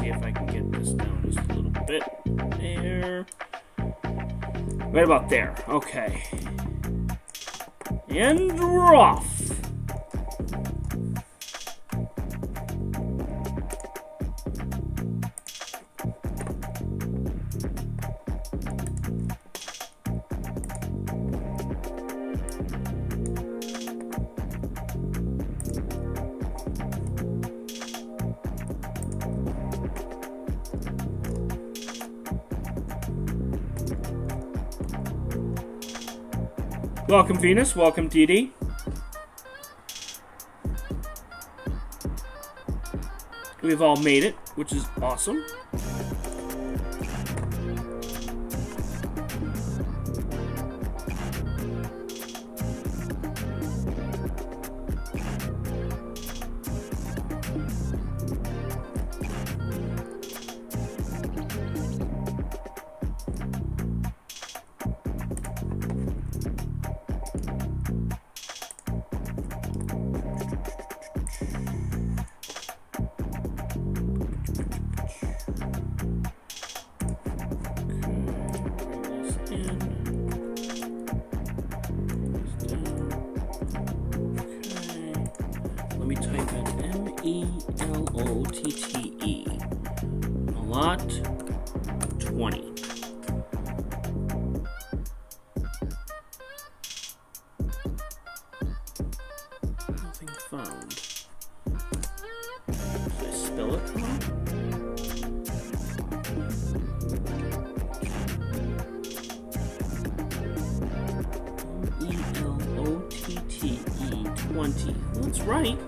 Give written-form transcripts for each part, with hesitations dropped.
see if I can get this down just a little bit. There. Right about there. Okay. And we're off. Welcome, Venus. Welcome, DD. We've all made it, which is awesome. Let me type in Melotte. Melotte20. Nothing found. Did I spell it wrong? Melotte20. That's right.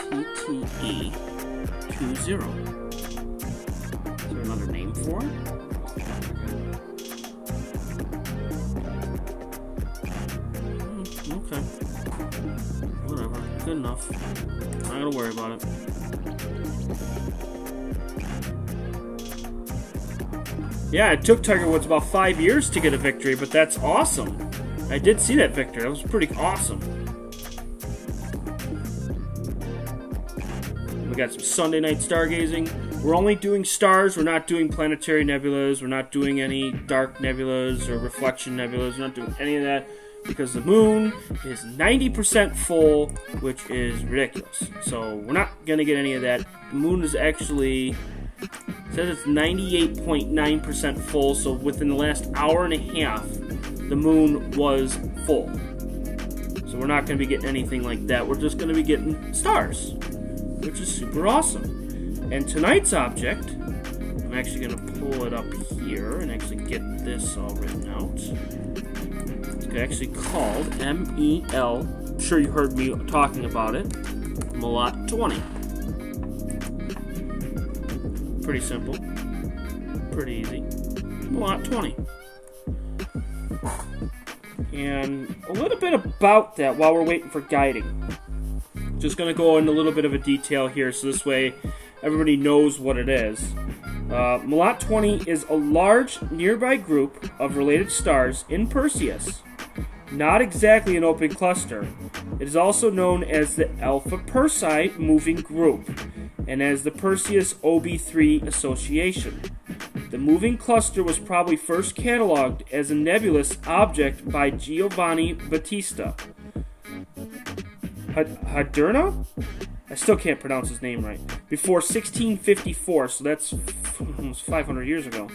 Melotte20. Is there another name for it? Okay. Whatever. Good enough. Not gonna worry about it. Yeah, it took Tiger Woods about 5 years to get a victory, but that's awesome. I did see that victory. That was pretty awesome. We got some Sunday night stargazing. We're only doing stars. We're not doing planetary nebulas. We're not doing any dark nebulas or reflection nebulas. We're not doing any of that because the moon is 90% full, which is ridiculous. So we're not going to get any of that. The moon is actually, it says it's 98.9% full, so within the last hour and a half, the moon was full. So we're not going to be getting anything like that. We're just going to be getting stars, which is super awesome. And tonight's object, I'm actually going to pull it up here and actually get this all written out. It's actually called M-E-L, I'm sure you heard me talking about it, Melotte20. Pretty simple, pretty easy, Melotte20. And a little bit about that while we're waiting for guiding. Just going to go into a little bit of a detail here so this way everybody knows what it is. Melotte20 is a large nearby group of related stars in Perseus. Not exactly an open cluster. It is also known as the Alpha Persei moving group and as the Perseus OB3 association. The moving cluster was probably first cataloged as a nebulous object by Giovanni Battista Hadurna? I still can't pronounce his name right. Before 1654, so that's almost 500 years ago.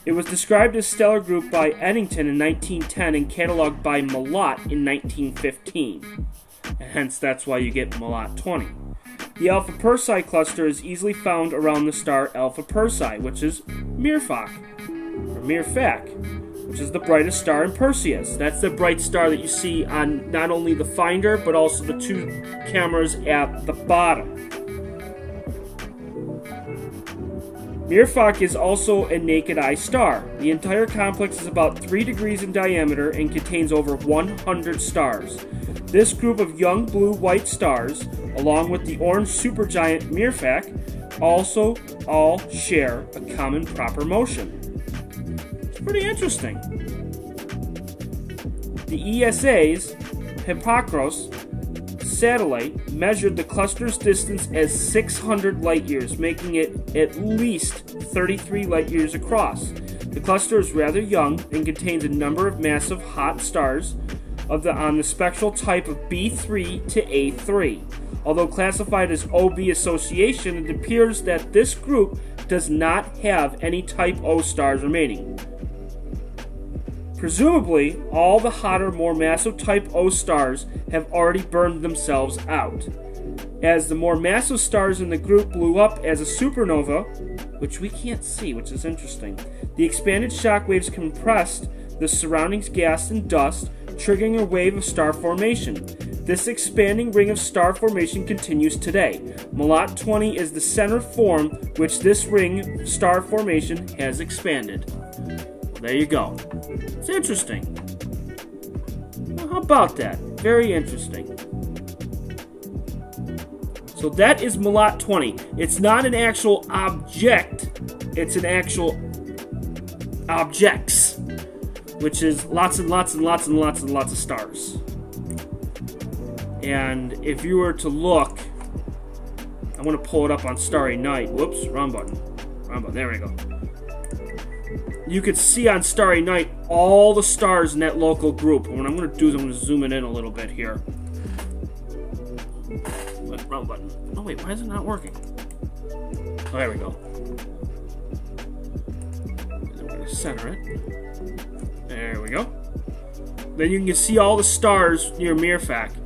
It was described as stellar group by Eddington in 1910 and cataloged by Melotte in 1915. And hence, that's why you get Melotte20. The Alpha Persei cluster is easily found around the star Alpha Persei, which is Myrfak, which is the brightest star in Perseus. That's the bright star that you see on not only the finder, but also the two cameras at the bottom. Myrfak is also a naked eye star. The entire complex is about 3 degrees in diameter and contains over 100 stars. This group of young blue-white stars, along with the orange supergiant Myrfak, also all share a common proper motion. It's pretty interesting. The ESA's Hippocros satellite measured the cluster's distance as 600 light-years, making it at least 33 light-years across. The cluster is rather young and contains a number of massive hot stars on the spectral type of B3 to A3. Although classified as OB association, it appears that this group does not have any type O stars remaining. Presumably, all the hotter, more massive type O stars have already burned themselves out. As the more massive stars in the group blew up as a supernova, which we can't see, which is interesting, the expanded shock waves compressed the surrounding gas and dust, triggering a wave of star formation. This expanding ring of star formation continues today. Melotte20 is the center form which this ring of star formation has expanded. There you go. It's interesting. Well, how about that? Very interesting. So that is Melotte20. It's not an actual object. It's an actual objects, which is lots and lots and lots and lots and lots of stars. And if you were to look, I want to pull it up on Starry Night. Whoops, wrong button. Wrong button. There we go. You could see on Starry Night all the stars in that local group. And what I'm going to do is I'm going to zoom it in a little bit here. Wrong button. Oh wait, why is it not working? Oh, there we go. I'm going to center it. There we go. Then you can see all the stars near Myrfak.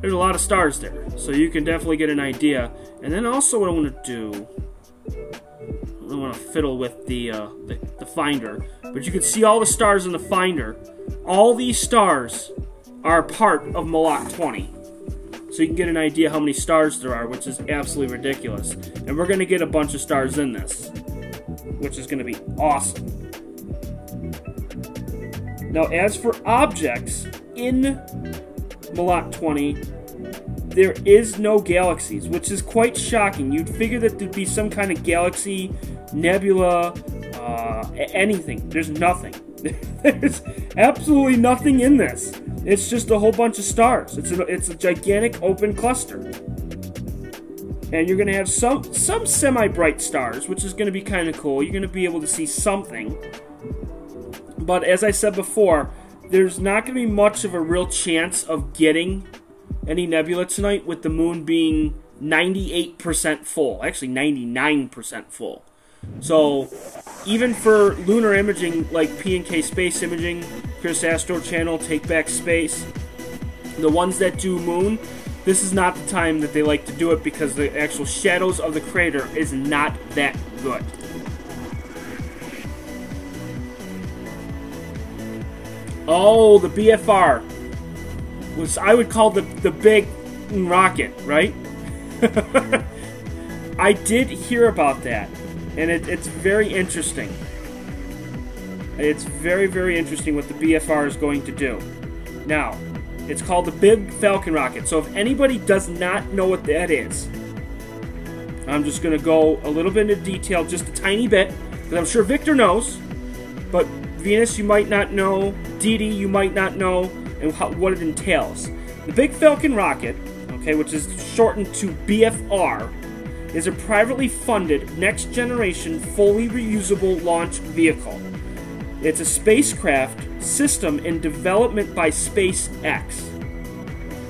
There's a lot of stars there, so you can definitely get an idea. And then also what I want to do, I don't want to fiddle with the finder, but you can see all the stars in the finder. All these stars are part of Melotte20. So you can get an idea how many stars there are, which is absolutely ridiculous. And we're going to get a bunch of stars in this, which is going to be awesome. Now, as for objects in Melotte20, there is no galaxies, which is quite shocking. You'd figure that there'd be some kind of galaxy, nebula, anything. There's nothing. There's absolutely nothing in this. It's just a whole bunch of stars. It's a gigantic open cluster. And you're going to have some semi-bright stars, which is going to be kind of cool. You're going to be able to see something. But as I said before, there's not going to be much of a real chance of getting any nebula tonight, with the moon being 98% full. Actually, 99% full. So, even for lunar imaging like P&K Space Imaging, Chris Astro Channel, Take Back Space, the ones that do moon, this is not the time that they like to do it because the actual shadows of the crater is not that good. Oh, the BFR was, I would call the big rocket, right? I did hear about that, and it's very interesting. It's very, very interesting what the BFR is going to do. Now, it's called the Big Falcon rocket. So if anybody does not know what that is, I'm just going to go a little bit into detail, just a tiny bit, because I'm sure Victor knows, but Venus, you might not know. Dee Dee, you might not know, and what it entails. The Big Falcon rocket, okay, which is shortened to BFR, is a privately funded, next-generation, fully reusable launch vehicle. It's a spacecraft system in development by SpaceX.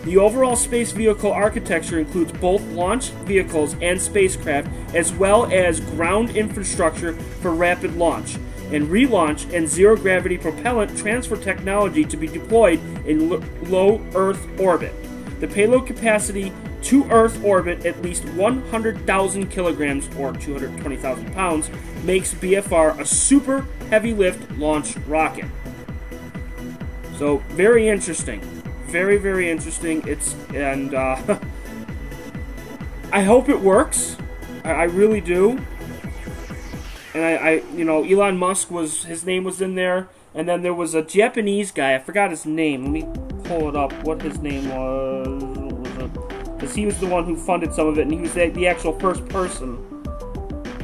The overall space vehicle architecture includes both launch vehicles and spacecraft, as well as ground infrastructure for rapid launch and relaunch, and zero-gravity propellant transfer technology to be deployed in low Earth orbit. The payload capacity to Earth orbit, at least 100,000 kilograms or 220,000 pounds, makes BFR a super heavy-lift launch rocket. So, very interesting. Very, very interesting. I hope it works. I really do. and you know, Elon Musk his name was in there, and then there was a Japanese guy. I forgot his name. Let me pull it up. What his name was? Because he was the one who funded some of it, and he was the actual first person.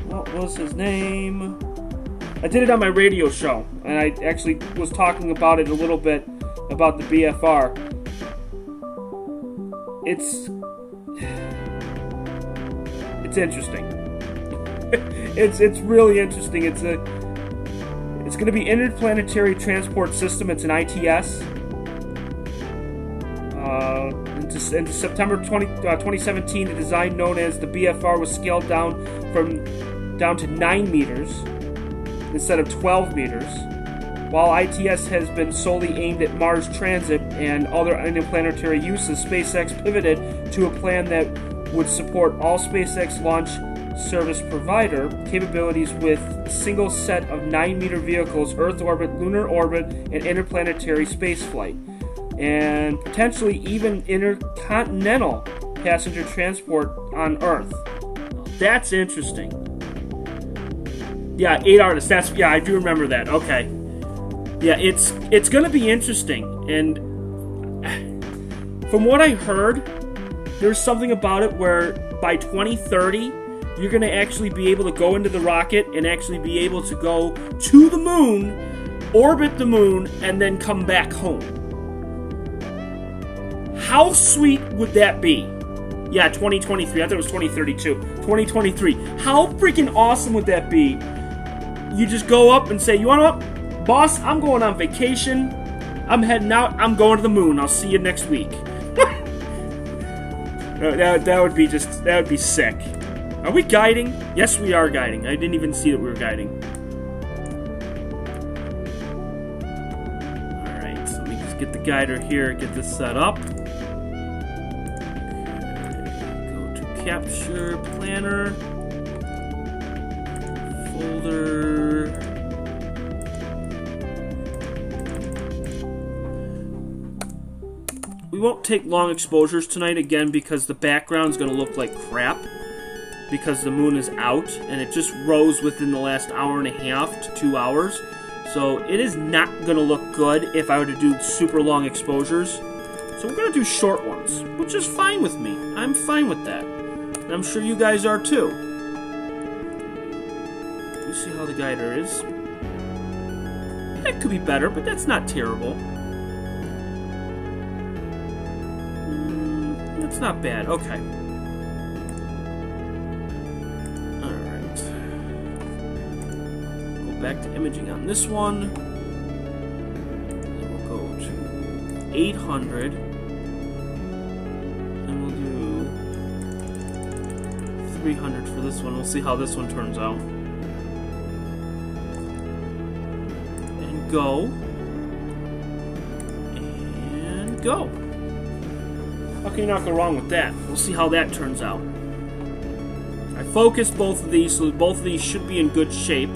What was his name? I did it on my radio show, and I actually was talking about it a little bit about the BFR. It's interesting. it's really interesting. It's going to be Interplanetary Transport System. It's an ITS. In September 2017, the design known as the BFR was scaled down to 9 meters instead of 12 meters. While ITS has been solely aimed at Mars transit and other interplanetary uses, SpaceX pivoted to a plan that would support all SpaceX launch service provider capabilities with a single set of 9-meter vehicles, Earth orbit, lunar orbit, and interplanetary spaceflight, and potentially even intercontinental passenger transport on Earth. That's interesting. Yeah, 8 artists. I do remember that. Okay. Yeah, it's going to be interesting, and from what I heard, there's something about it where by 2030, you're going to actually be able to go into the rocket and actually be able to go to the moon, orbit the moon, and then come back home. How sweet would that be? Yeah, 2023. I thought it was 2032. 2023. How freaking awesome would that be? You just go up and say, you want to, boss, I'm going on vacation. I'm heading out. I'm going to the moon. I'll see you next week. That would be sick. Are we guiding? Yes, we are guiding. I didn't even see that we were guiding. Alright, so let me just get the guider here, get this set up. Go to Capture, Planner, Folder. We won't take long exposures tonight, again, because the background's going to look like crap. Because the moon is out, and it just rose within the last hour and a half to 2 hours. So it is not going to look good if I were to do super long exposures. So we're going to do short ones, which is fine with me. I'm fine with that. And I'm sure you guys are too. You see how the guider is. That could be better, but that's not terrible. That's not bad. Okay. Back to imaging on this one. Then we'll go to 800. And we'll do 300 for this one. We'll see how this one turns out. And go. And go. How can you not go wrong with that? We'll see how that turns out. I focused both of these, so both of these should be in good shape.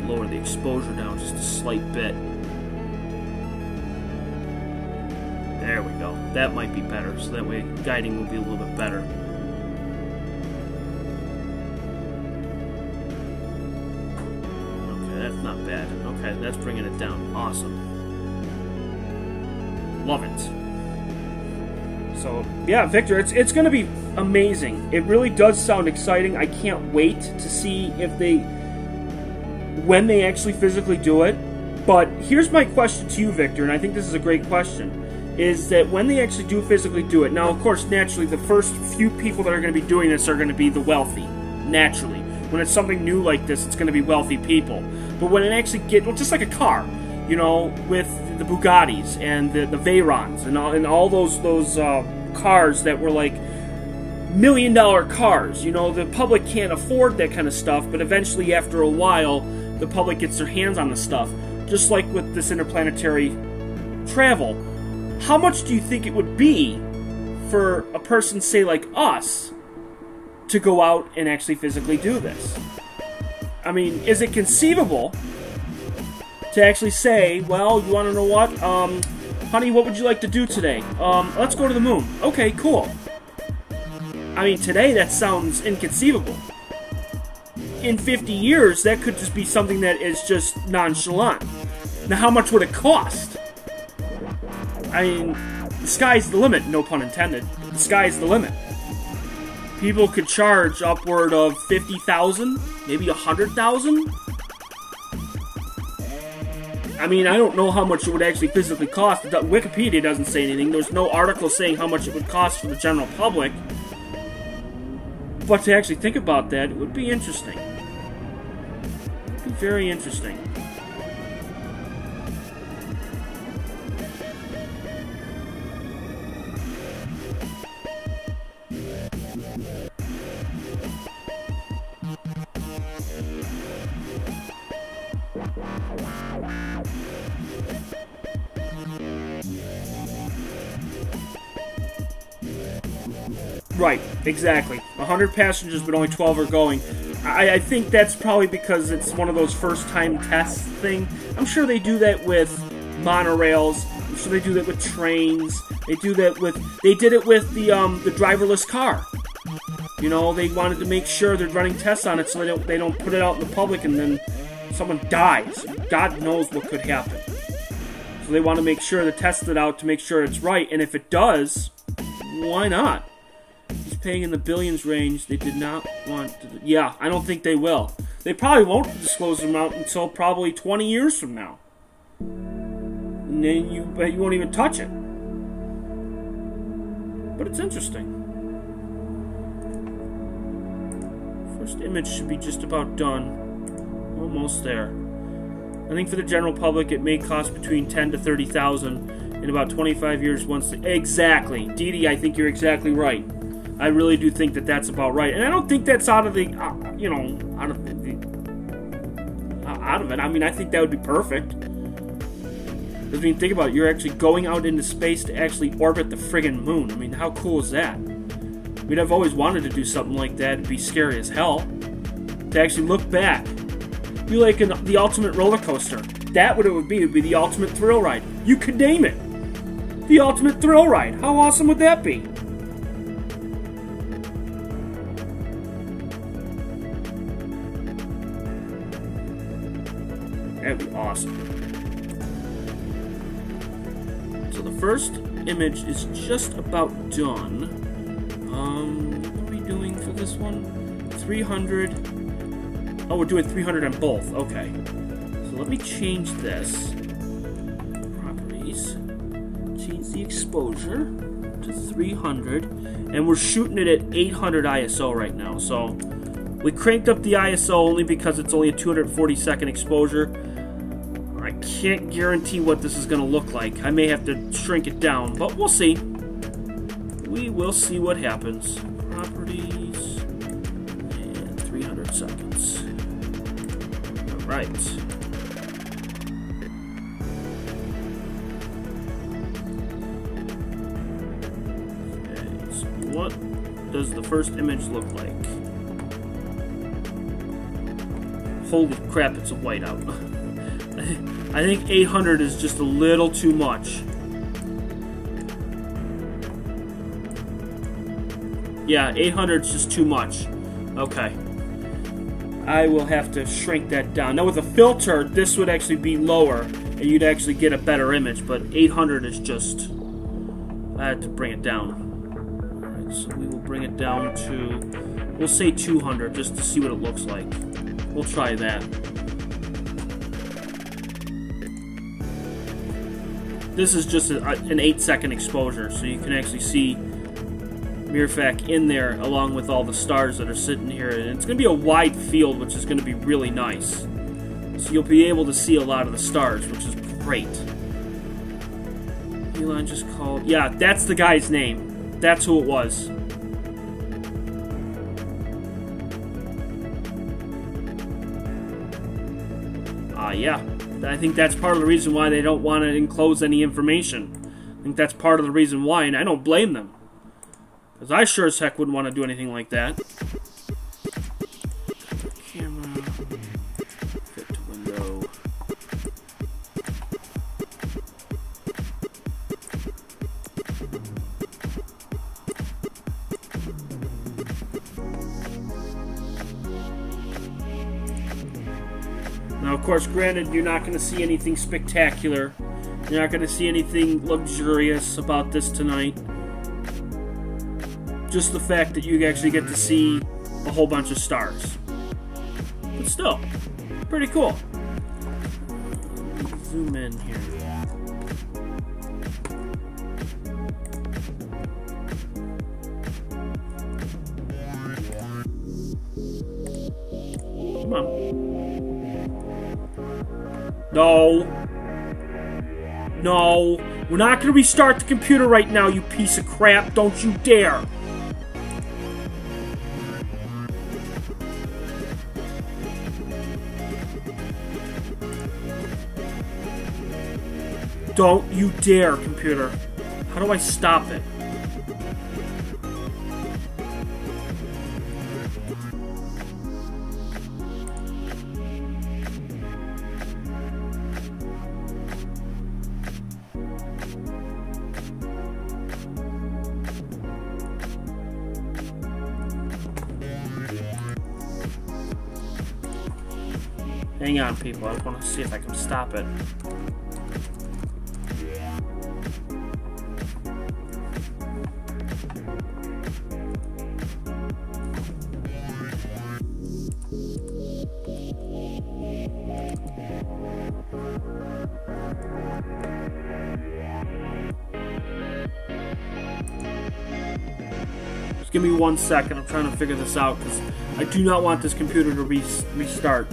Lower the exposure down just a slight bit. There we go. That might be better, so that way guiding will be a little bit better. Okay, that's not bad. Okay, that's bringing it down. Awesome. Love it. So, yeah, Victor, it's going to be amazing. It really does sound exciting. I can't wait to see when they actually physically do it. But here's my question to you, Victor, and I think this is a great question, is that when they actually do physically do it, now, of course, naturally, the first few people that are going to be doing this are going to be the wealthy, naturally. When it's something new like this, it's going to be wealthy people. But when it actually gets, well, just like a car, you know, with the Bugattis and the Veyrons and all those cars that were like $1 million cars, you know, the public can't afford that kind of stuff, but eventually, after a while, the public gets their hands on the stuff. Just like with this interplanetary travel. How much do you think it would be for a person, say, like us, to go out and actually physically do this? I mean, is it conceivable to actually say, well, you want to know what? Honey, what would you like to do today? Let's go to the moon. Okay, cool. I mean, today that sounds inconceivable. In 50 years, that could just be something that is just nonchalant. Now, how much would it cost? I mean, the sky's the limit, no pun intended. The sky's the limit. People could charge upward of 50,000, maybe 100,000. I mean, I don't know how much it would actually physically cost. Wikipedia doesn't say anything. There's no article saying how much it would cost for the general public. But to actually think about that, it would be interesting. It would be very interesting. Right, exactly. 100 passengers, but only 12 are going. I think that's probably because it's one of those first-time tests thing. I'm sure they do that with monorails. I'm sure they do that with trains. They do that with... They did it with the driverless car. You know, they wanted to make sure they're running tests on it so they don't put it out in the public and then someone dies. God knows what could happen. So they want to make sure they test it out to make sure it's right. And if it does, why not? He's paying in the billions range. They did not want to... Yeah, I don't think they will. They probably won't disclose the amount until probably 20 years from now. And then you won't even touch it. But it's interesting. First image should be just about done. Almost there. I think for the general public, it may cost between 10 to 30,000 in about 25 years. Exactly, Dee, I think you're exactly right. I really do think that that's about right, and I don't think that's out of the, out of it. I mean, I think that would be perfect. Because I mean, think about it, you're actually going out into space to actually orbit the friggin' moon. I mean, how cool is that? I mean, I've always wanted to do something like that. It'd be scary as hell. To actually look back. Be like the ultimate roller coaster. That what it would be. It would be the ultimate thrill ride. You could name it. The ultimate thrill ride. How awesome would that be? That'd be awesome. So the first image is just about done. What are we doing for this one? 300. Oh, we're doing 300 on both. Okay. So let me change this. Properties. Change the exposure to 300. And we're shooting it at 800 ISO right now. So we cranked up the ISO only because it's only a 240-second exposure. I can't guarantee what this is going to look like. I may have to shrink it down, but we'll see. We will see what happens. Properties. And 300 seconds. Alright. Okay, so what does the first image look like? Holy crap, it's a whiteout. I think 800 is just a little too much. Yeah, 800 is just too much. Okay. I will have to shrink that down. Now with a filter, this would actually be lower, and you'd actually get a better image, but 800 is just... I had to bring it down. Alright, so we will bring it down to... We'll say 200, just to see what it looks like. We'll try that. This is just an 8-second exposure, so you can actually see Mirfak in there along with all the stars that are sitting here. And it's going to be a wide field, which is going to be really nice. So you'll be able to see a lot of the stars, which is great. Elon just called... Yeah, that's the guy's name. That's who it was. Yeah. I think that's part of the reason why they don't want to enclose any information. I think that's part of the reason why, and I don't blame them. Because I sure as heck wouldn't want to do anything like that. Camera. Fit to window. Now, of course, granted, you're not going to see anything spectacular. You're not going to see anything luxurious about this tonight. Just the fact that you actually get to see a whole bunch of stars. But still, pretty cool. Zoom in here. Come on. No. No. We're not going to restart the computer right now, you piece of crap. Don't you dare. Don't you dare, computer. How do I stop it? Hang on, people. I want to see if I can stop it. Just give me 1 second. I'm trying to figure this out because I do not want this computer to restart.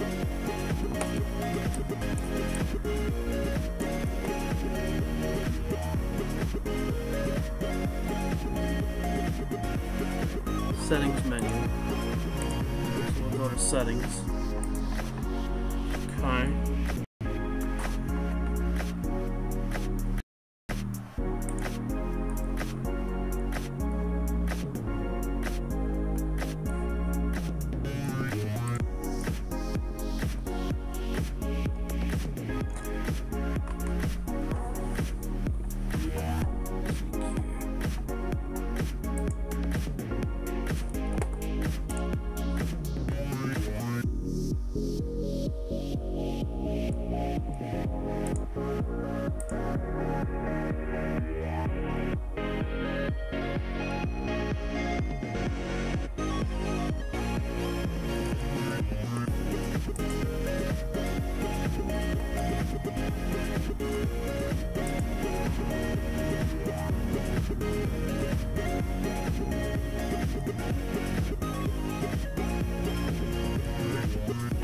Settings menu. So we'll go to settings. Okay.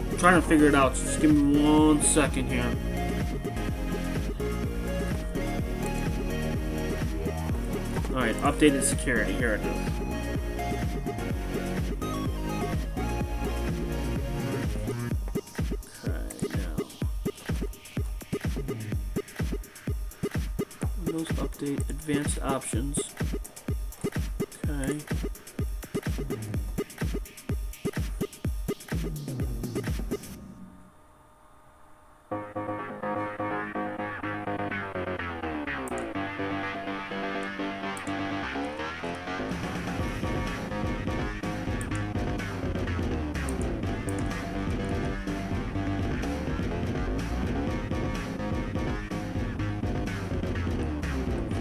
I'm trying to figure it out, so just give me 1 second here. Alright, updated security. Here it is. Okay, now. Windows Update, Advanced Options. Okay.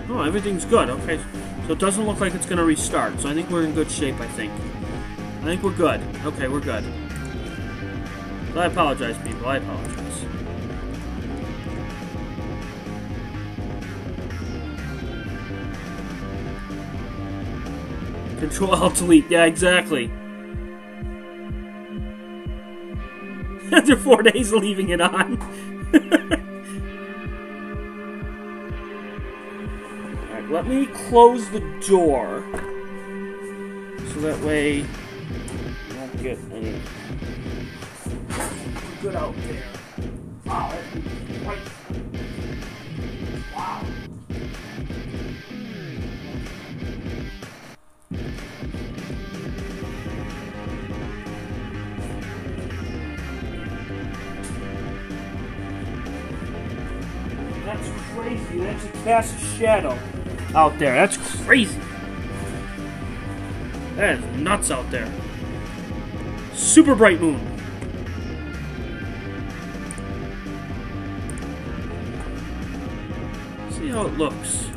Oh, everything's good. Okay, so it doesn't look like it's going to restart. So I think we're in good shape, I think we're good. Okay, we're good. So I apologize, people. I apologize. Control-Alt-Delete. Yeah, exactly. After 4 days of leaving it on. Alright, let me close the door. So that way I won't get any good out there. Wow, that's quite... Wow. That's crazy. That's a cast of shadow out there. That's crazy. That is nuts out there. Super bright moon. how it looks.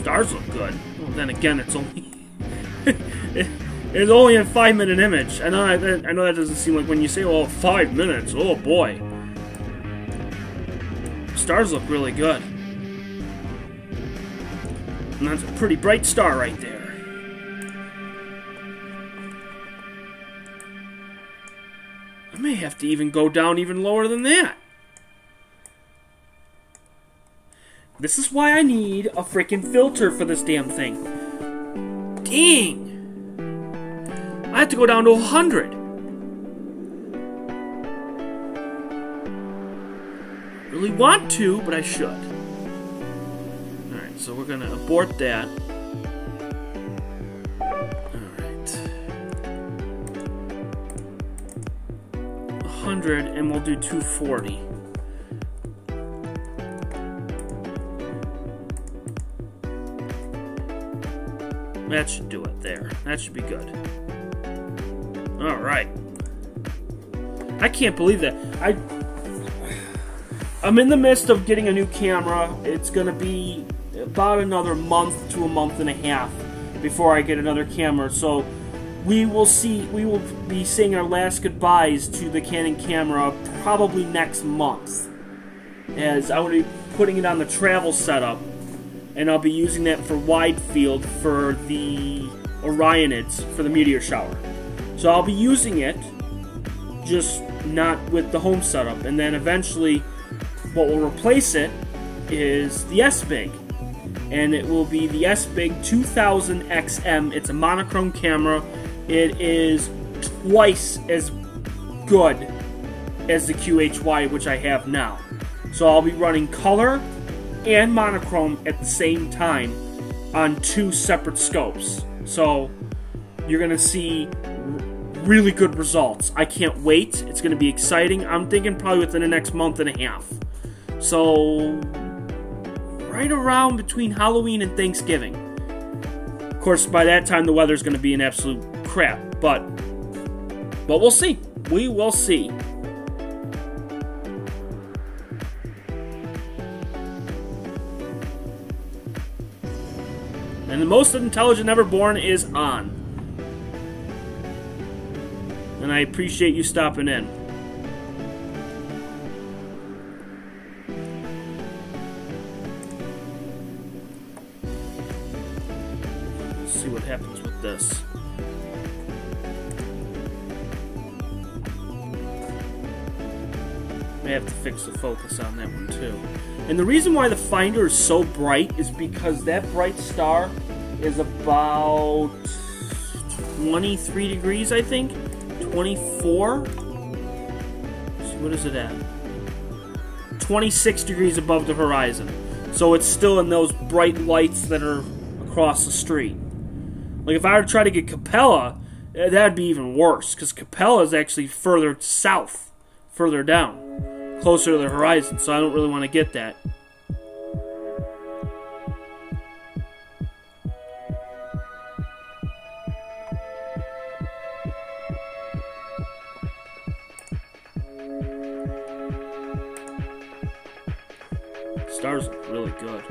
Stars look good. Well, then again, it's only it's only a 5-minute image. I know that doesn't seem like when you say, "Oh, 5 minutes." Oh boy, stars look really good, and that's a pretty bright star right there. I may have to even go down even lower than that. This is why I need a freaking filter for this damn thing. Dang! I have to go down to 100. Really want to, but I should. Alright, so we're gonna abort that. Alright. 100, and we'll do 240. That should do it there. That should be good. Alright. I can't believe that. I'm in the midst of getting a new camera. It's going to be about another month to a month and a half before I get another camera. So we will be saying our last goodbyes to the Canon camera probably next month, as I will be putting it on the travel setup. And I'll be using that for wide field for the Orionids, for the meteor shower. So I'll be using it, just not with the home setup. And then eventually, what will replace it is the S-Big. And it will be the S-Big 2000 XM. It's a monochrome camera. It is twice as good as the QHY, which I have now. So I'll be running color and monochrome at the same time on 2 separate scopes. So you're going to see really good results. I can't wait. It's going to be exciting. I'm thinking probably within the next month and a half. So right around between Halloween and Thanksgiving. Of course, by that time the weather's going to be an absolute crap, but we'll see. We will see. And the most intelligent ever born is on. And I appreciate you stopping in. Let's see what happens with this. May have to fix the focus on that one too. And the reason why the finder is so bright is because that bright star is about 23 degrees, I think. 24? Let's see, what is it at? 26 degrees above the horizon. So it's still in those bright lights that are across the street. Like if I were to try to get Capella, that'd be even worse, because Capella is actually further south, further down, closer to the horizon, so I don't really want to get that. Stars look really good.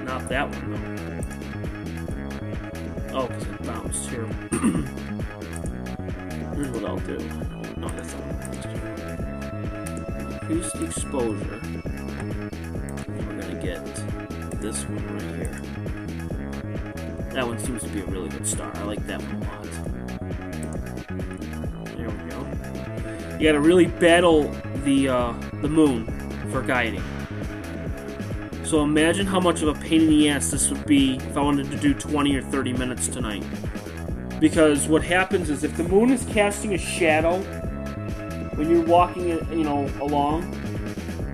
Not that one though. Oh, because it bounced here. Here's what I'll do. No, that's not what I'm going to do. Increase the exposure. We're going to get this one right here. That one seems to be a really good star. I like that one a lot. There we go. You gotta really battle the moon for guiding. So imagine how much of a pain in the ass this would be if I wanted to do 20 or 30 minutes tonight. Because what happens is if the moon is casting a shadow when you're walking, along,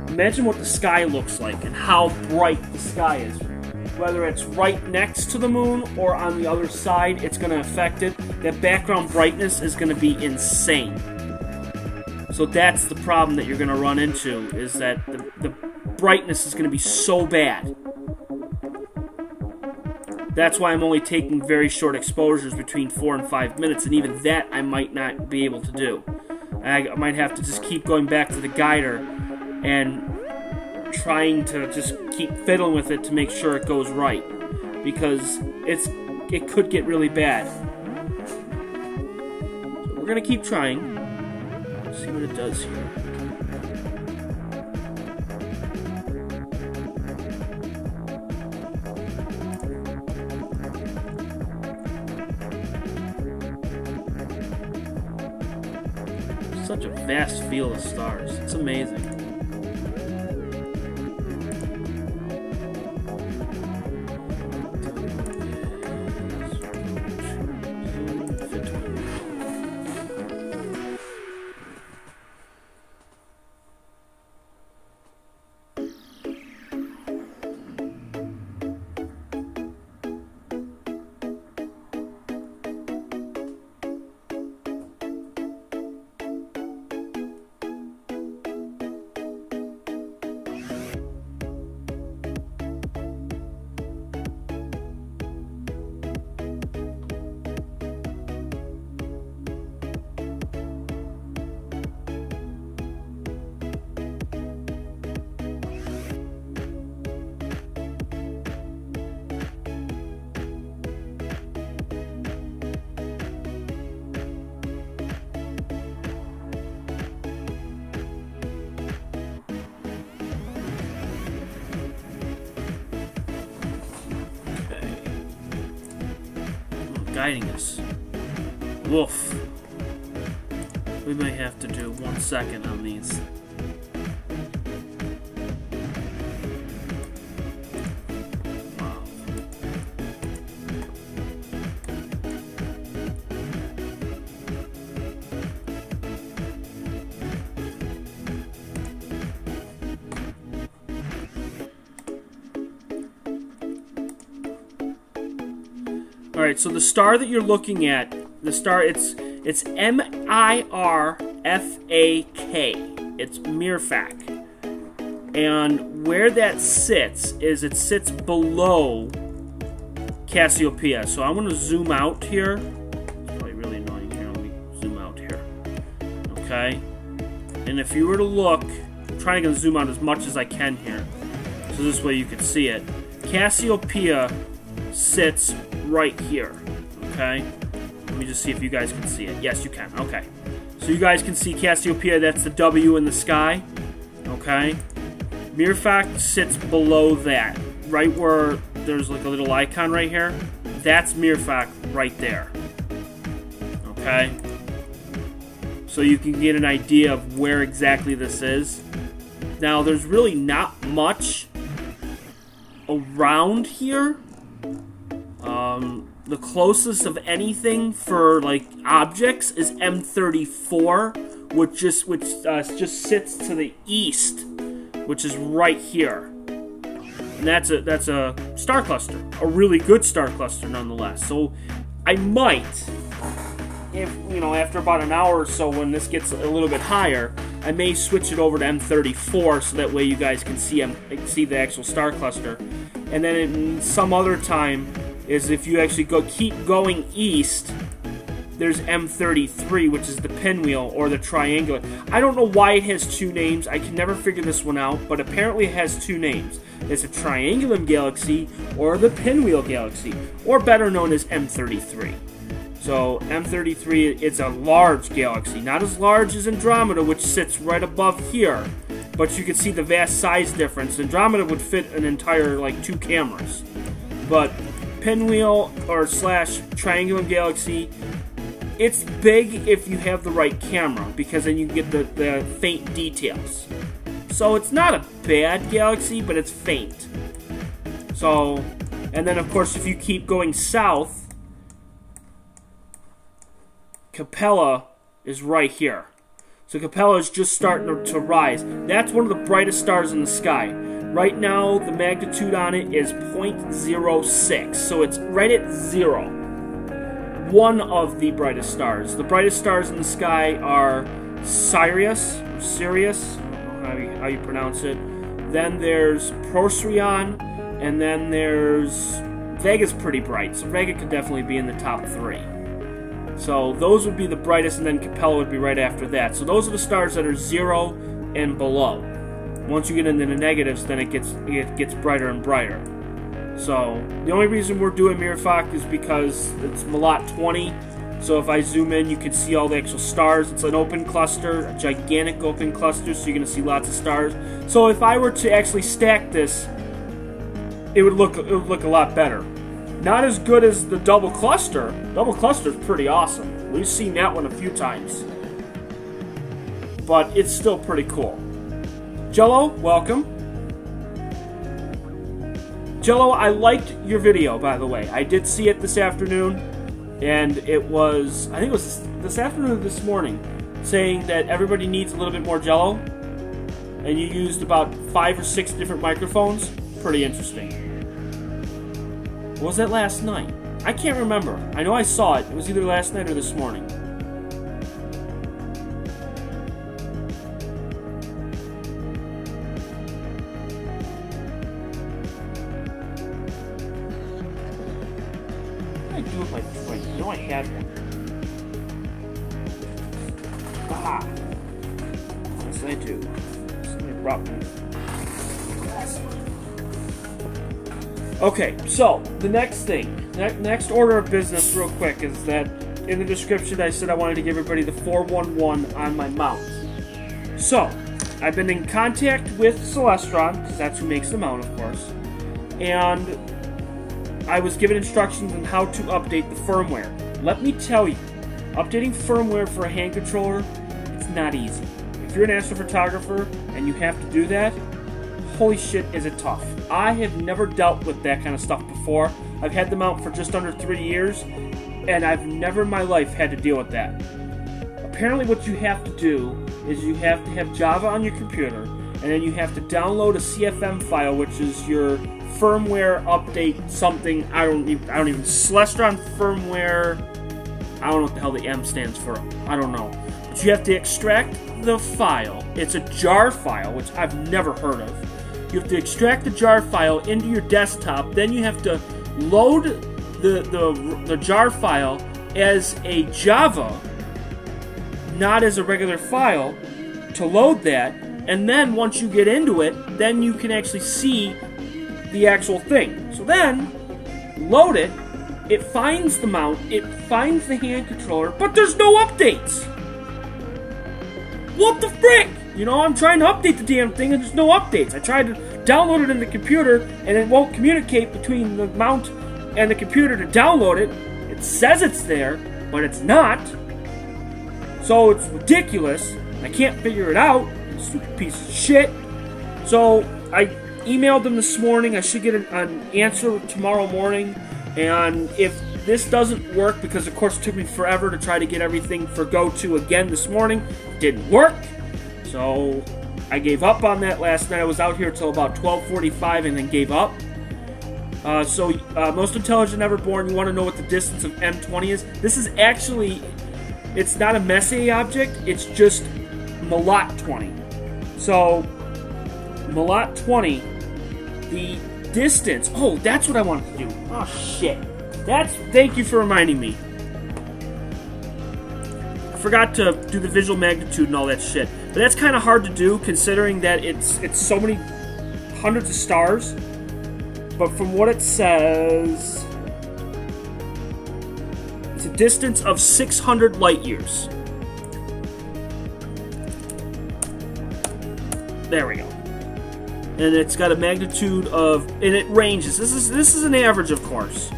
imagine what the sky looks like and how bright the sky is. Whether it's right next to the moon or on the other side, it's going to affect it. That background brightness is going to be insane. So that's the problem that you're going to run into, is that the brightness is going to be so bad. That's why I'm only taking very short exposures between 4 and 5 minutes, and even that I might not be able to do. I might have to just keep going back to the guider and trying to just keep fiddling with it to make sure it goes right, because it could get really bad. So we're gonna keep trying. Let's see what it does here. Such a vast field of stars. It's amazing. Guiding us. Woof. We may have to do 1 second on these. Wow. Alright, so the star that you're looking at, the star, it's M-I-R-F-A-K. It's Mirfak. And where that sits is it sits below Cassiopeia. So I'm going to zoom out here. It's probably really annoying here. Let me zoom out here. Okay? And if you were to look, I'm trying to zoom out as much as I can here, so this way you can see it. Cassiopeia sits right here. Okay? Let me just see if you guys can see it. Yes, you can. Okay. So you guys can see Cassiopeia. That's the W in the sky. Okay? Mirfak sits below that. Right where there's like a little icon right here. That's Mirfak right there. Okay? So you can get an idea of where exactly this is. Now, there's really not much around here. The closest of anything for like objects is M34, which just sits to the east, which is right here. And that's a star cluster, a really good star cluster nonetheless. So I might, if you know, after about an hour or so, when this gets a little bit higher, I may switch it over to M34 so that way you guys can see the actual star cluster. And then in some other time, is if you actually keep going east, there's M33, which is the pinwheel or the triangular. I don't know why it has two names. I can never figure this one out, but apparently it has two names. It's a triangulum galaxy or the pinwheel galaxy, or better known as M33. So M33, it's a large galaxy, not as large as Andromeda, which sits right above here, but you can see the vast size difference. Andromeda would fit an entire like 2 cameras, but pinwheel or slash triangulum galaxy, it's big if you have the right camera, because then you get the faint details. So it's not a bad galaxy, but it's faint. So, and then of course if you keep going south, Capella is right here. So Capella is just starting to rise. That's one of the brightest stars in the sky. Right now, the magnitude on it is 0.06, so it's right at 0. One of the brightest stars. The brightest stars in the sky are Sirius, I don't know how you pronounce it. Then there's Procyon, and then there's Vega's pretty bright, so Vega could definitely be in the top 3. So those would be the brightest, and then Capella would be right after that. So those are the stars that are 0 and below. Once you get into the negatives, then it gets brighter and brighter. So the only reason we're doing Mirafoc is because it's Melotte20. So if I zoom in, you can see all the actual stars. It's an open cluster, a gigantic open cluster, so you're going to see lots of stars. So if I were to actually stack this, it would look a lot better. Not as good as the double cluster. Double cluster is pretty awesome. We've seen that one a few times. But it's still pretty cool. Jello, welcome. Jello, I liked your video, by the way. I did see it this afternoon, and it was, I think it was this afternoon or this morning, saying that everybody needs a little bit more Jello, and you used about 5 or 6 different microphones. Pretty interesting. Or was that last night? I can't remember. I know I saw it. It was either last night or this morning. What did I do with my plate? I know I had one. Aha! Yes, I do. Somebody brought me. Okay, so the next thing, next order of business real quick is that in the description I said I wanted to give everybody the 411 on my mount. So, I've been in contact with Celestron, because that's who makes the mount, of course, and I was given instructions on how to update the firmware. Let me tell you, updating firmware for a hand controller, it's not easy. If you're an astrophotographer and you have to do that, holy shit, is it tough. I have never dealt with that kind of stuff before. I've had the mount for just under 3 years, and I've never in my life had to deal with that. Apparently what you have to do is you have to have Java on your computer, and then you have to download a CFM file, which is your firmware update something, I don't even, Celestron firmware, I don't know what the hell the M stands for, I don't know. But you have to extract the file. It's a jar file, which I've never heard of. You have to extract the jar file into your desktop, then you have to load the jar file as a Java, not as a regular file, to load that, and then once you get into it, then you can actually see the actual thing. So then, load it, it finds the mount, it finds the hand controller, but there's no updates! What the frick? You know, I'm trying to update the damn thing and there's no updates. I tried to download it in the computer and it won't communicate between the mount and the computer to download it. It says it's there, but it's not. So it's ridiculous. I can't figure it out. Stupid piece of shit. So I emailed them this morning. I should get an answer tomorrow morning. And if this doesn't work, because of course it took me forever to try to get everything for go-to again this morning, it didn't work. So I gave up on that last night. I was out here till about 12:45 and then gave up. Most intelligent ever born, you want to know what the distance of M20 is? This is actually, it's not a Messier object, it's just Melotte20. So, Melotte20, the distance, oh, that's what I wanted to do. Oh, shit. Thank you for reminding me. I forgot to do the visual magnitude and all that shit. But that's kind of hard to do, considering that it's so many hundreds of stars. But from what it says, it's a distance of 600 light years. There we go. And it's got a magnitude of, and it ranges. This is an average, of course.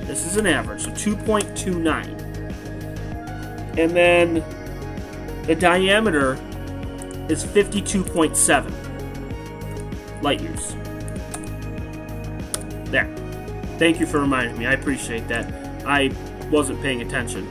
This is an average, so 2.29. And then the diameter is 52.7 light years. There. Thank you for reminding me. I appreciate that. I wasn't paying attention.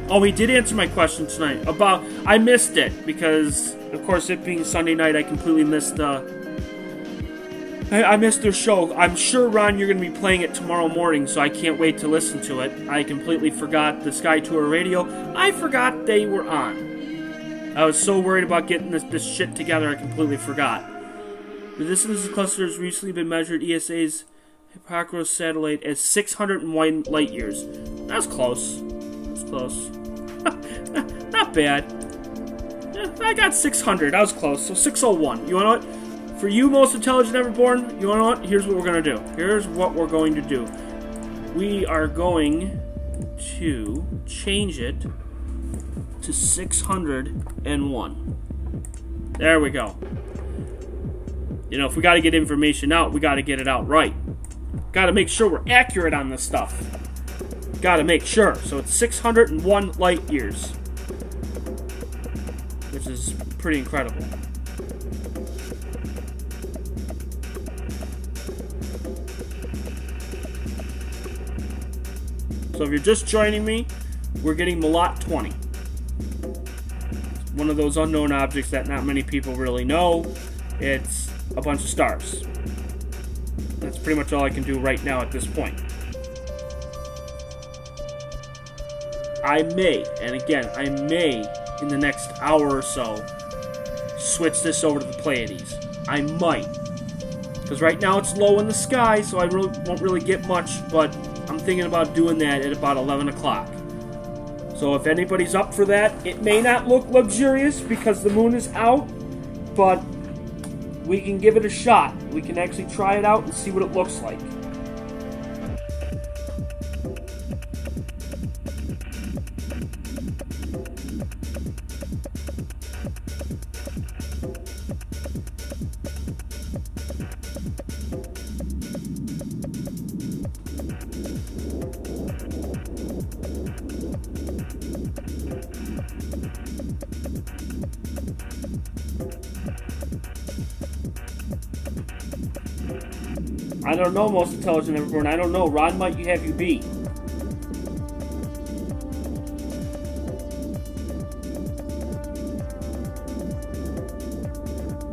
Oh, he did answer my question tonight about. I missed it because, of course, it being Sunday night, I completely missed. I missed their show. I'm sure, Ron, you're going to be playing it tomorrow morning, so I can't wait to listen to it. I completely forgot the Sky Tour Radio. I forgot they were on. I was so worried about getting this shit together, I completely forgot. The distance of the cluster has recently been measured. ESA's Hipparcos satellite as 601 light years. That's close. That's close. Not bad. Yeah, I got 600. I was close. So 601. You want to know what? For you, most intelligent ever born, you want to know what? Here's what we're going to do. Here's what we're going to do. We are going to change it to 601. There we go. You know, if we got to get information out, we got to get it out right. Got to make sure we're accurate on this stuff. Got to make sure. So it's 601 light years, which is pretty incredible. So if you're just joining me, we're getting Melotte20. One of those unknown objects that not many people really know. It's a bunch of stars. That's pretty much all I can do right now at this point. I may, and again, I may, in the next hour or so, switch this over to the Pleiades. I might. Because right now it's low in the sky, so I won't really get much, but I'm thinking about doing that at about 11 o'clock. So if anybody's up for that, it may not look luxurious because the moon is out, but we can give it a shot. We can actually try it out and see what it looks like. I don't know, most intelligent ever born. I don't know. Ron might have you beat.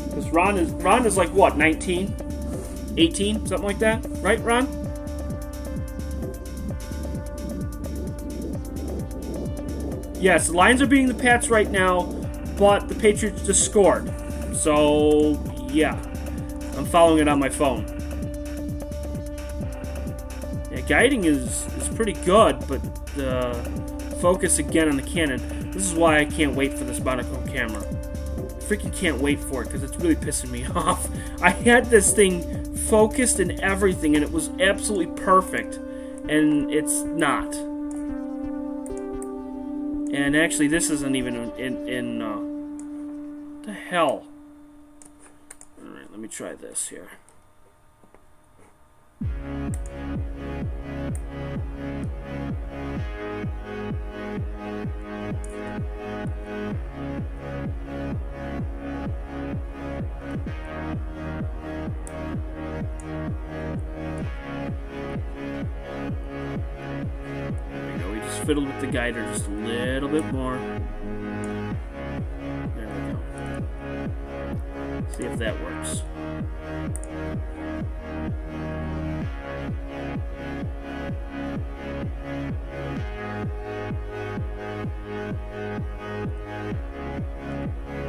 Because Ron is like what, 19? 18? Something like that? Right, Ron? Yes, the Lions are beating the Pats right now, but the Patriots just scored. So, yeah. I'm following it on my phone. Guiding is pretty good, but the focus again on the Canon. This is why I can't wait for this monochrome camera. I freaking can't wait for it because it's really pissing me off. I had this thing focused and everything, and it was absolutely perfect, and it's not. And actually, this isn't even in the hell. All right, let me try this here. Fiddled with the guider just a little bit more. There we go. See if that works.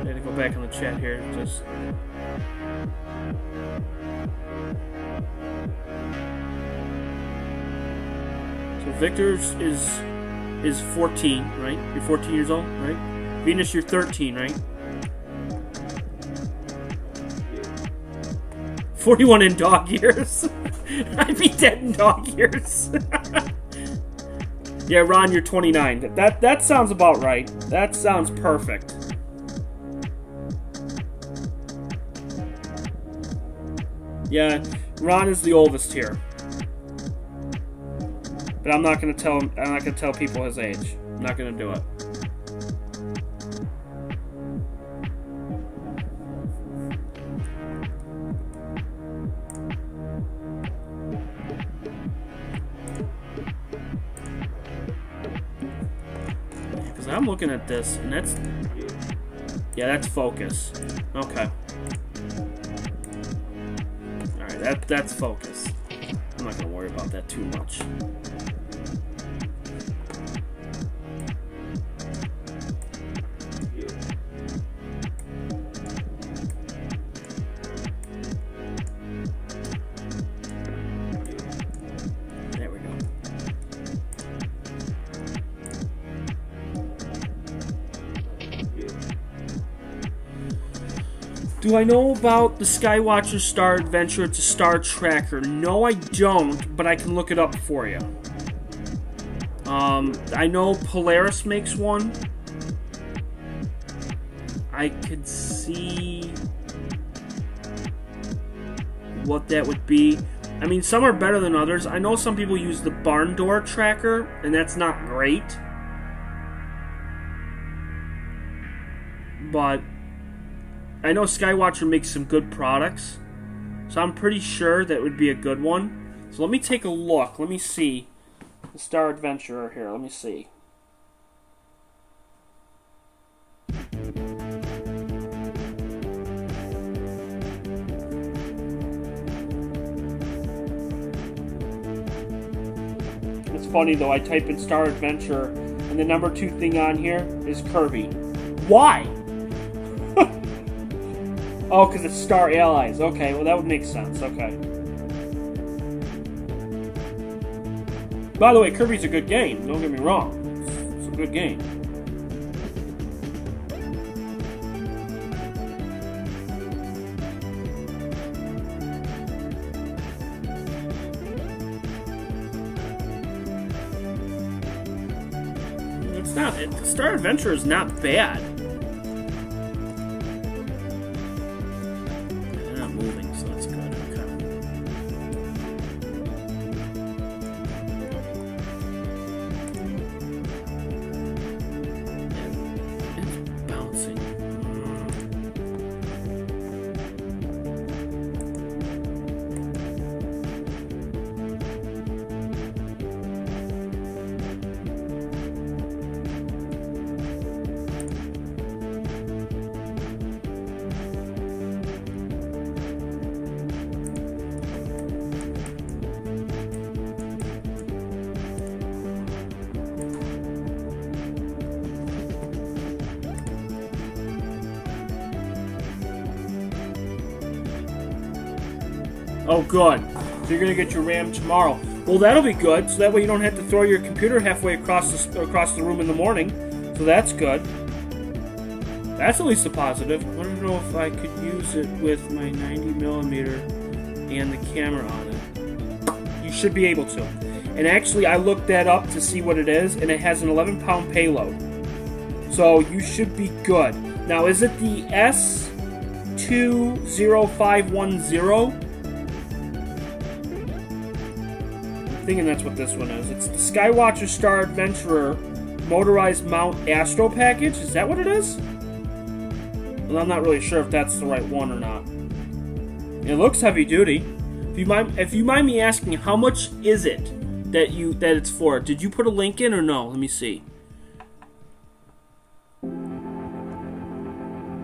I had to go back on the chat here. Just. So Victor's is 14, right? You're 14 years old, right? Venus, you're 13, right? 41 in dog years. I'd be dead in dog years. Yeah, Ron, you're 29. That sounds about right. That sounds perfect. Yeah, Ron is the oldest here. But I'm not gonna tell him. I'm not gonna tell people his age. I'm not gonna do it. I'm looking at this, and that's... Yeah, that's focus. Okay. Alright, that's focus. I'm not going to worry about that too much. There we go. Do I know about the Skywatcher Star Adventure? It's a star tracker. No, I don't, but I can look it up for you. I know Polaris makes one. I could see what that would be. I mean, some are better than others. I know some people use the barn door tracker, and that's not great. But I know Skywatcher makes some good products, so I'm pretty sure that would be a good one. So let me take a look. Let me see. The Star Adventurer here. Let me see. It's funny though, I type in Star Adventurer, and the number 2 thing on here is Kirby. Why? Oh, because it's Star Allies. Okay, well that would make sense. Okay. By the way, Kirby's a good game. Don't get me wrong. It's a good game. It's not. Star Adventure is not bad. They're not moving, so that's good. Oh, good. So you're gonna get your RAM tomorrow. Well, that'll be good. So that way you don't have to throw your computer halfway across the room in the morning. So that's good. That's at least a positive. I don't know if I could use it with my 90mm and the camera on it. You should be able to. And actually, I looked that up to see what it is, and it has an 11-pound payload. So you should be good. Now, is it the S20510? I'm thinking that's what this one is. It's the Skywatcher Star Adventurer Motorized Mount Astro Package. Is that what it is? Well, I'm not really sure if that's the right one or not. It looks heavy duty. If you mind me asking, how much is it that it's for? Did you put a link in or no? Let me see.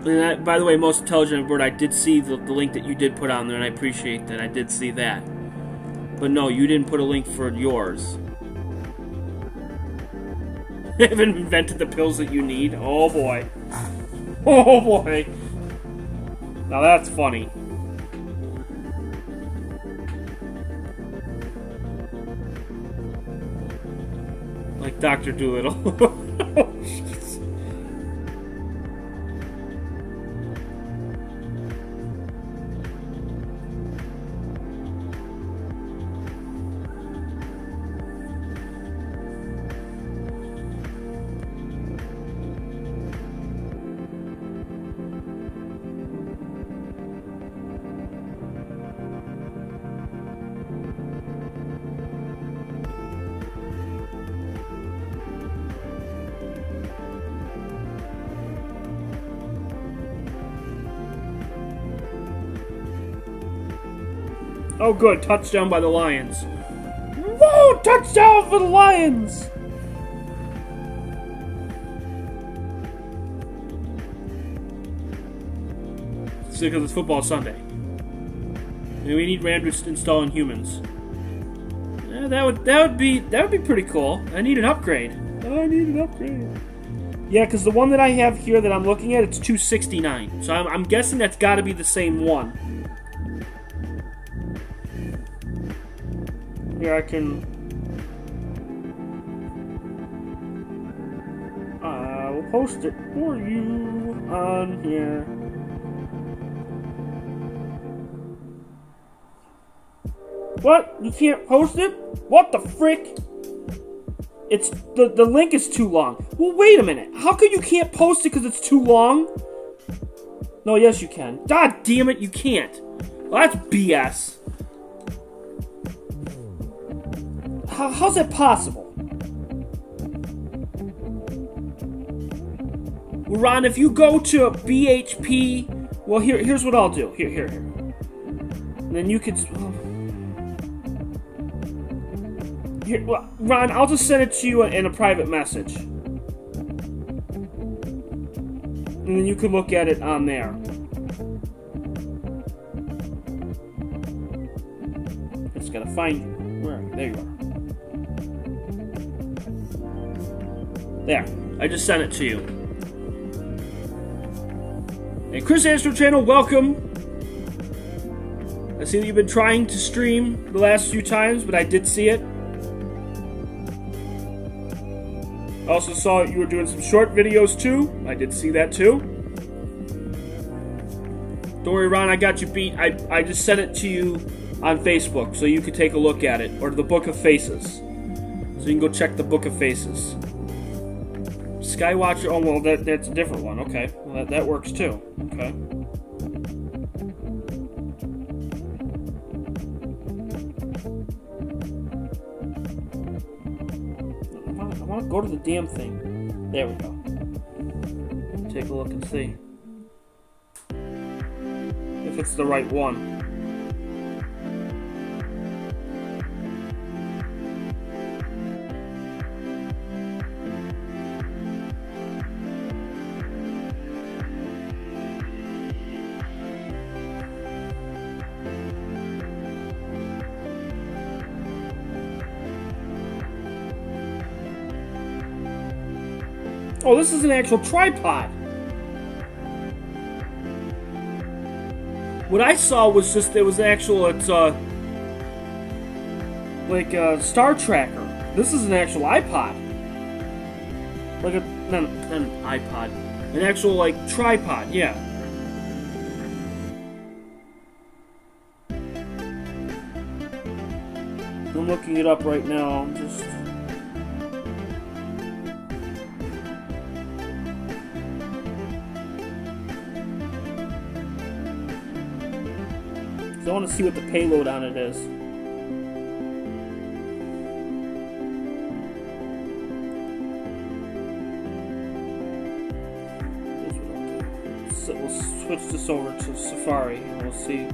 And by the way, most intelligent bird, I did see the link that you did put on there, and I appreciate that. I did see that. But no, you didn't put a link for yours. I haven't invented the pills that you need. Oh boy. Oh boy. Now that's funny. Like Dr. Dolittle. Oh, good. Touchdown by the Lions. Whoa! Touchdown for the Lions! because it's football Sunday. And we need RAM to install in humans. Yeah, that would be pretty cool. I need an upgrade. I need an upgrade. Yeah, because the one that I have here that I'm looking at, it's 269. So I'm guessing that's got to be the same one. Here I can. I will post it for you on here. What? You can't post it? What the frick? It's the link is too long. Well, wait a minute. How come you can't post it because it's too long? No, yes you can. God damn it, you can't. Well, that's BS. How's that possible? Well, Ron, if you go to BHP, well, here's what I'll do. Here. And then you could. Here, well, Ron, I'll just send it to you in a private message. And then you can look at it on there. Just gotta find you. Where are you? There you are. There. I just sent it to you. Hey, Chris Astro Channel, welcome. I see that you've been trying to stream the last few times, but I did see it. I also saw you were doing some short videos too. I did see that too. Don't worry, Ron, I got you beat. I just sent it to you on Facebook so you could take a look at it. Or the Book of Faces. So you can go check the Book of Faces. Skywatcher, oh well, that's a different one. Okay, well that works too. Okay. I want to go to the damn thing. There we go. Take a look and see if it's the right one. Oh, this is an actual tripod. What I saw was just, it was actual, it's like a Star Tracker. This is an actual iPod. Like a, not an iPod. An actual, like, tripod, yeah. I'm looking it up right now, I'm just... I want to see what the payload on it is. So we'll switch this over to Safari and we'll see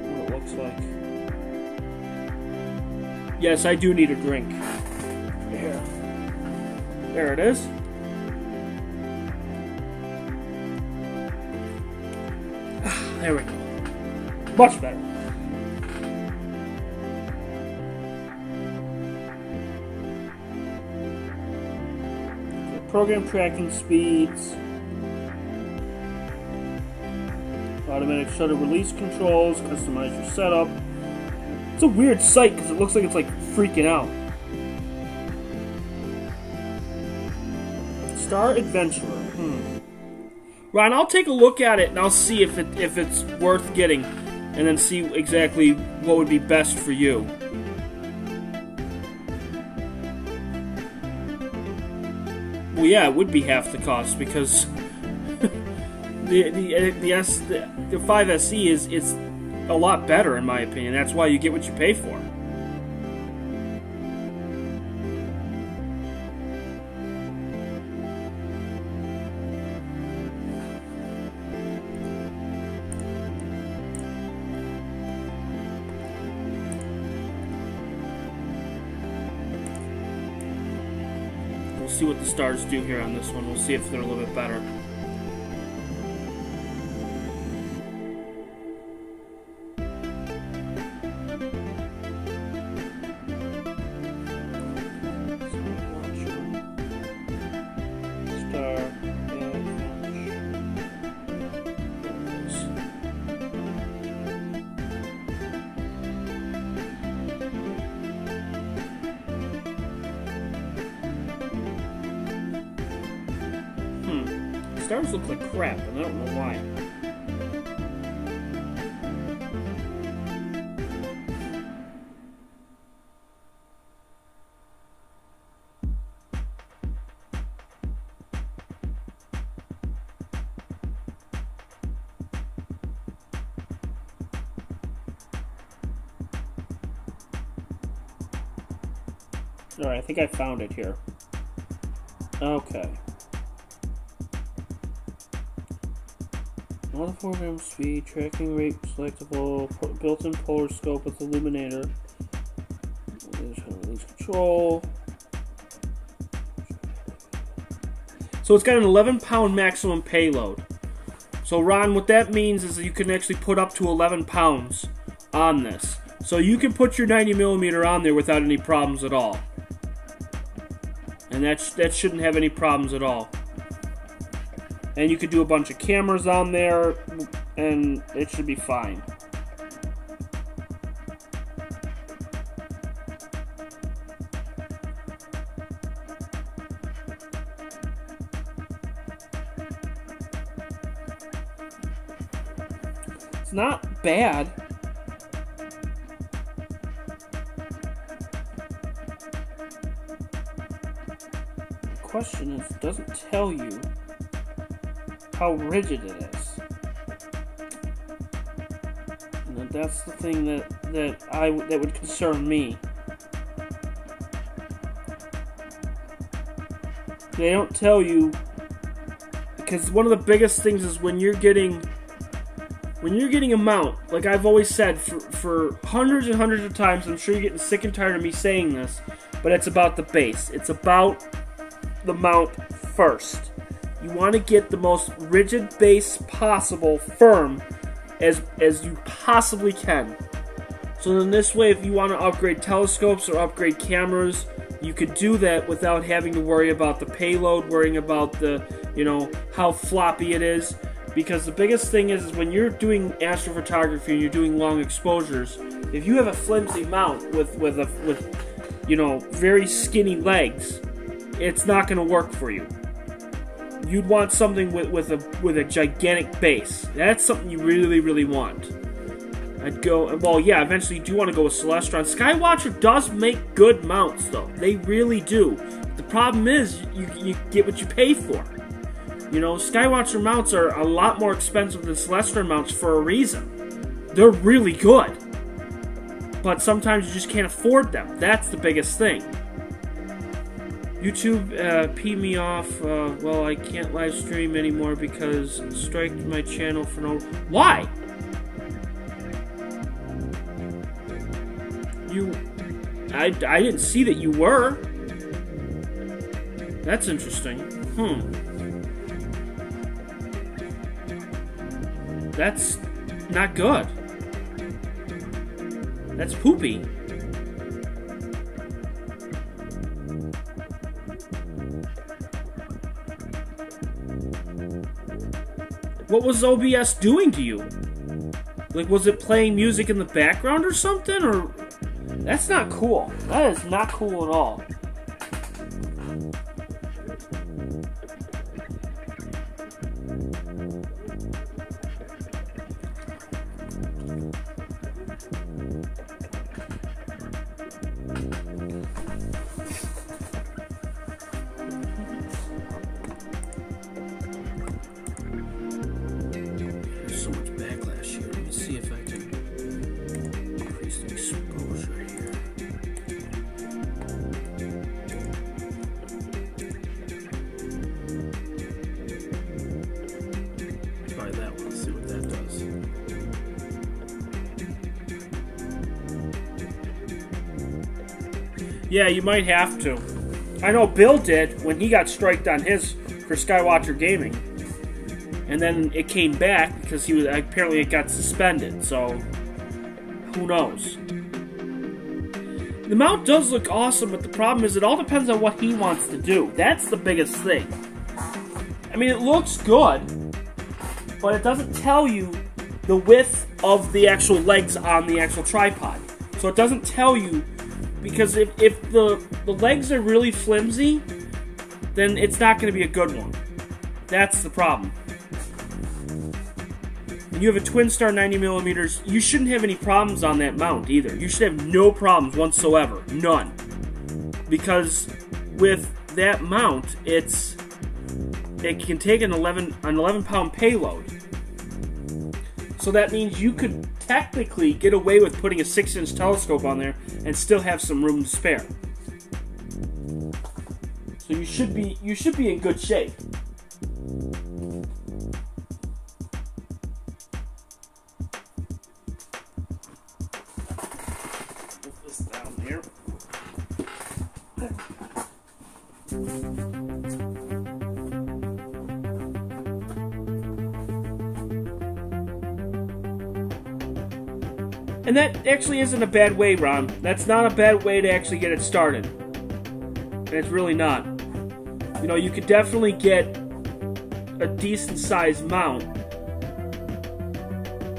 what it looks like. Yes, I do need a drink. Here. There it is. There we go. Much better. Program tracking speeds. Automatic shutter release controls. Customize your setup. It's a weird site because it looks like it's like freaking out. Star Adventurer. Ryan, I'll take a look at it and I'll see if it's worth getting. And then see exactly what would be best for you. Well, yeah, it would be half the cost because the 5SE is a lot better in my opinion. That's why you get what you pay for. See what the stars do here on this one. We'll see if they're a little bit better. stars look like crap, and I don't know why. Alright, I think I found it here. Okay. Auto program speed, tracking rate selectable, built-in polar scope with illuminator. Release control. So it's got an 11-pound maximum payload. So Ron, what that means is that you can actually put up to 11 pounds on this. So you can put your 90mm on there without any problems at all. And that shouldn't have any problems at all. And you could do a bunch of cameras on there, and it should be fine. It's not bad. The question is, it doesn't tell you how rigid it is. And that's the thing that would concern me. They don't tell you, because one of the biggest things is when you're getting a mount, like I've always said for hundreds and hundreds of times, I'm sure you're getting sick and tired of me saying this, but it's about the base. It's about the mount first. You want to get the most rigid base possible, firm, as you possibly can. So then this way, if you want to upgrade telescopes or upgrade cameras, you could do that without having to worry about the payload, worrying about the, how floppy it is. Because the biggest thing is when you're doing astrophotography and you're doing long exposures, if you have a flimsy mount with very skinny legs, it's not going to work for you. You'd want something with a gigantic base. That's something you really, really want. I'd go, well, yeah, eventually you do want to go with Celestron. Skywatcher does make good mounts, though. They really do. The problem is, you get what you pay for. Skywatcher mounts are a lot more expensive than Celestron mounts for a reason. They're really good. But sometimes you just can't afford them. That's the biggest thing. YouTube pee me off. Well, I can't live stream anymore because it striked my channel for no... Why? I didn't see that you were. That's interesting. That's not good. That's poopy. What was OBS doing to you? Like, was it playing music in the background or something? Or that's not cool. That is not cool at all. Yeah, you might have to. I know Bill did when he got striked on his for Skywatcher Gaming. And then it came back because apparently it got suspended, so who knows. The mount does look awesome, but the problem is it all depends on what he wants to do. That's the biggest thing. I mean, it looks good, but it doesn't tell you the width of the actual legs on the actual tripod. So it doesn't tell you, because if the legs are really flimsy, then it's not going to be a good one. That's the problem. When you have a twin star 90 millimeters, you shouldn't have any problems on that mount either. You should have no problems whatsoever. None. Because with that mount, it can take an 11 pound payload. So that means you could technically get away with putting a 6-inch telescope on there and still have some room to spare. So you should be in good shape. Put this down here. And that actually isn't a bad way, Ron. That's not a bad way to actually get it started. And it's really not. You know, you could definitely get a decent sized mount.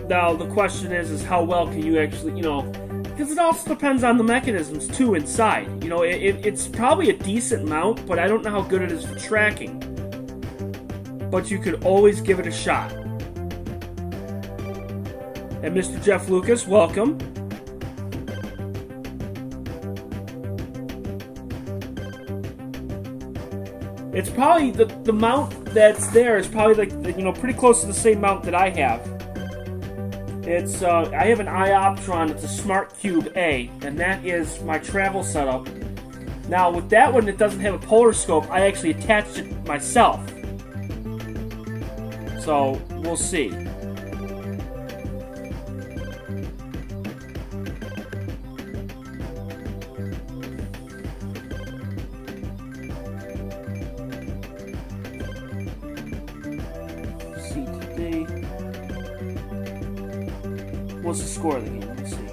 Now, the question is how well can you actually, you know, because it also depends on the mechanisms too inside. You know, it's probably a decent mount, but I don't know how good it is for tracking. But you could always give it a shot. And Mr. Jeff Lucas, welcome. It's probably the mount that's there is probably like, you know, pretty close to the same mount that I have. It's I have an iOptron. It's a Smart Cube A, and that is my travel setup. Now with that one, it doesn't have a polar scope. I actually attached it myself. So we'll see. What's the score of the game? Let's see.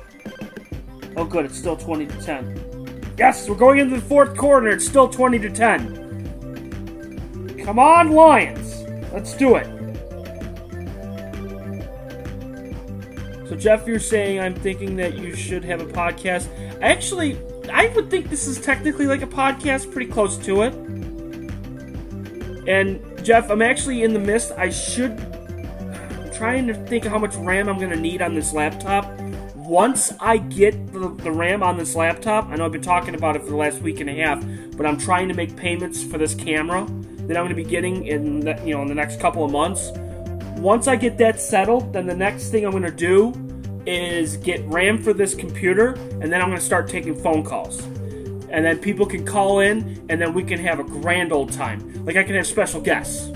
Oh, good. It's still 20-10. Yes, we're going into the fourth quarter. It's still 20-10. Come on, Lions. Let's do it. So, Jeff, you're saying I'm thinking that you should have a podcast. Actually, I would think this is technically like a podcast, pretty close to it. And, Jeff, I'm actually in the midst. Trying to think of how much RAM I'm going to need on this laptop. Once I get the RAM on this laptop, I know I've been talking about it for the last week and a half, but I'm trying to make payments for this camera that I'm going to be getting in the, you know, in the next couple of months. Once I get that settled, then the next thing I'm going to do is get RAM for this computer, and then I'm going to start taking phone calls. And then people can call in, and then we can have a grand old time. Like I can have special guests.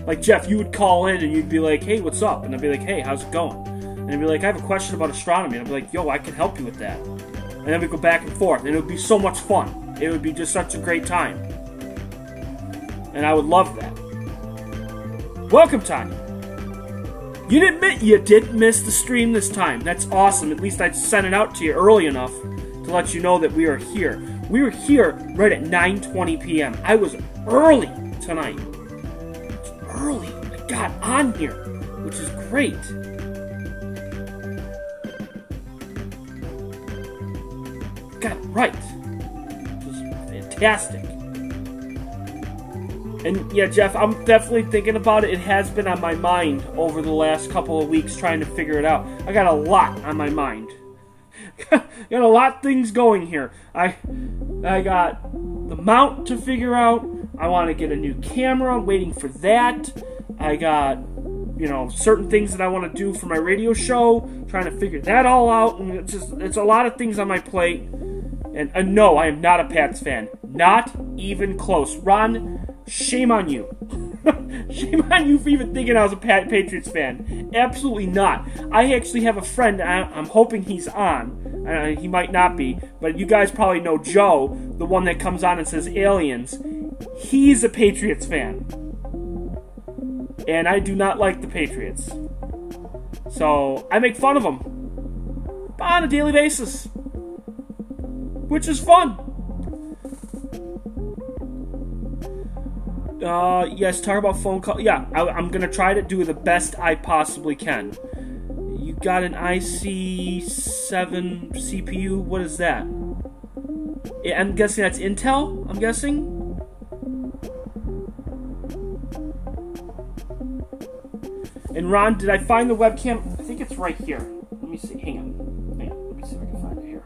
Like, Jeff, you would call in and you'd be like, hey, what's up? And I'd be like, hey, how's it going? And I'd be like, I have a question about astronomy. And I'd be like, yo, I can help you with that. And then we'd go back and forth. And it would be so much fun. It would be just such a great time. And I would love that. Welcome, Tanya. You didn't miss the stream this time. That's awesome. At least I sent it out to you early enough to let you know that we are here. We were here right at 9:20 p.m. I was early tonight. Early. I got on here, which is great. Got it right. Which is fantastic. And yeah, Jeff, I'm definitely thinking about it. It has been on my mind over the last couple of weeks trying to figure it out. I got a lot on my mind. Got a lot of things going here. I got the mount to figure out. I want to get a new camera, waiting for that. I got, you know, certain things that I want to do for my radio show, trying to figure that all out. And it's a lot of things on my plate. And no, I am not a Pats fan. Not even close. Ron, shame on you. Shame on you for even thinking I was a Patriots fan. Absolutely not. I actually have a friend, I'm hoping he's on. He might not be, but you guys probably know Joe, the one that comes on and says aliens. He's a Patriots fan. And I do not like the Patriots. So, I make fun of them on a daily basis. Which is fun. Yes, talk about phone call. Yeah, I'm going to try to do the best I possibly can. You got an i7 CPU? What is that? I'm guessing that's Intel, I'm guessing? And Ron, did I find the webcam? I think it's right here. Let me see. Hang on. Let me see if I can find it here.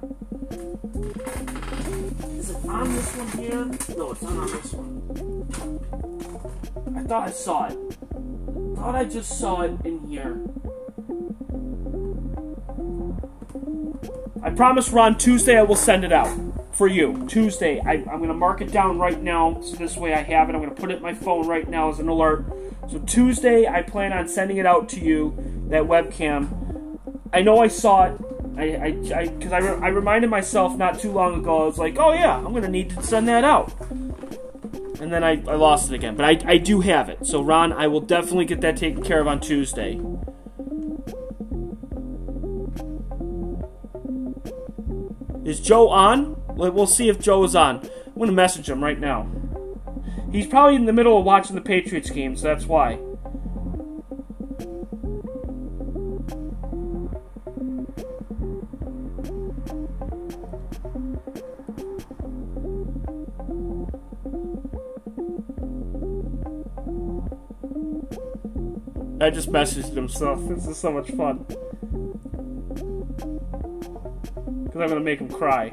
Is it on this one here? No, it's not on this one. I thought I saw it. I thought I just saw it in here. I promise, Ron, Tuesday I will send it out for you. Tuesday. I'm going to mark it down right now, so this way I have it. I'm going to put it in my phone right now as an alert. So Tuesday, I plan on sending it out to you, that webcam. I know I saw it, because I reminded myself not too long ago, I was like, oh yeah, I'm going to need to send that out. And then I lost it again. But I do have it. So Ron, I will definitely get that taken care of on Tuesday. Is Joe on? We'll see if Joe is on. I'm going to message him right now. He's probably in the middle of watching the Patriots game, so that's why. I just messaged him, so this is so much fun. Because I'm going to make him cry.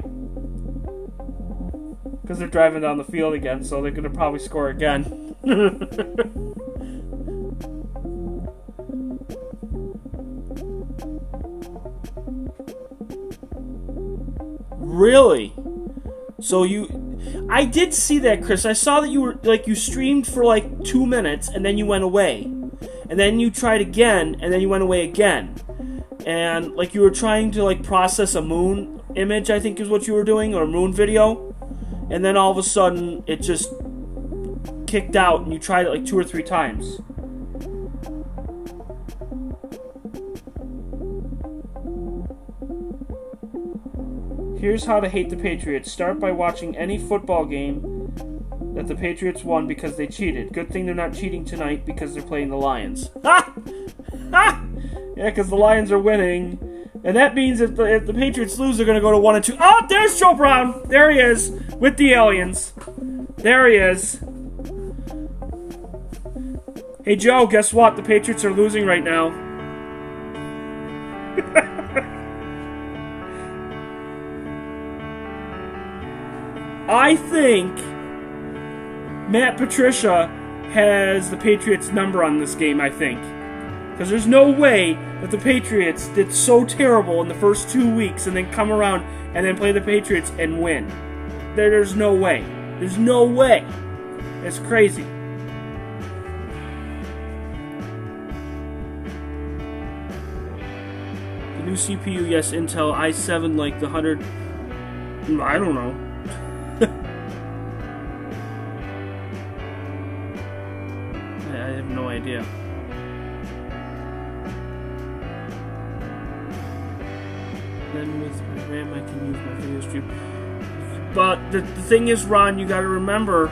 Because they're driving down the field again, so they're going to probably score again. Really? So I did see that, Chris. I saw that you were, you streamed for 2 minutes, and then you went away. And then you tried again, and then you went away again. And, you were trying to, process a moon image, I think is what you were doing, or a moon video. And then all of a sudden, it just kicked out, and you tried it 2 or 3 times. Here's how to hate the Patriots. Start by watching any football game that the Patriots won because they cheated. Good thing they're not cheating tonight because they're playing the Lions. Ha! Ha! Yeah, because the Lions are winning. And that means if the Patriots lose, they're going to go to 1-2. Oh, there's Joe Brown. There he is with the aliens. There he is. Hey, Joe, guess what? The Patriots are losing right now. I think Matt Patricia has the Patriots' number on this game, I think. Because there's no way that the Patriots did so terrible in the first 2 weeks and then come around and then play the Patriots and win. There's no way. There's no way. It's crazy. The new CPU, yes, Intel i7, the 100... I don't know. I have no idea. Then with my RAM I can use my video stream. But the thing is, Ron, you gotta remember,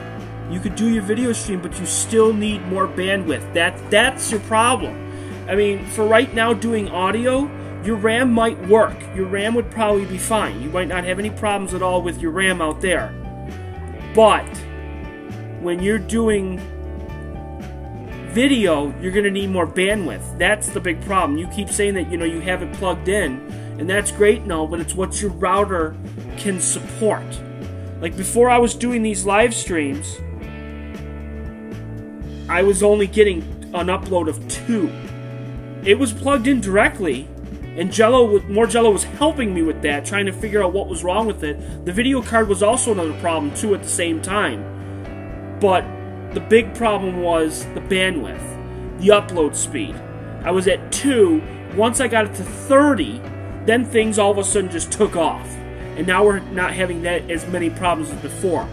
you could do your video stream, but you still need more bandwidth. That's your problem. I mean, for right now doing audio, your RAM might work. Your RAM would probably be fine. You might not have any problems at all with your RAM out there. But when you're doing video, you're gonna need more bandwidth. That's the big problem. You keep saying that, you have it plugged in, and that's great and all, but it's what your router can support. Before I was doing these live streams, I was only getting an upload of 2. It was plugged in directly, and More Jello was helping me with that, trying to figure out what was wrong with it. The video card was also another problem, too, at the same time. But the big problem was the bandwidth, the upload speed. I was at 2. Once I got it to 30, then things all of a sudden just took off. And now we're not having that as many problems as before.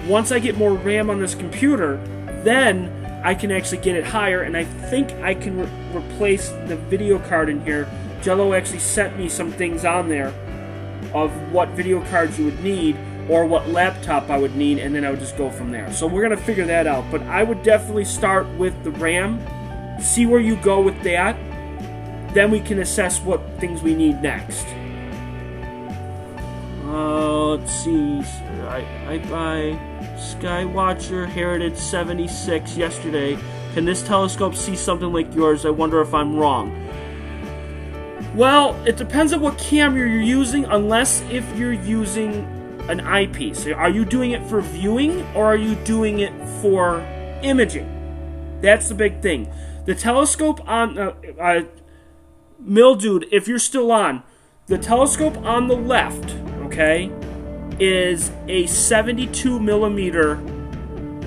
Once I get more RAM on this computer, then I can actually get it higher, and I think I can replace the video card in here. Jello actually sent me some things on there of what video cards you would need or what laptop I would need, and then I would just go from there. So we're going to figure that out. But I would definitely start with the RAM, see where you go with that, then we can assess what things we need next. let's see. I buy Skywatcher Heritage 76 yesterday. Can this telescope see something like yours? I wonder if I'm wrong. Well, it depends on what camera you're using, unless if you're using an eyepiece. Are you doing it for viewing, or are you doing it for imaging? That's the big thing. The telescope on... Mildude, if you're still on, the telescope on the left, okay, is a 72 millimeter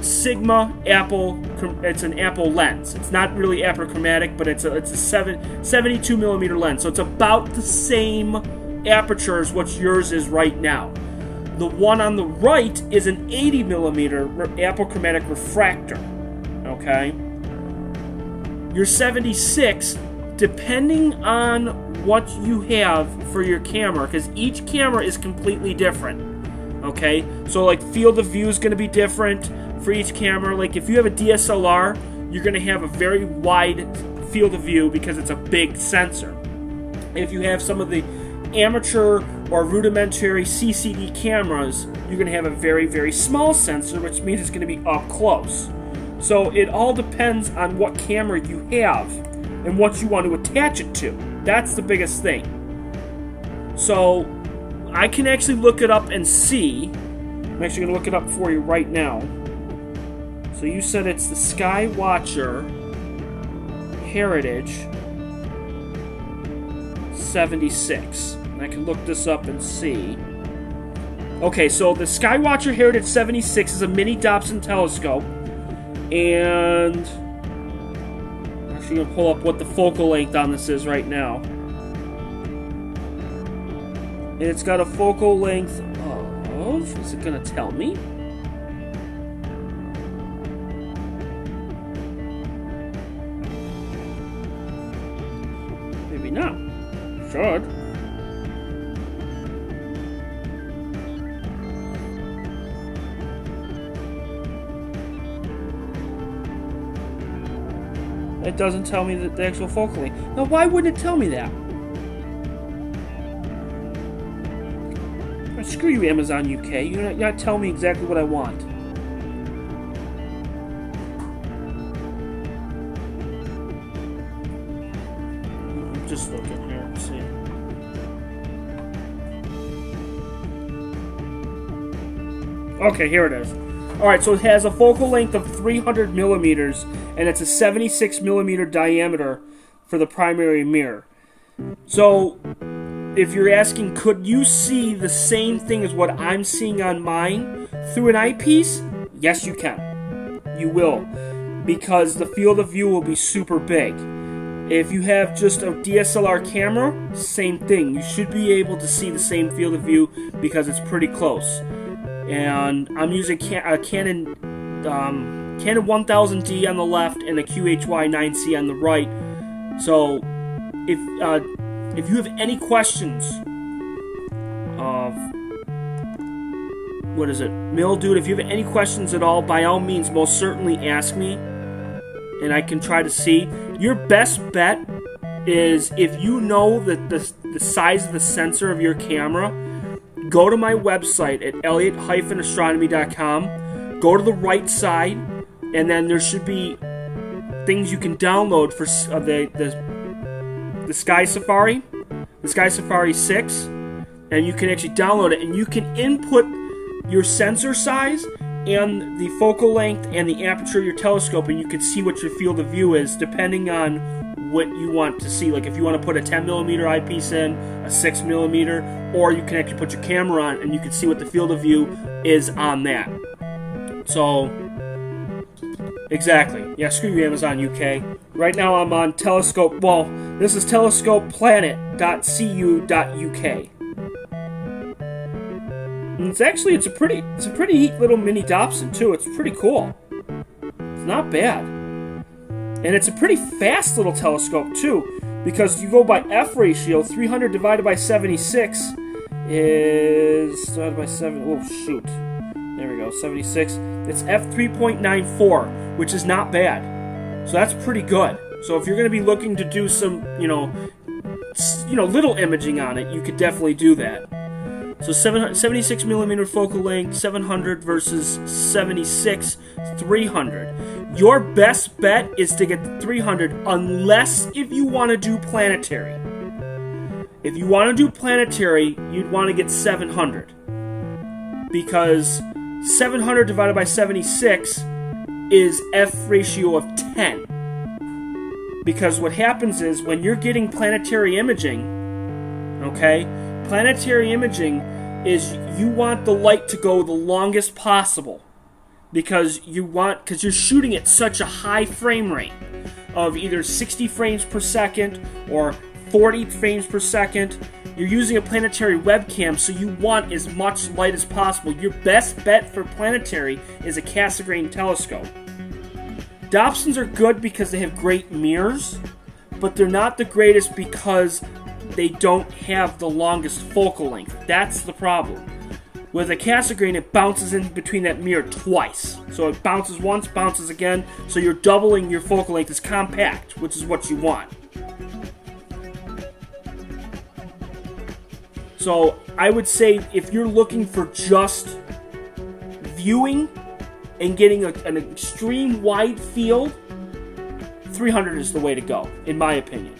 Sigma Apple. It's an Apple lens. It's not really apochromatic, but it's a 72 millimeter lens. So it's about the same aperture as what yours is right now. The one on the right is an 80 millimeter apochromatic refractor. Okay, your 76, depending on what you have for your camera, because each camera is completely different. Okay, so like field of view is going to be different for each camera. Like if you have a DSLR, you're going to have a very wide field of view because it's a big sensor. If you have some of the amateur or rudimentary CCD cameras, you're going to have a very, very small sensor, which means it's going to be up close. So it all depends on what camera you have and what you want to attach it to. That's the biggest thing. So I can actually look it up and see. I'm actually going to look it up for you right now. So you said it's the Skywatcher Heritage 76. And I can look this up and see. Okay, so the Skywatcher Heritage 76 is a mini Dobson telescope. And I'm actually going to pull up what the focal length on this is right now. And it's got a focal length of, is it going to tell me? Maybe not. Should. It doesn't tell me the actual focal length. Now, why wouldn't it tell me that? Screw you, Amazon UK. You're not telling me exactly what I want. I'm just looking here. Let's see. Okay, here it is. Alright, so it has a focal length of 300 millimeters, and it's a 76 millimeter diameter for the primary mirror. So, if you're asking, could you see the same thing as what I'm seeing on mine through an eyepiece? Yes, you can. You will. Because the field of view will be super big. If you have just a DSLR camera, same thing. You should be able to see the same field of view because it's pretty close. And I'm using a Canon 1000D on the left and a QHY 9C on the right. So, if you have any questions of, what is it, Mildude, if you have any questions at all, by all means, most certainly ask me, and I can try to see. Your best bet is, if you know that the size of the sensor of your camera, go to my website at elliot-astronomy.com, go to the right side, and then there should be things you can download for the Sky Safari, the Sky Safari 6, and you can actually download it, and you can input your sensor size and the focal length and the aperture of your telescope, and you can see what your field of view is depending on what you want to see. Like if you want to put a 10 millimeter eyepiece in, a 6 millimeter, or you can actually put your camera on and you can see what the field of view is on that. So, exactly. Yeah, screw you, Amazon UK. Right now I'm on telescope, well, this is telescopeplanet.cu.uk. And it's a pretty neat little mini Dobson too. It's pretty cool. It's not bad. And it's a pretty fast little telescope too, because you go by F ratio, 300 divided by 76 is divided by 7. Oh shoot. There we go, 76. It's f3.94, which is not bad. So that's pretty good. So if you're going to be looking to do some, little imaging on it, you could definitely do that. So 76 millimeter focal length, 700 versus 76, 300. Your best bet is to get the 300 unless if you want to do planetary. If you want to do planetary, you'd want to get 700. Because 700 divided by 76 is F ratio of 10. Because what happens is when you're getting planetary imaging, okay, planetary imaging is you want the light to go the longest possible because you're shooting at such a high frame rate of either 60 frames per second or 40 frames per second. You're using a planetary webcam, so you want as much light as possible. Your best bet for planetary is a Cassegrain telescope. Dobsons are good because they have great mirrors, but they're not the greatest because they don't have the longest focal length. That's the problem. With a Cassegrain, it bounces in between that mirror twice. So it bounces once, bounces again, so you're doubling your focal length. It's compact, which is what you want. So I would say if you're looking for just viewing and getting an extreme wide field, 300 is the way to go, in my opinion.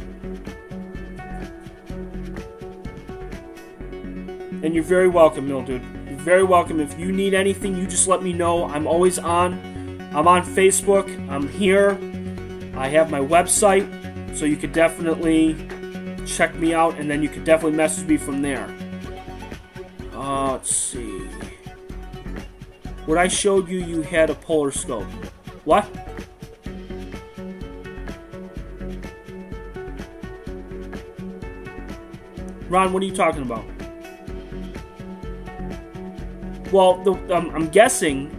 And you're very welcome, Dude. You're very welcome. If you need anything, you just let me know. I'm always on. I'm on Facebook. I'm here. I have my website, so you could definitely check me out, and then you could definitely message me from there. Let's see. What I showed you, you had a polar scope. What? Ron, what are you talking about? Well, I'm guessing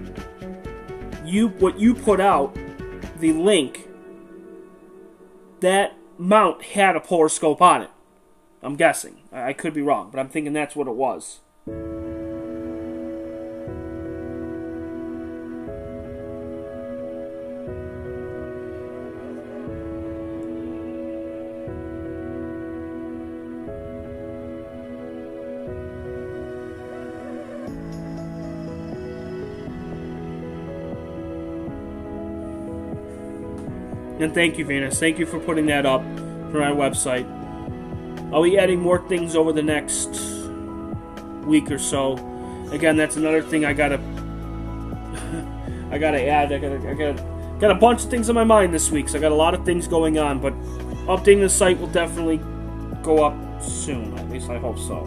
what you put out, the link, that mount had a polar scope on it. I'm guessing. I could be wrong, but I'm thinking that's what it was. And thank you, Venus. Thank you for putting that up for my website. I'll be adding more things over the next week or so. Again, that's another thing I gotta add. I got a bunch of things on my mind this week, so I got a lot of things going on. But updating the site will definitely go up soon. At least I hope so.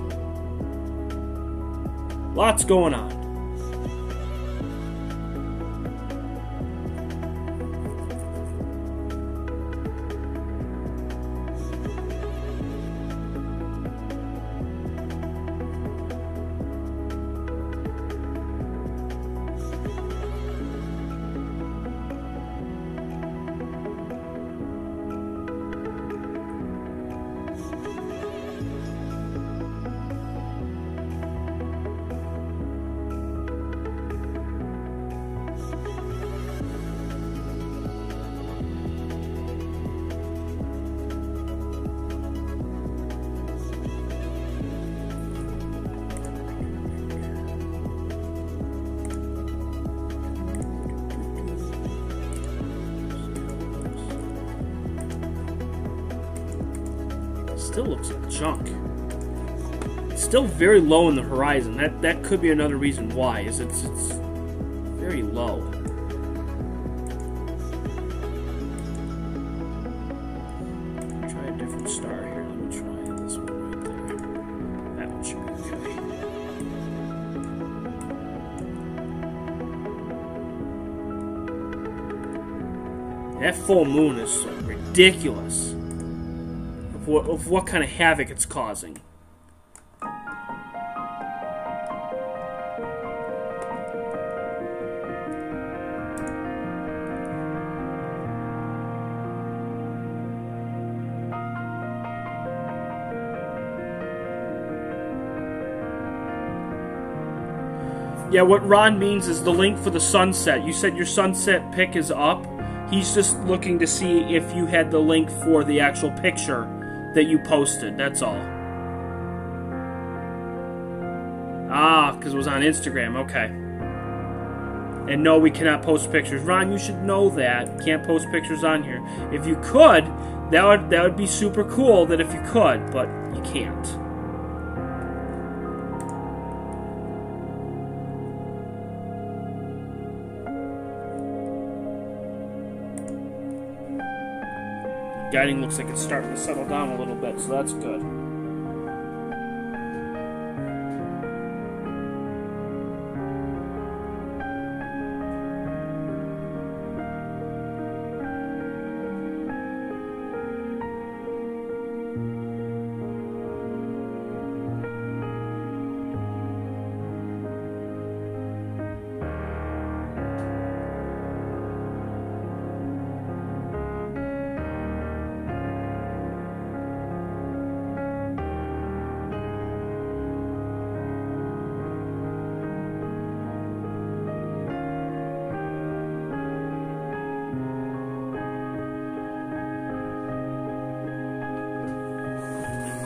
Lots going on. Still looks like junk. It's still very low in the horizon. That could be another reason why. Is it's very low. Try a different star here. Let me try this one right there. That one should be okay. That full moon is like ridiculous. Of what kind of havoc it's causing. Yeah, what Ron means is the link for the sunset. You said your sunset pic is up. He's just looking to see if you had the link for the actual picture that you posted, that's all. Ah, because it was on Instagram. Okay. And no, we cannot post pictures. Ron, you should know that. You can't post pictures on here. If you could, that would be super cool that if you could, but you can't. Guiding looks like it's starting to settle down a little bit, so that's good.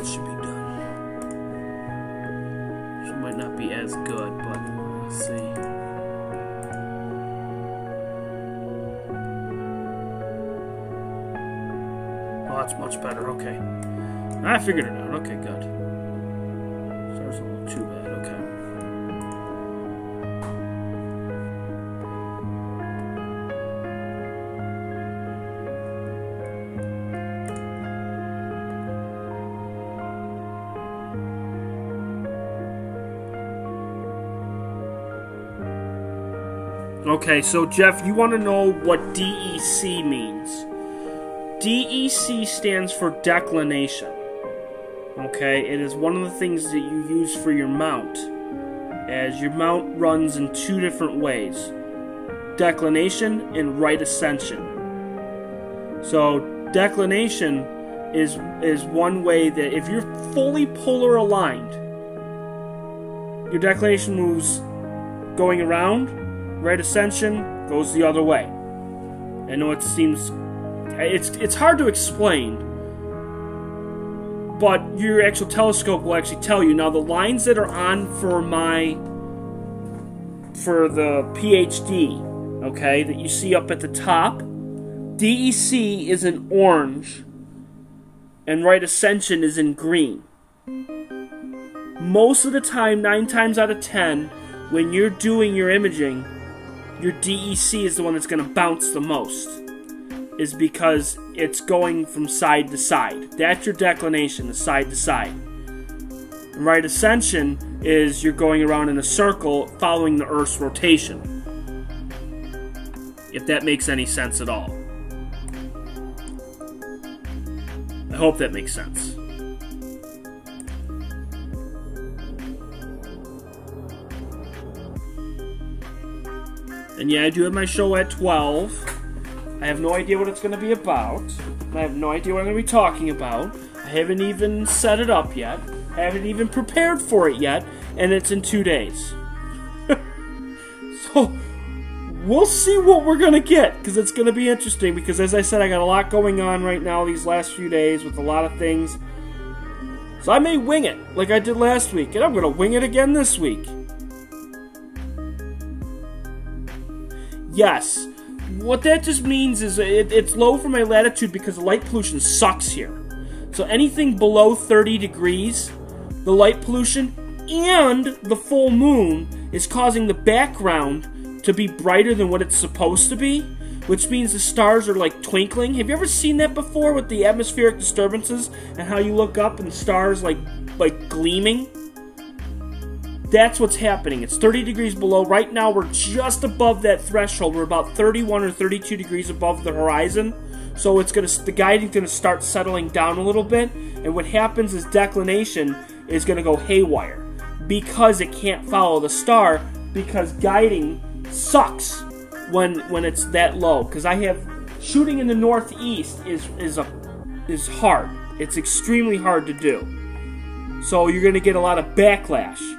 Should be done. This might not be as good, but let's see. Oh, that's much better. Okay, I figured it out. Okay, good. Stars a little too bad. Okay. Okay, so Jeff, you want to know what DEC means. DEC stands for declination. Okay, it is one of the things that you use for your mount, as your mount runs in two different ways: declination and right ascension. So declination is one way that if you're fully polar aligned, your declination moves going around. Right ascension goes the other way. I know it seems it's hard to explain, but your actual telescope will actually tell you. Now the lines that are on for the PhD, okay, that you see up at the top, DEC is in orange and right ascension is in green. Most of the time, 9 times out of 10, when you're doing your imaging, your DEC is the one that's going to bounce the most, is because it's going from side to side. That's your declination, the side to side. And right ascension is you're going around in a circle following the Earth's rotation. If that makes any sense at all. I hope that makes sense. And yeah, I do have my show at 12. I have no idea what it's going to be about. I have no idea what I'm going to be talking about. I haven't even set it up yet. I haven't even prepared for it yet. And it's in 2 days. So, we'll see what we're going to get. Because it's going to be interesting. Because as I said, I got a lot going on right now these last few days with a lot of things. So I may wing it like I did last week. And I'm going to wing it again this week. Yes, what that just means is it's low for my latitude because the light pollution sucks here. So anything below 30 degrees, the light pollution and the full moon is causing the background to be brighter than what it's supposed to be, which means the stars are like twinkling. Have you ever seen that before with the atmospheric disturbances and how you look up and the stars like gleaming? That's what's happening. It's 30 degrees below. Right now, we're just above that threshold. We're about 31 or 32 degrees above the horizon. So the guiding's going to start settling down a little bit. And what happens is declination is going to go haywire because it can't follow the star, because guiding sucks when it's that low. Because I have shooting in the northeast is hard. It's extremely hard to do. So you're going to get a lot of backlash.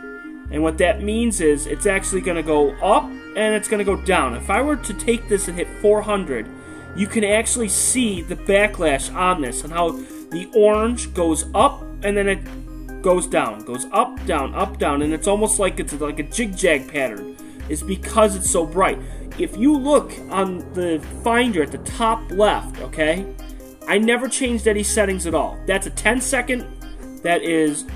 And what that means is it's actually going to go up and it's going to go down. If I were to take this and hit 400, you can actually see the backlash on this and how the orange goes up and then it goes down, goes up, down, and it's almost like it's like a jig-jag pattern. It's because it's so bright. If you look on the finder at the top left, okay, I never changed any settings at all. That's a 10-second. That is,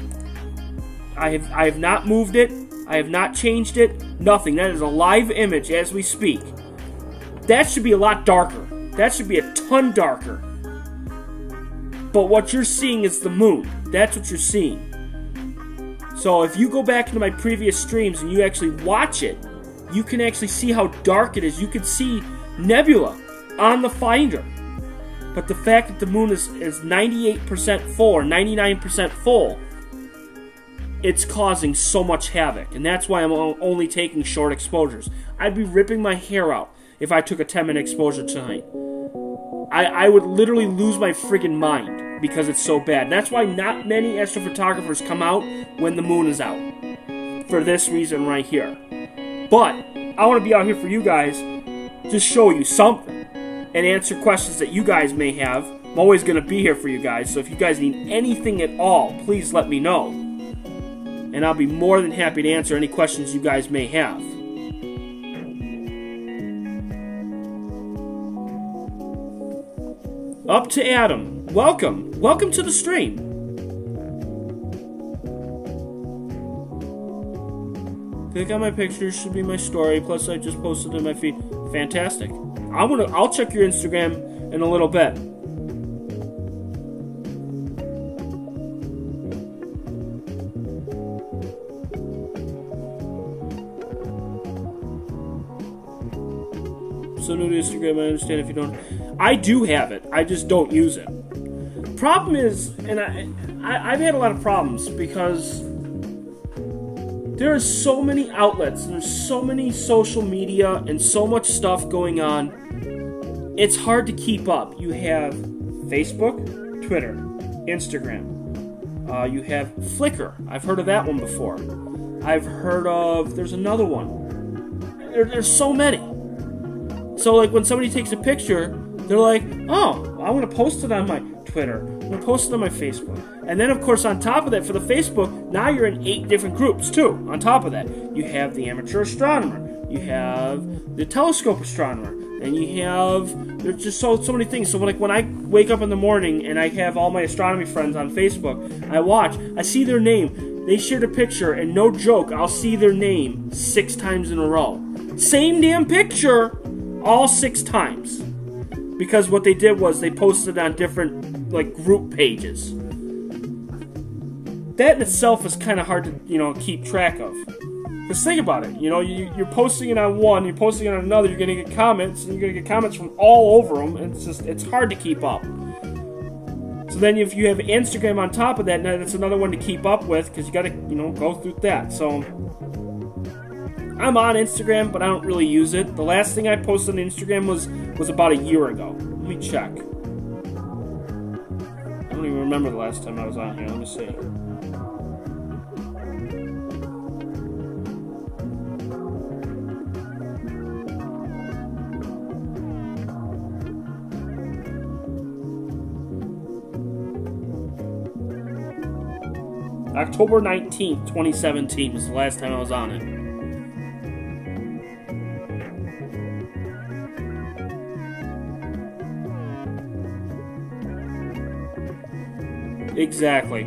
I have not moved it. I have not changed it. Nothing. That is a live image as we speak. That should be a lot darker. That should be a ton darker. But what you're seeing is the moon. That's what you're seeing. So if you go back into my previous streams and you actually watch it, you can actually see how dark it is. You can see nebula on the finder. But the fact that the moon is 98% full or 99% full, it's causing so much havoc. And that's why I'm only taking short exposures. I'd be ripping my hair out if I took a 10-minute exposure tonight. I would literally lose my friggin' mind because it's so bad. That's why not many astrophotographers come out when the moon is out. For this reason right here. But I want to be out here for you guys, just show you something, and answer questions that you guys may have. I'm always going to be here for you guys, so if you guys need anything at all, please let me know. And I'll be more than happy to answer any questions you guys may have. Up to Adam. Welcome. Welcome to the stream. Click on my pictures, should be my story, plus I just posted in my feed. Fantastic. I'll check your Instagram in a little bit. So new to Instagram, I understand if you don't. I do have it, I just don't use it. Problem is, and I've had a lot of problems because there are so many outlets, and there's so many social media and so much stuff going on. It's hard to keep up. You have Facebook, Twitter, Instagram. You have Flickr. I've heard of that one before. I've heard of, there's another one. There's so many. So like when somebody takes a picture, they're like, oh, I want to post it on my Twitter. I'm going to post it on my Facebook. And then, of course, on top of that, for the Facebook, now you're in 8 different groups, too. On top of that, you have the amateur astronomer. You have the telescope astronomer. And you have, there's just so many things. So like when I wake up in the morning and I have all my astronomy friends on Facebook, I watch, I see their name. They shared a picture, and no joke, I'll see their name 6 times in a row. Same damn picture, all 6 times. Because what they did was they posted on different, like, group pages. That in itself is kind of hard to, keep track of. Because think about it, you're posting it on one, you're posting it on another, you're going to get comments, and you're going to get comments from all over them, and it's hard to keep up. So then if you have Instagram on top of that, now that's another one to keep up with, because you got to, go through that. So I'm on Instagram, but I don't really use it. The last thing I posted on Instagram was about a year ago. Let me check. I don't even remember the last time I was on here. Let me see. October 19th, 2017 was the last time I was on it. Exactly.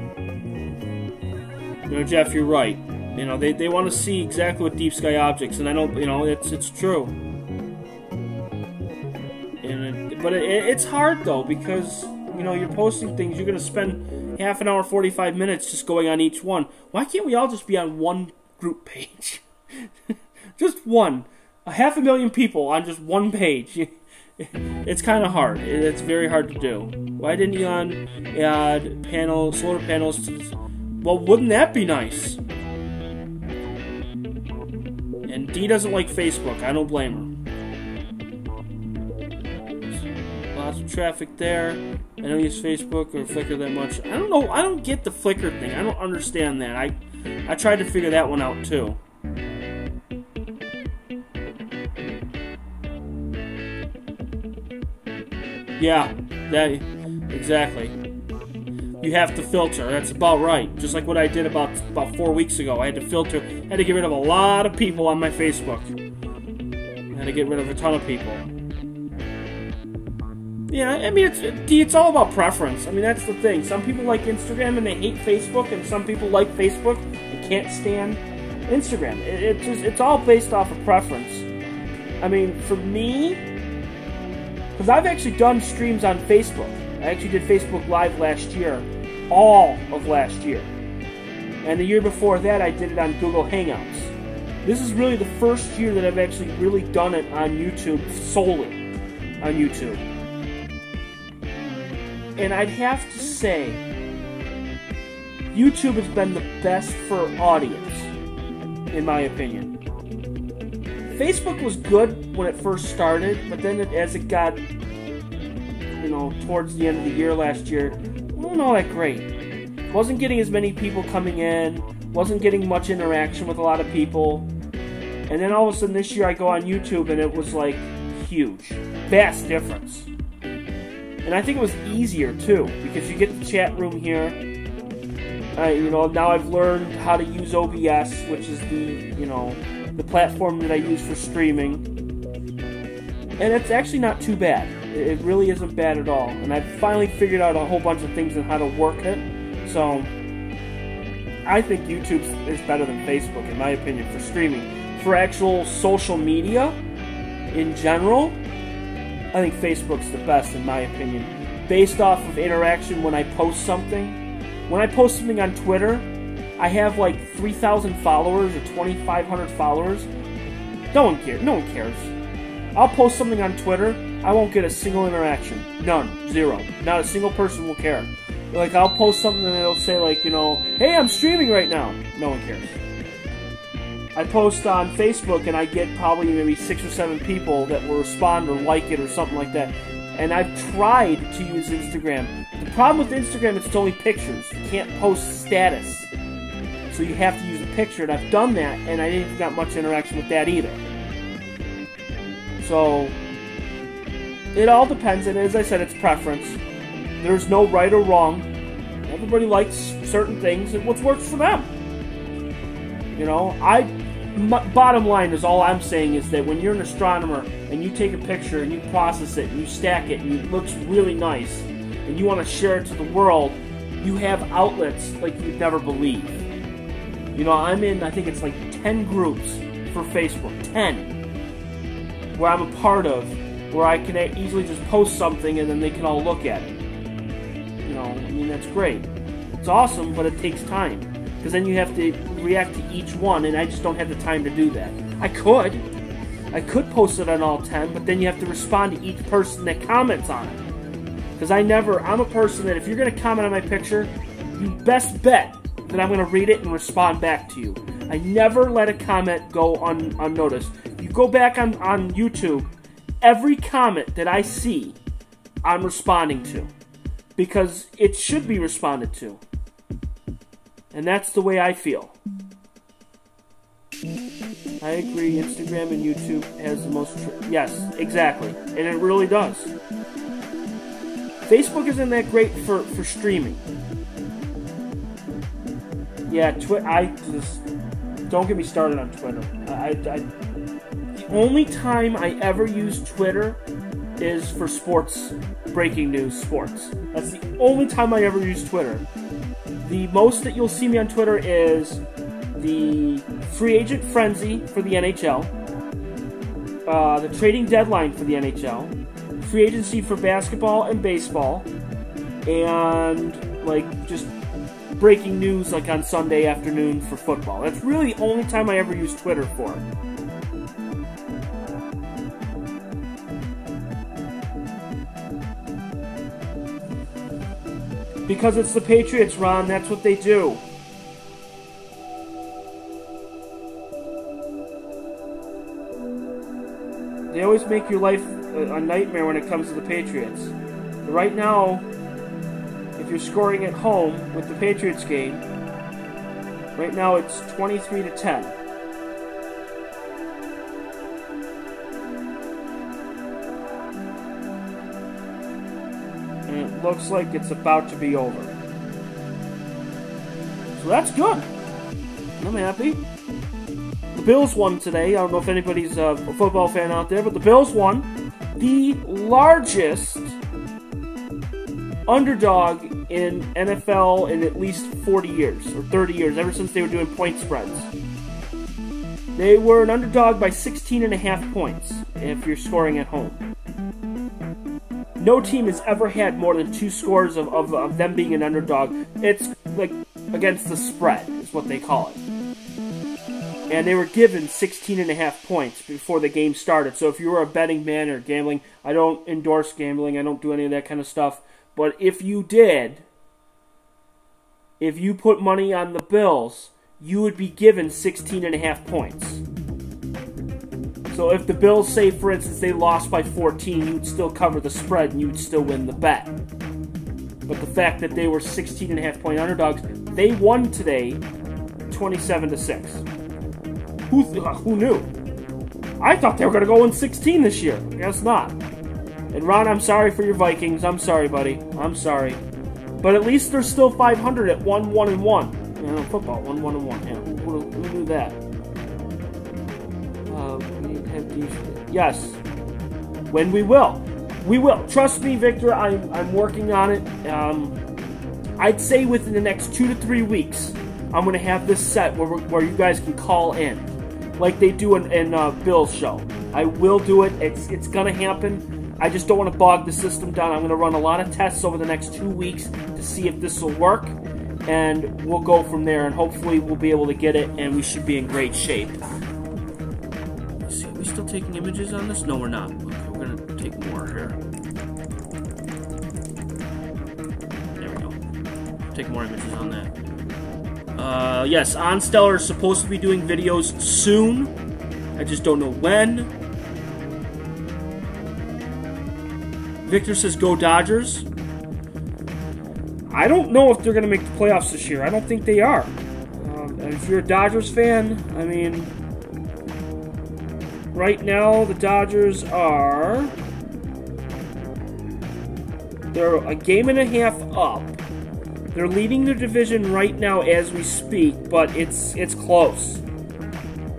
Jeff, you're right. They want to see exactly what deep sky objects, and I don't, it's true. But it's hard though, because you're posting things. You're gonna spend half an hour, 45 minutes just going on each one. Why can't we all just be on one group page? Just one. 500,000 people on just one page. It's kind of hard. It's very hard to do. Why didn't Elon add solar panels to this? Well, wouldn't that be nice? And D doesn't like Facebook. I don't blame her. Lots of traffic there. I don't use Facebook or Flickr that much. I don't know. I don't get the Flickr thing. I don't understand that. I tried to figure that one out too. Yeah, that exactly. you have to filter. That's about right. Just like what I did about 4 weeks ago. I had to filter. I had to get rid of a lot of people on my Facebook. I had to get rid of a ton of people. Yeah, I mean, it's all about preference. I mean, that's the thing. Some people like Instagram and they hate Facebook, and some people like Facebook and can't stand Instagram. It's all based off of preference. I mean, for me, because I've actually done streams on Facebook. I actually did Facebook Live last year, all of last year. And the year before that, I did it on Google Hangouts. This is really the first year that I've actually really done it on YouTube, solely on YouTube. And I'd have to say, YouTube has been the best for audience, in my opinion. Facebook was good when it first started, but then as it got, you know, towards the end of the year last year, it wasn't all that great. Wasn't getting as many people coming in, wasn't getting much interaction with a lot of people. And then all of a sudden this year I go on YouTube and it was like huge. Vast difference. And I think it was easier too, because you get the chat room here. You know, now I've learned how to use OBS, which is the platform that I use for streaming. And it's actually not too bad. It really isn't bad at all. And I've finally figured out a whole bunch of things on how to work it. So I think YouTube is better than Facebook, in my opinion, for streaming. For actual social media in general, I think Facebook's the best, in my opinion. Based off of interaction when I post something. When I post something on Twitter, I have like 3,000 followers or 2,500 followers. No one cares. No one cares. I'll post something on Twitter, I won't get a single interaction. None. Zero. Not a single person will care. Like, I'll post something and it'll say, like, you know, hey, I'm streaming right now. No one cares. I post on Facebook and I get probably maybe 6 or 7 people that will respond or like it or something like that. And I've tried to use Instagram. The problem with Instagram is it's only pictures. You can't post status. So you have to use a picture, and I've done that, and I didn't get much interaction with that either. So it all depends, and as I said, it's preference. There's no right or wrong. Everybody likes certain things, and what works for them. You know, bottom line is, all I'm saying is that when you're an astronomer and you take a picture and you process it and you stack it and it looks really nice and you want to share it to the world, you have outlets like you'd never believe. You know, I'm in, I think it's like 10 groups for Facebook, 10, where I'm a part of, where I can easily just post something and then they can all look at it. You know, I mean, that's great. It's awesome, but it takes time. Because then you have to react to each one, and I just don't have the time to do that. I could post it on all 10, but then you have to respond to each person that comments on it. Because I'm a person that if you're going to comment on my picture, you best bet that I'm going to read it and respond back to you. I never let a comment go unnoticed. You go back on YouTube, every comment that I see, I'm responding to. Because it should be responded to. And that's the way I feel. I agree, Instagram and YouTube has the most... yes, exactly. And it really does. Facebook isn't that great for streaming. Yeah, don't get me started on Twitter. The only time I ever use Twitter is for sports, breaking news, sports. That's the only time I ever use Twitter. The most that you'll see me on Twitter is the free agent frenzy for the NHL, the trading deadline for the NHL, free agency for basketball and baseball, and like just breaking news like on Sunday afternoon for football. That's really the only time I ever use Twitter for. Because it's the Patriots, Ron. That's what they do. They always make your life a nightmare when it comes to the Patriots. But right now, if you're scoring at home with the Patriots game, right now it's 23-10. And it looks like it's about to be over. So that's good. I'm happy. The Bills won today. I don't know if anybody's a football fan out there, but the Bills won. The largest underdog in NFL in at least 40 years, or 30 years, ever since they were doing point spreads. They were an underdog by 16.5 points if you're scoring at home. No team has ever had more than 2 scores of them being an underdog. It's like against the spread is what they call it. And they were given 16.5 points before the game started. So if you were a betting man or gambling, I don't endorse gambling. I don't do any of that kind of stuff. But if you did, if you put money on the Bills, you would be given 16.5 points. So if the Bills, say for instance, they lost by 14, you would still cover the spread and you would still win the bet. But the fact that they were 16.5 point underdogs, they won today 27-6. Who knew? I thought they were going to go in 16 this year. Guess not. And Ron, I'm sorry for your Vikings. I'm sorry, buddy. I'm sorry. But at least they're still 500 at 1-1-1. You know, football, 1-1-1. Yeah, who knew that? Yes. When we will. We will. Trust me, Victor, I'm working on it. I'd say within the next 2 to 3 weeks, I'm going to have this set where you guys can call in. Like they do in Bill's show. I will do it. It's going to happen. I just don't want to bog the system down. I'm going to run a lot of tests over the next 2 weeks to see if this will work. And we'll go from there. And hopefully we'll be able to get it. And we should be in great shape. Let's see. Are we still taking images on this? No, we're not. Okay, we're going to take more here. There we go. Take more images on that. Yes, OnStellar is supposed to be doing videos soon. I just don't know when. Victor says, go Dodgers. I don't know if they're going to make the playoffs this year. I don't think they are. And if you're a Dodgers fan, I mean, right now the Dodgers are... They're a game and a half up. They're leading the division right now as we speak, but it's close.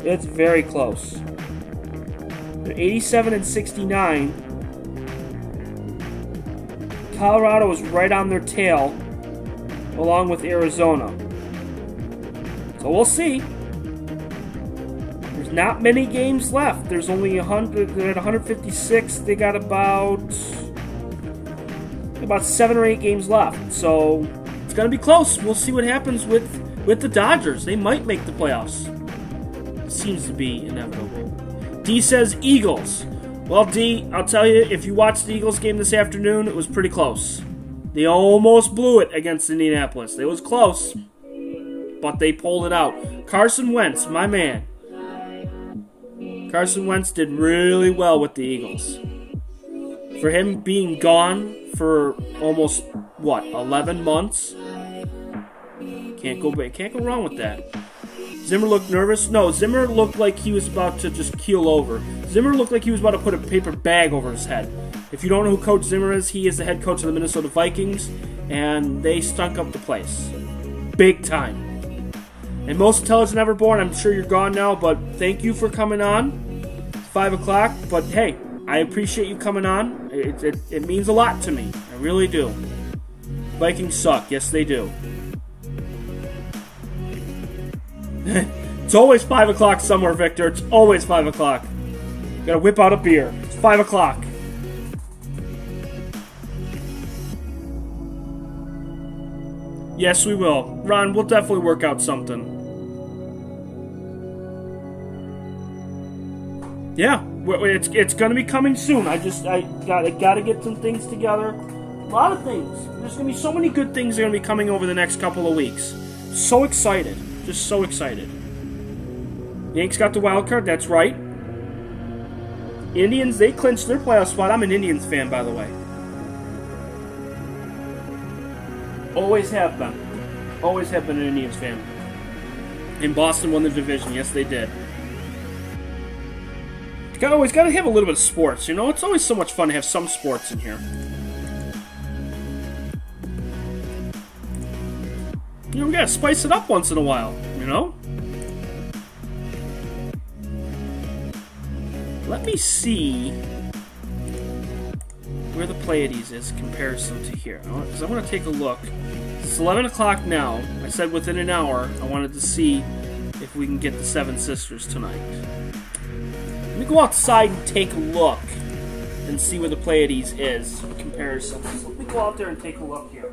It's very close. They're 87-69. Colorado is right on their tail, along with Arizona. So we'll see. There's not many games left. There's only 100. They're at 156. They got about 7 or 8 games left. So it's gonna be close. We'll see what happens with the Dodgers. They might make the playoffs. It seems to be inevitable. D says Eagles. Well, D, I'll tell you, if you watched the Eagles game this afternoon, it was pretty close. They almost blew it against Indianapolis. It was close, but they pulled it out. Carson Wentz, my man. Carson Wentz did really well with the Eagles. For him being gone for almost, 11 months? Can't go wrong with that. Zimmer looked nervous. No, Zimmer looked like he was about to just keel over. Zimmer looked like he was about to put a paper bag over his head. If you don't know who Coach Zimmer is, he is the head coach of the Minnesota Vikings, and they stunk up the place. Big time. And most intelligent ever born, I'm sure you're gone now, but thank you for coming on. 5 o'clock, but hey, I appreciate you coming on. It means a lot to me. I really do. Vikings suck. Yes, they do. It's always 5 o'clock somewhere, Victor. It's always 5 o'clock. Gotta whip out a beer. It's 5 o'clock. Yes, we will. Ron, we'll definitely work out something. Yeah, it's gonna be coming soon. I gotta get some things together. A lot of things. There's gonna be so many good things that are gonna be coming over the next couple of weeks. So excited. Just so excited. Yanks got the wild card, that's right. Indians, they clinched their playoff spot. I'm an Indians fan, by the way. Always have been. Always have been an Indians fan. And Boston won the division. Yes, they did. You always got to have a little bit of sports, you know? It's always so much fun to have some sports in here. You know, we gotta spice it up once in a while, you know? Let me see where the Pleiades is in comparison to here. Because I want to take a look. It's 11 o'clock now. I said within an hour I wanted to see if we can get the Seven Sisters tonight. Let me go outside and take a look and see where the Pleiades is in comparison. So let me go out there and take a look here.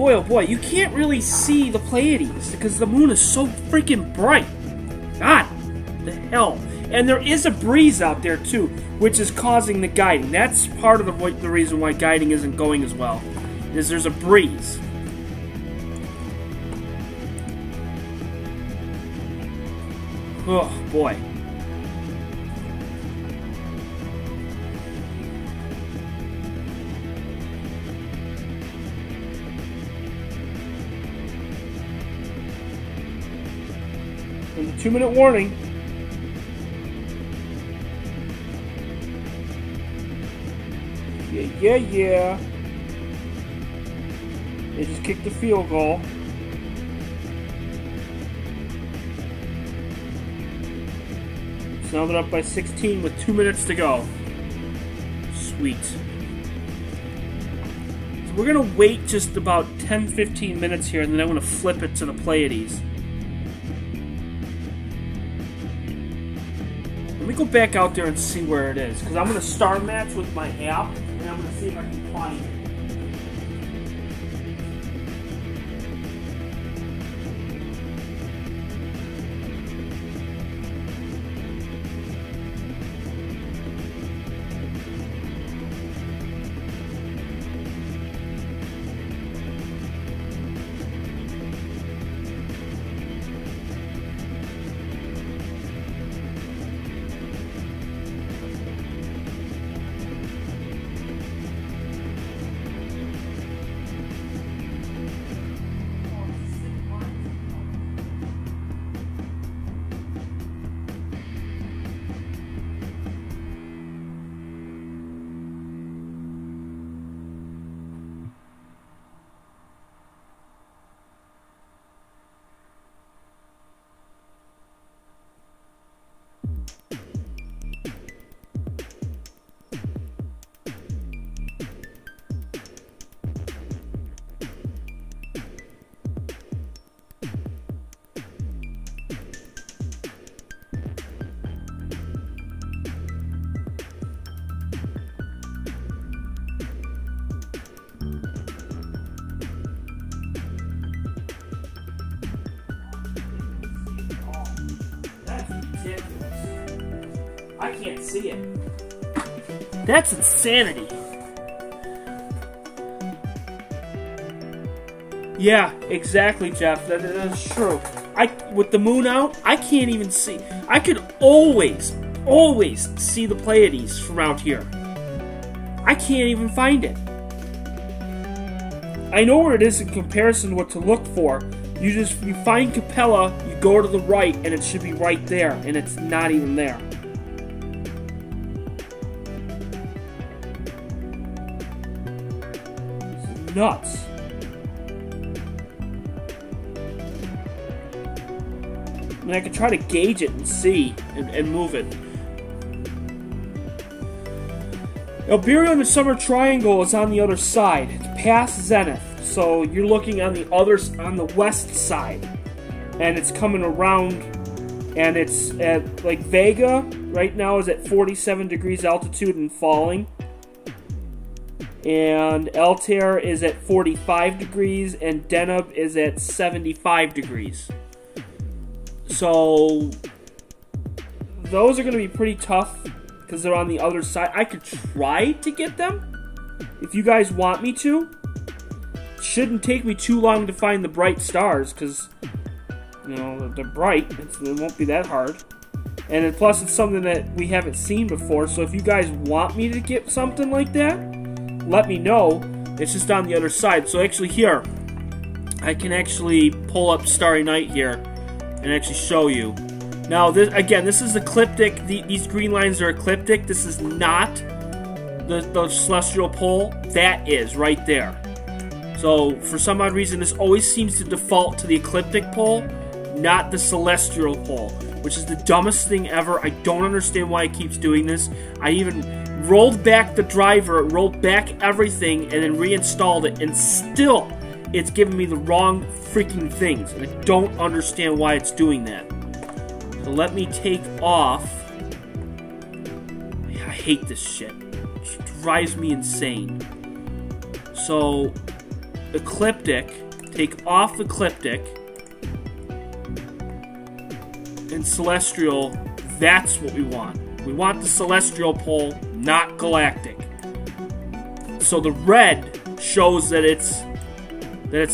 Oh boy, you can't really see the Pleiades because the moon is so freaking bright. God, the hell. And there is a breeze out there too, which is causing the guiding. That's part of the reason why guiding isn't going as well, is there's a breeze. Oh boy. And the 2-minute warning. Yeah. They just kicked the field goal. It's now up by 16 with 2 minutes to go. Sweet. So we're going to wait just about 10-15 minutes here, and then I'm going to flip it to the Pleiades. Let me go back out there and see where it is, because I'm going to star match with my app, and I'm going to see if I can find it. ridiculous. I can't see it. That's insanity. Yeah, exactly, Jeff. That is true. With the moon out, I can't even see. I could always see the Pleiades from out here. I can't even find it. I know where it is in comparison to what to look for. You find Capella, you go to the right, and it should be right there, and it's not even there. It's nuts. I mean, I could try to gauge it and see and move it. Albireo in the Summer Triangle is on the other side. It's past zenith, so you're looking on the west side, and it's coming around, and it's at like Vega right now is at 47 degrees altitude and falling, and Altair is at 45 degrees, and Deneb is at 75 degrees. So those are going to be pretty tough because they're on the other side. I could try to get them if you guys want me to. It shouldn't take me too long to find the bright stars because, you know, they're bright. It won't be that hard. And plus, it's something that we haven't seen before. So if you guys want me to get something like that, let me know. It's just on the other side. So actually here, I can actually pull up Starry Night here and actually show you. Now, this is ecliptic. These green lines are ecliptic. This is not the celestial pole. That is right there. So, for some odd reason, this always seems to default to the ecliptic pole, not the celestial pole, which is the dumbest thing ever. I don't understand why it keeps doing this. I even rolled back the driver, rolled back everything, and then reinstalled it, and still, it's giving me the wrong freaking things. And I don't understand why it's doing that. So let me take off. I hate this shit. It drives me insane. So, ecliptic. Take off ecliptic. And celestial. That's what we want. We want the celestial pole, not galactic. So the red shows that it's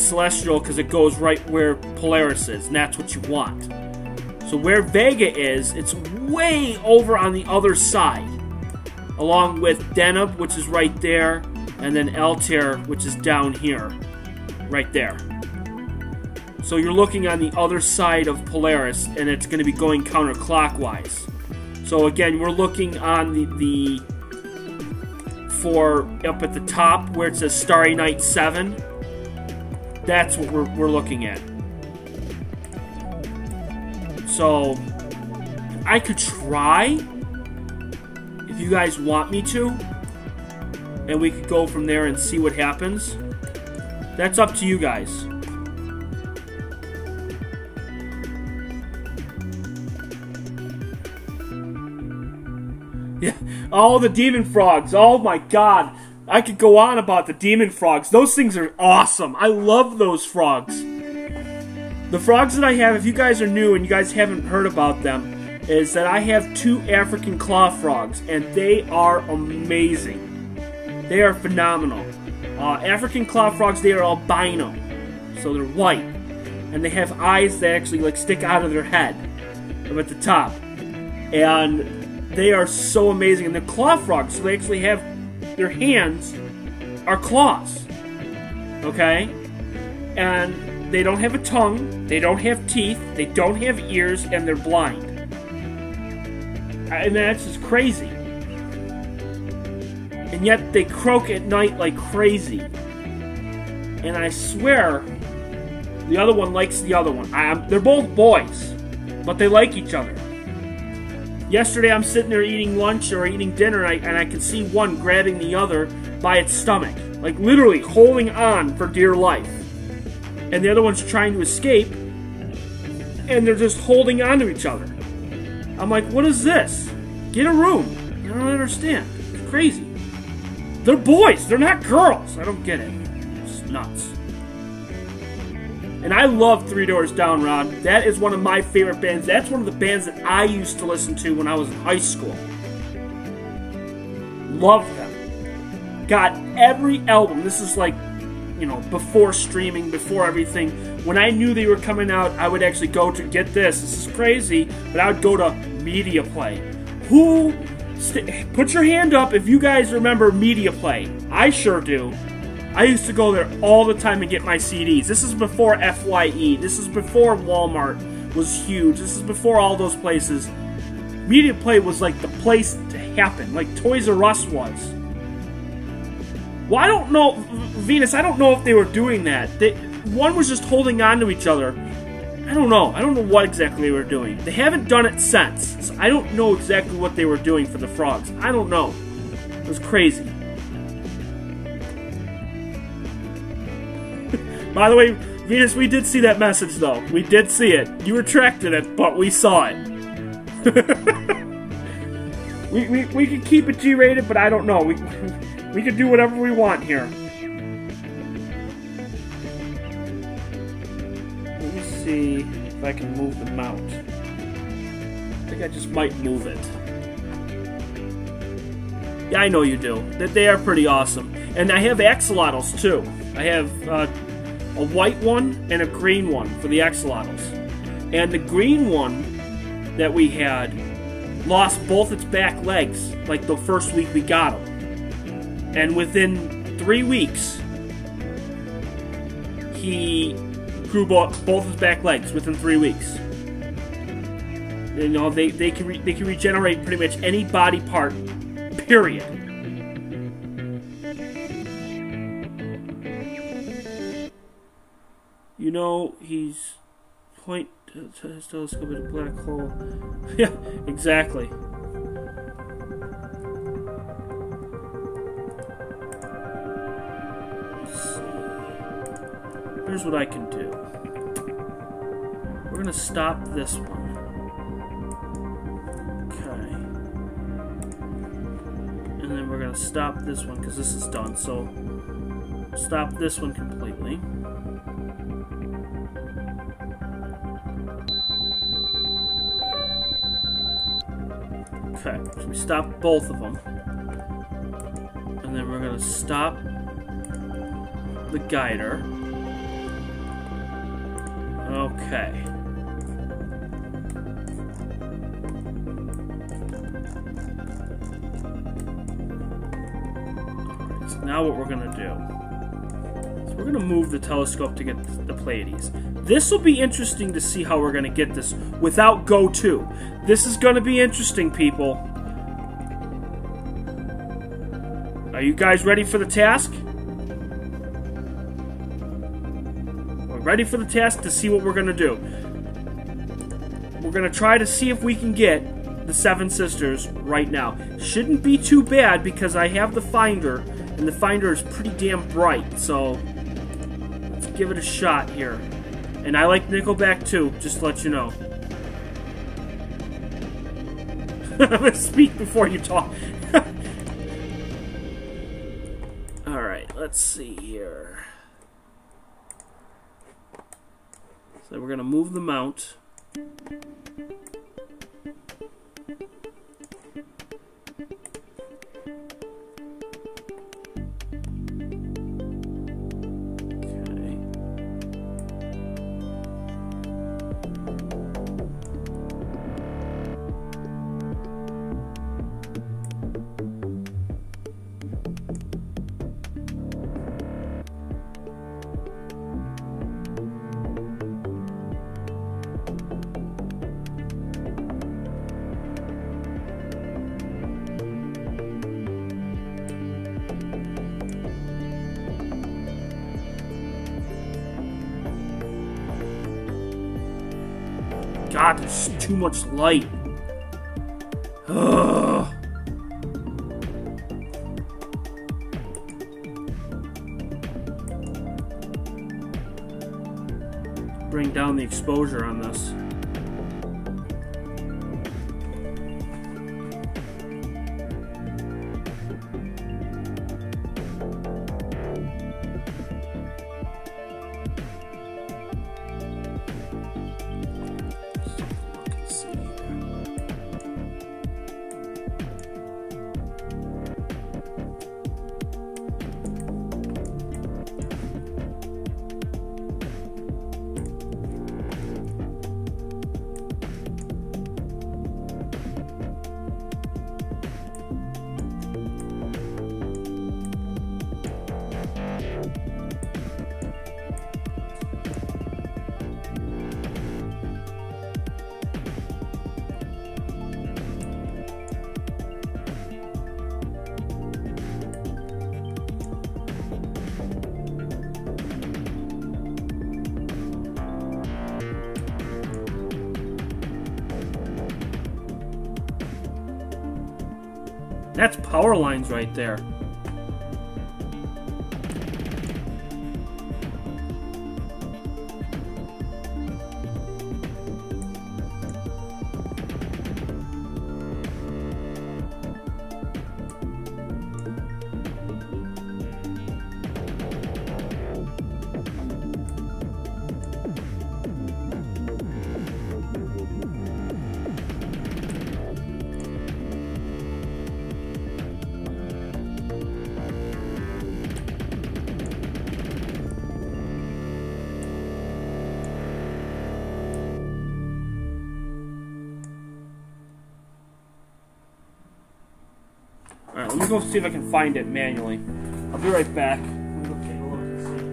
celestial because it goes right where Polaris is, and that's what you want. So where Vega is, it's way over on the other side, along with Deneb, which is right there, and then Altair, which is down here, right there. So you're looking on the other side of Polaris, and it's going to be going counterclockwise. So again, we're looking on for up at the top where it says Starry Night 7. That's what we're looking at. So, I could try, if you guys want me to, and we could go from there and see what happens. That's up to you guys. Yeah, oh, the demon frogs, oh my god. I could go on about the demon frogs. Those things are awesome. I love those frogs. The frogs that I have, if you guys are new and you guys haven't heard about them, is that I have 2 African claw frogs, and they are amazing. They are phenomenal. African claw frogs, they are albino, so they're white, and they have eyes that actually like stick out of their head from at the top, and they are so amazing. And they're claw frogs, so they actually have their hands are claws, okay? And they don't have a tongue, they don't have teeth, they don't have ears, and they're blind. And that's just crazy. And yet they croak at night like crazy. And I swear, the other one likes the other one. They're both boys, but they like each other. Yesterday I'm sitting there eating lunch or eating dinner, and I can see one grabbing the other by its stomach. Like literally holding on for dear life. And the other one's trying to escape, and they're just holding on to each other. I'm like, what is this? Get a room. I don't understand. It's crazy. They're boys. They're not girls. I don't get it. It's nuts. And I love Three Doors Down, Rod. That is one of my favorite bands. That's one of the bands that I used to listen to when I was in high school. Love them. Got every album. This is like, you know, before streaming, before everything. When I knew they were coming out, I would actually go to, get this is crazy, but I would go to Media Play. Put your hand up if you guys remember Media Play. I sure do. I used to go there all the time and get my CDs. This is before FYE. This is before Walmart was huge. This is before all those places. Media Play was like the place to happen, like Toys R Us was. Well, I don't know, Venus, I don't know if they were doing that. One was just holding on to each other. I don't know. I don't know what exactly they were doing. They haven't done it since, so I don't know exactly what they were doing for the frogs. I don't know. It was crazy. By the way, Venus, we did see that message, though. We did see it. You retracted it, but we saw it. we could keep it G-rated, but I don't know. We can do whatever we want here. Let me see if I can move the mount. I think I just might move it. Yeah, I know you do. That they are pretty awesome. And I have axolotls too. I have a white one and a green one for the axolotls. And the green one that we had lost both its back legs like the first week we got them. And within 3 weeks, he grew both his back legs within 3 weeks. You know, they can regenerate pretty much any body part, period. You know, he's point to his telescope at a black hole. Yeah, exactly. Here's what I can do. We're going to stop this one. Okay. And then we're going to stop this one because this is done. So, stop this one completely. Okay, so we stop both of them. And then we're going to stop the guider. Okay. Alright, so now what we're going to do is we're going to move the telescope to get the Pleiades. This will be interesting to see how we're going to get this without Go 2. This is going to be interesting, people. Are you guys ready for the task? Ready for the task to see what we're going to do. We're going to try to see if we can get the Seven Sisters right now. Shouldn't be too bad because I have the finder, and the finder is pretty damn bright, so let's give it a shot here. And I like Nickelback too, just to let you know. I'm going to speak before you talk. Alright, let's see here. So we're going to move the mount. God, there's too much light. Ugh. Bring down the exposure on this. That's power lines right there. Alright, let me go see if I can find it manually. I'll be right back. Let me go take a look and see.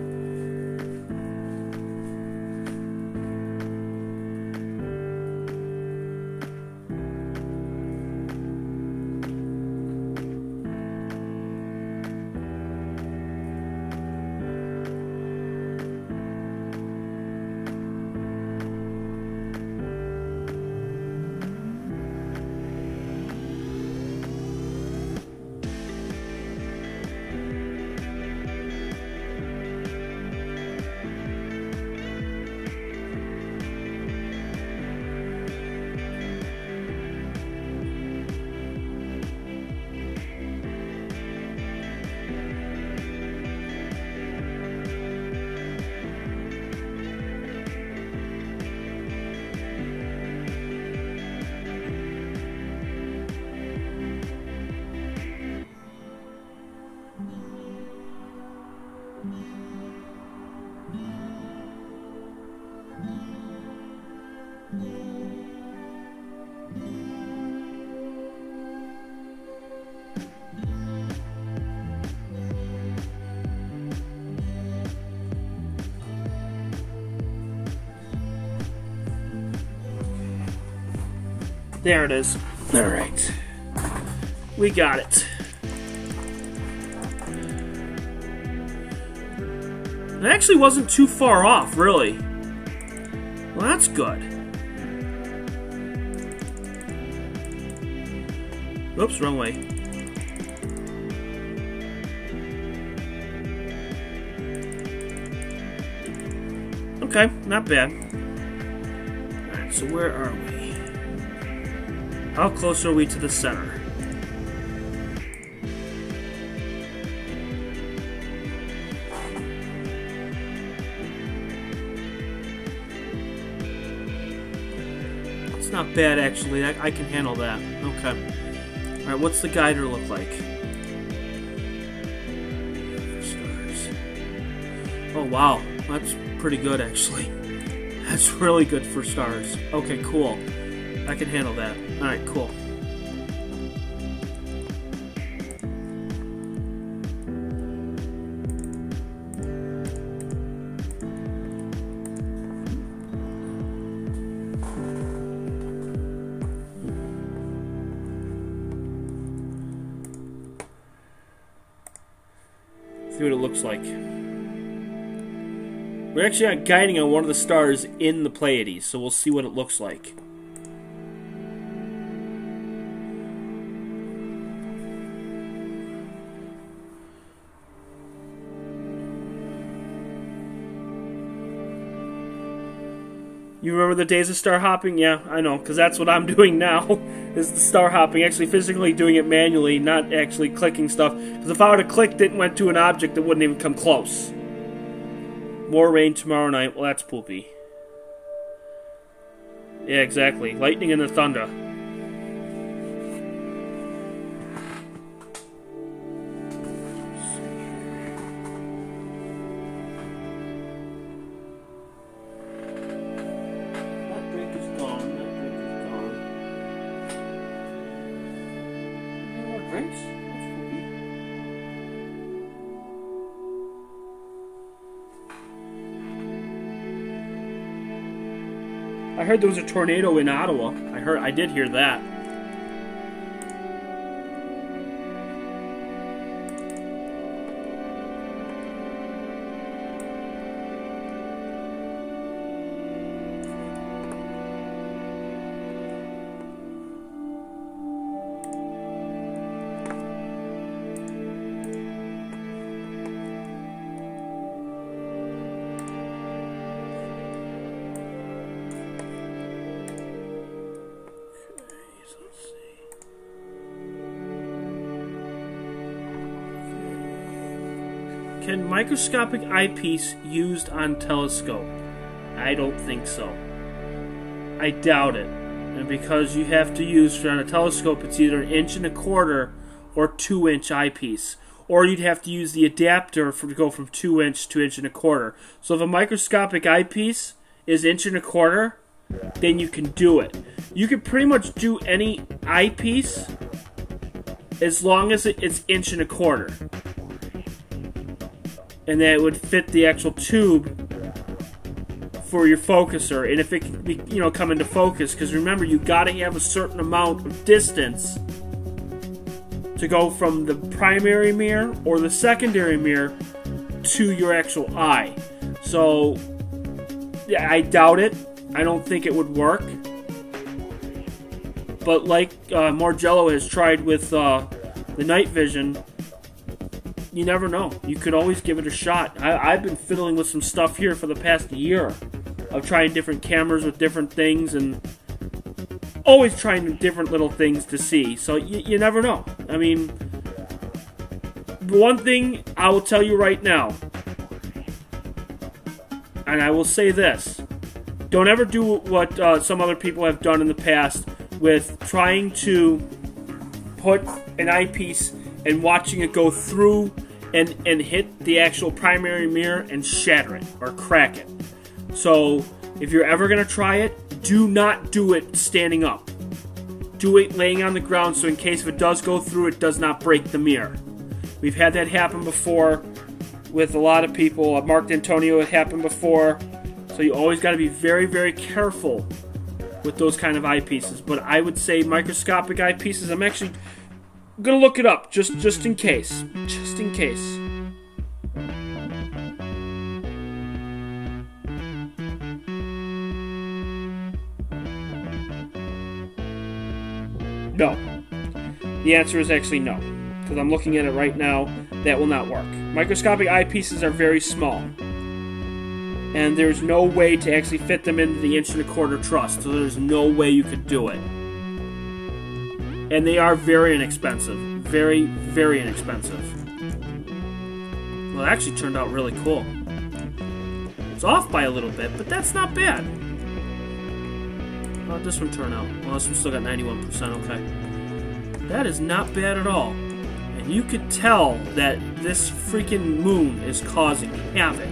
There it is. Alright. We got it. It actually wasn't too far off, really. Well, that's good. Oops, wrong way. Okay, not bad. Alright, so where are we? How close are we to the center? It's not bad, actually. I can handle that. Okay. Alright, what's the guider look like? Stars. Oh, wow. That's pretty good, actually. That's really good for stars. Okay, cool. I can handle that. Alright, cool. See what it looks like. We're actually not guiding on one of the stars in the Pleiades, so we'll see what it looks like. You remember the days of star hopping? Yeah, I know, because that's what I'm doing now, is the star hopping, actually physically doing it manually, not actually clicking stuff. Because if I would have clicked it and went to an object, it wouldn't even come close. More rain tomorrow night. Well, that's poopy. Yeah, exactly. Lightning and the thunder. I heard there was a tornado in Ottawa. I did hear that. Can microscopic eyepiece used on telescope? I don't think so. I doubt it. And because you have to use, on a telescope, it's either 1.25 inch or 2-inch eyepiece. Or you'd have to use the adapter to go from 2-inch to 1.25 inch. So if a microscopic eyepiece is 1.25 inch, then you can do it. You can pretty much do any eyepiece as long as it's 1.25 inch. And that would fit the actual tube for your focuser, and if it can be, come into focus, because remember, you got to have a certain amount of distance to go from the primary mirror or the secondary mirror to your actual eye. So yeah, I doubt it. I don't think it would work. But like Margello has tried with the night vision, you never know. You could always give it a shot. I've been fiddling with some stuff here for the past year of trying different cameras with different things and always trying different little things to see. So you never know. I mean, one thing I will tell you right now, and I will say this, don't ever do what some other people have done in the past with trying to put an eyepiece and watching it go through and hit the actual primary mirror and shatter it or crack it. So if you're ever going to try it, do not do it standing up. Do it laying on the ground, so in case if it does go through, it does not break the mirror. We've had that happen before with a lot of people. Mark D'Antonio, it happened before. So you always got to be very, very careful with those kind of eyepieces. But I would say microscopic eyepieces, I'm actually going to look it up just in case. Just in case. No. The answer is actually no. Because I'm looking at it right now. That will not work. Microscopic eyepieces are very small. And there's no way to actually fit them into the 1.25 inch truss. So there's no way you could do it. And they are very inexpensive. Very, very inexpensive. Well, it actually turned out really cool. It's off by a little bit, but that's not bad. How did this one turn out? Well, this one still got 91%, okay. That is not bad at all. And you could tell that this freaking moon is causing havoc.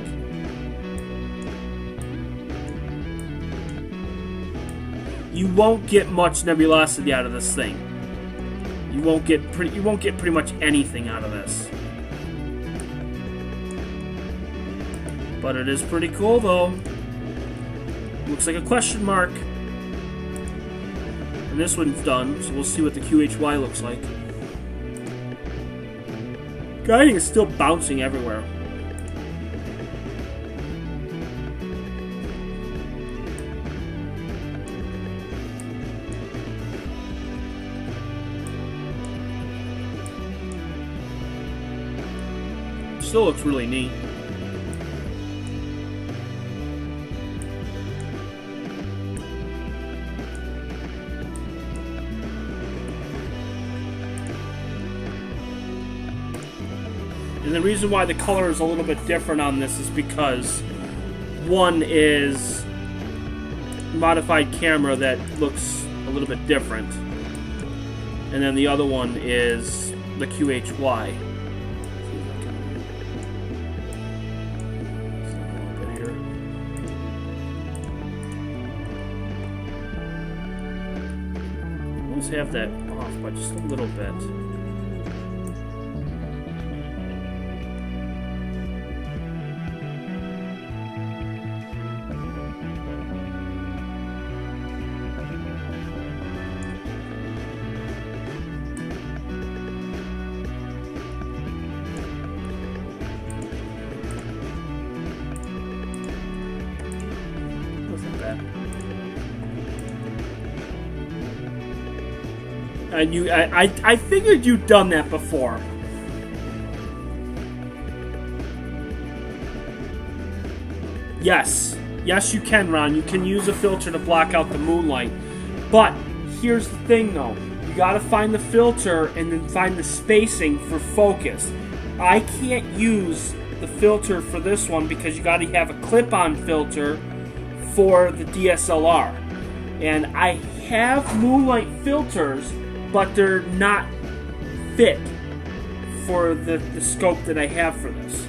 You won't get much nebulosity out of this thing. You won't get pretty much anything out of this. But it is pretty cool though. Looks like a question mark. And this one's done, so we'll see what the QHY looks like. Guiding is still bouncing everywhere. Still looks really neat. And the reason why the color is a little bit different on this is because one is modified camera that looks a little bit different, and then the other one is the QHY. Let's have that off by just a little bit. And I figured you'd done that before. Yes. Yes, you can, Ron. You can use a filter to block out the moonlight. But here's the thing, though. You gotta find the filter and then find the spacing for focus. I can't use the filter for this one because you got to have a clip-on filter for the DSLR. And I have moonlight filters, but they're not fit for the scope that I have for this.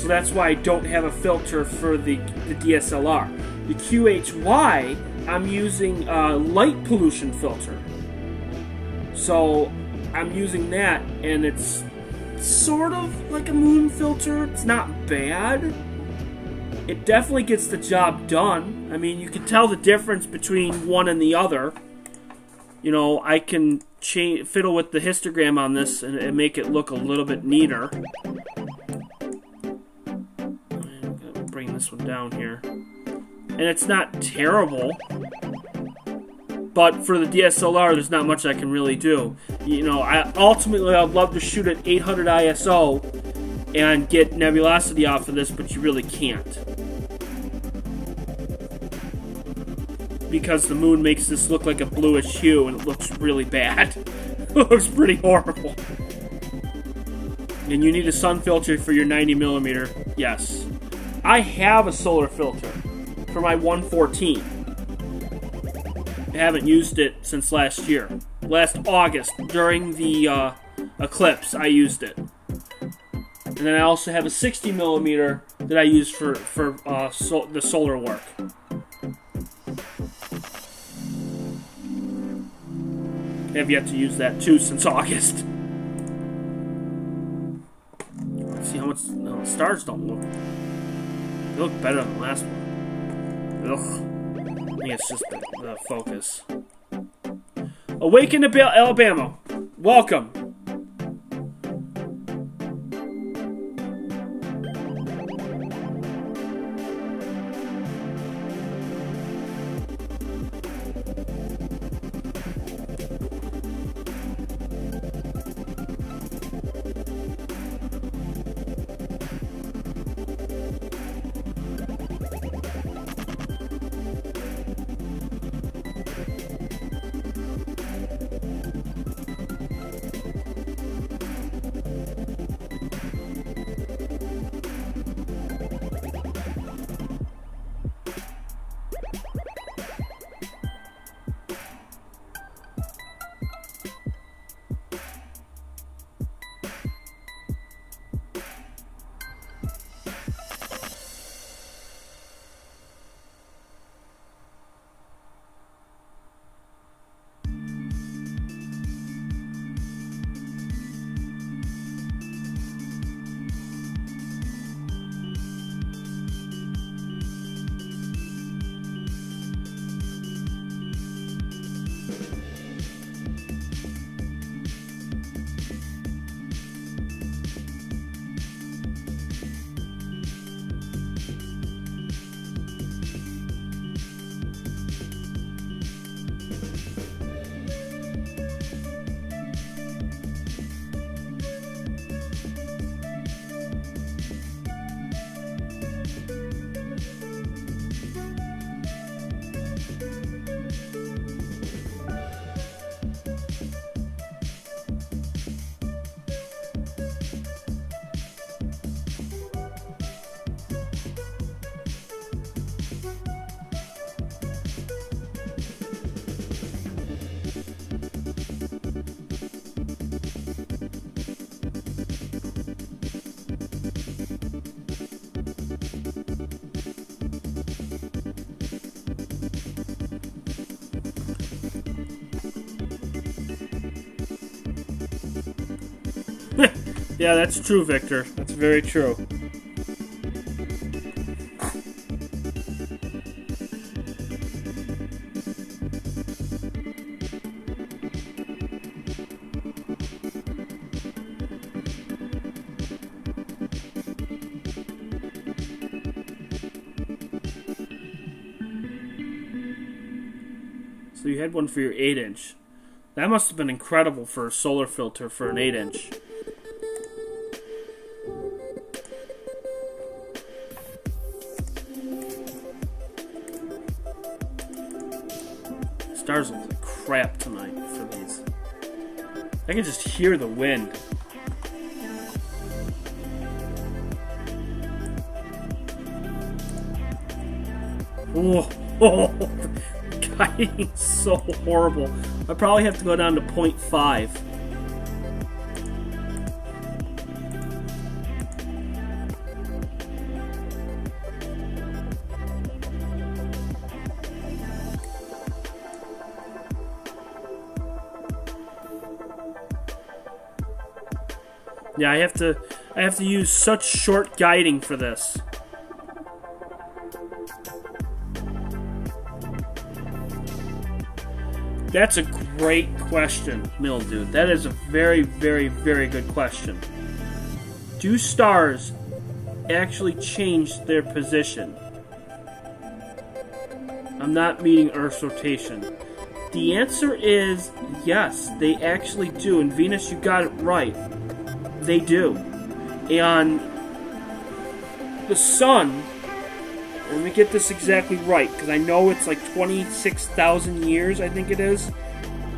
So that's why I don't have a filter for the DSLR. The QHY, I'm using a light pollution filter. So I'm using that, and it's sort of like a moon filter. It's not bad. It definitely gets the job done. I mean, you can tell the difference between one and the other. You know, I can fiddle with the histogram on this and make it look a little bit neater. I'm gonna bring this one down here. And it's not terrible. But for the DSLR, there's not much I can really do. You know, I'd love to shoot at 800 ISO and get nebulosity off of this, but you really can't. Because the moon makes this look like a bluish hue, and it looks really bad. It looks pretty horrible. And you need a sun filter for your 90mm. Yes. I have a solar filter for my 114. I haven't used it since last year. Last August, during the eclipse, I used it. And then I also have a 60mm that I use for the solar work. I have yet to use that too since August. Let's see how much. No, the stars don't look. They look better than the last one. Ugh. I think it's just the focus. Awaken to Alabama. Welcome. Yeah, that's true, Victor. That's very true. So you had one for your 8-inch. That must have been incredible for a solar filter for an 8-inch. Stars look like crap tonight for these. I can just hear the wind. Oh, guiding is so horrible. I probably have to go down to 0.5. Yeah, I have to use such short guiding for this. That's a great question, Mildew. That is a very, very, very good question. Do stars actually change their position? I'm not meeting Earth's rotation. The answer is yes, they actually do. And Venus, you got it right. They do. And the sun, let me get this exactly right, because I know it's like 26,000 years, I think it is.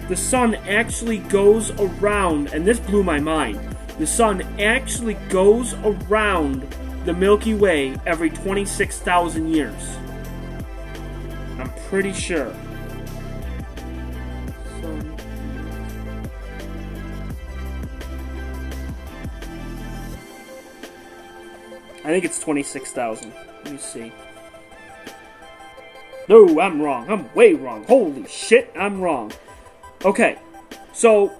The sun actually goes around, and this blew my mind, the sun actually goes around the Milky Way every 26,000 years. I'm pretty sure. I think it's 26,000. Let me see. No, I'm wrong. I'm way wrong. Holy shit, I'm wrong. Okay, so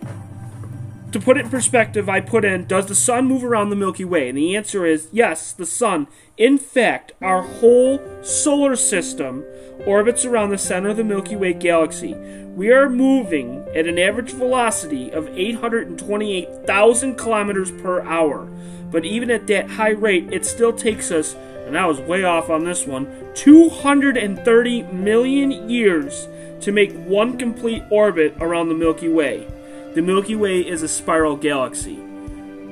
to put it in perspective, I put in, does the sun move around the Milky Way? And the answer is yes, the sun. In fact, our whole solar system orbits around the center of the Milky Way galaxy. We are moving at an average velocity of 828,000 kilometers per hour. But even at that high rate, it still takes us, and I was way off on this one, 230 million years to make one complete orbit around the Milky Way. The Milky Way is a spiral galaxy.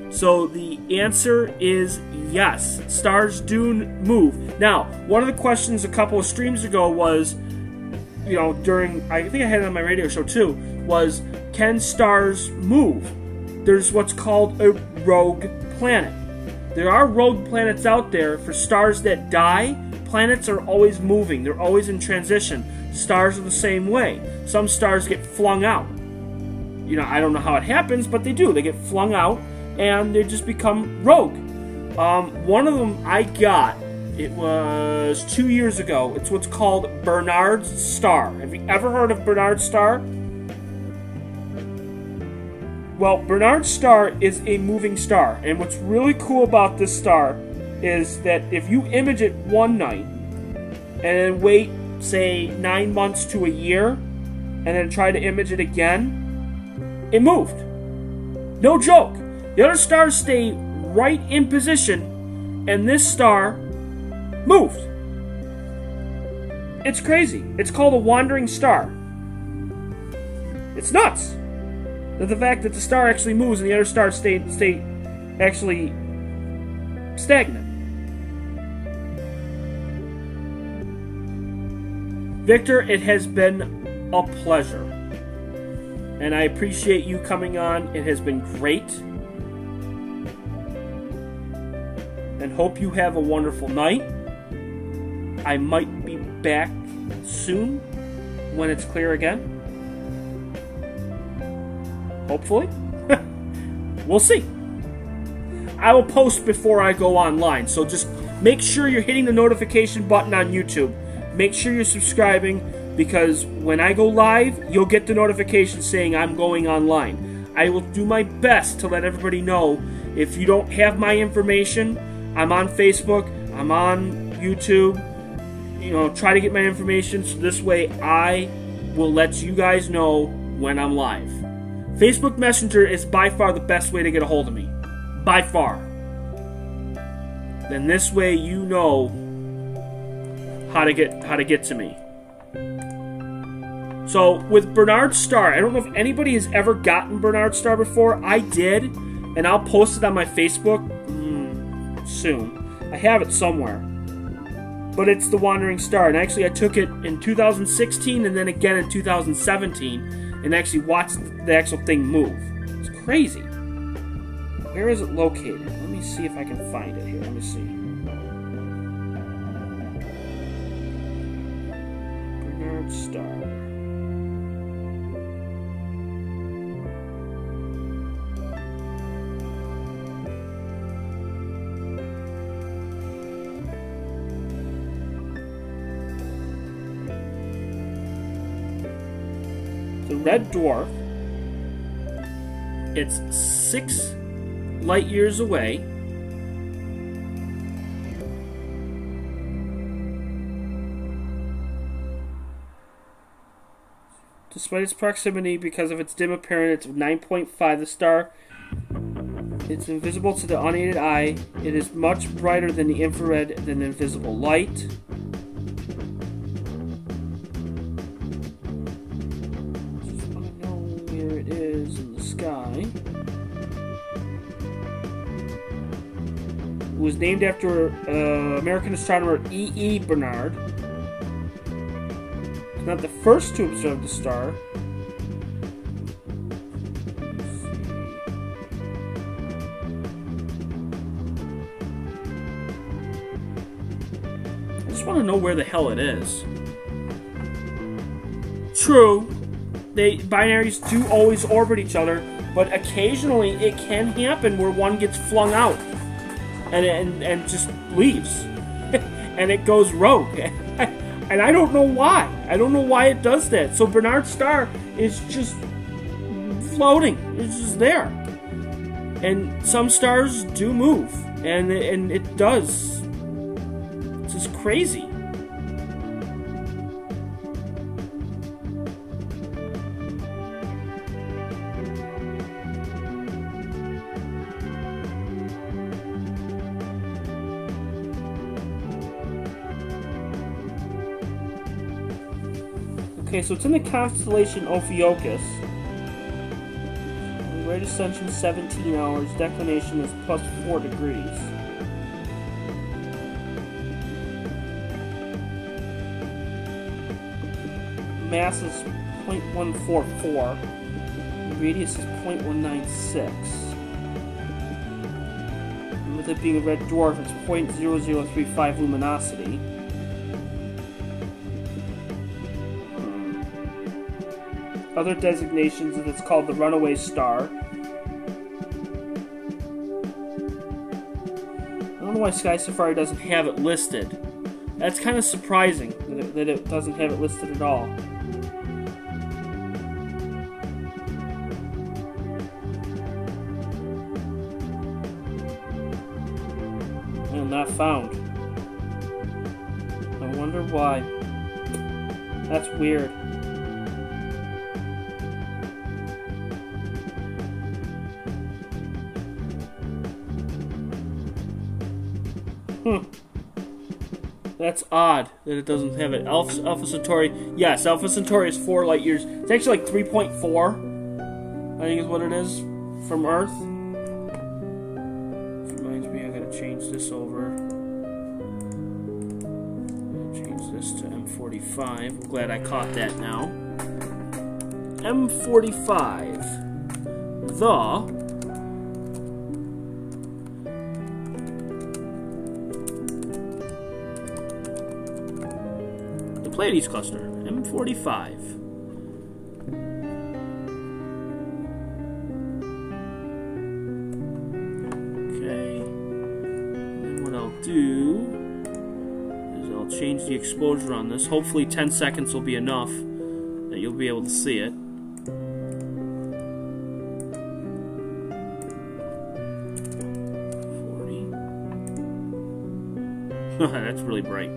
So the answer is yes, stars do move. Now, one of the questions a couple of streams ago was, you know, during, I think I had it on my radio show too, was, can stars move? There's what's called a rogue planet. There are rogue planets out there. For stars that die, planets are always moving. They're always in transition. Stars are the same way. Some stars get flung out. You know, I don't know how it happens, but they do. They get flung out, and they just become rogue. One of them I got, it was 2 years ago. It's what's called Bernard's star. Have you ever heard of Bernard's star? Well, Bernard's star is a moving star, and what's really cool about this star is that if you image it one night and then wait, say, 9 months to a year, and then try to image it again, it moved. No joke. The other stars stay right in position, and this star moved. It's crazy. It's called a wandering star. It's nuts. The fact that the star actually moves and the other stars stay actually stagnant. Victor, it has been a pleasure. And I appreciate you coming on. It has been great. And hope you have a wonderful night. I might be back soon when it's clear again. Hopefully. We'll see. I will post before I go online, so just make sure you're hitting the notification button on YouTube. Make sure you're subscribing, because when I go live, you'll get the notification saying I'm going online. I will do my best to let everybody know. If you don't have my information, I'm on Facebook, I'm on YouTube. You know, try to get my information, so this way I will let you guys know when I'm live. Facebook Messenger is by far the best way to get a hold of me. By far. Then this way you know how to get to me. So with Bernard's star, I don't know if anybody has ever gotten Bernard's star before. I did, and I'll post it on my Facebook soon. I have it somewhere. But it's the wandering star, and actually I took it in 2016 and then again in 2017. And actually watch the actual thing move. It's crazy. Where is it located? Let me see if I can find it here. Let me see. Bernard star. The red dwarf. It's 6 light years away. Despite its proximity, because of its dim appearance, it's 9.5. The star, it's invisible to the unaided eye. It is much brighter than the infrared than invisible light. Just want to know where it is in the sky. It was named after American astronomer E.E. Bernard. Not the first to observe the star. I just want to know where the hell it is. True, binaries do always orbit each other, but occasionally it can happen where one gets flung out and just leaves, and it goes rogue. And I don't know why. I don't know why it does that. So Bernard star is just floating. It's just there. And some stars do move. And it does. It's just crazy. Okay, so it's in the constellation Ophiuchus. Rate ascension 17 hours. Declination is plus 4 degrees. Mass is 0.144. Radius is 0.196. And with it being a red dwarf, it's 0.0035 luminosity. Other designations, it's called the runaway star. I don't know why Sky Safari doesn't have it listed. That's kind of surprising that it doesn't have it listed at all. And not found. I wonder why. That's weird. That's odd that it doesn't have it. Alpha Centauri, yes, Alpha Centauri is 4 light years. It's actually like 3.4, I think is what it is, from Earth. Which reminds me, I gotta change this over. Change this to M45. I'm glad I caught that now. M45. The Pleiades cluster, M45. Okay. And what I'll do is I'll change the exposure on this. Hopefully 10 seconds will be enough that you'll be able to see it. That's really bright.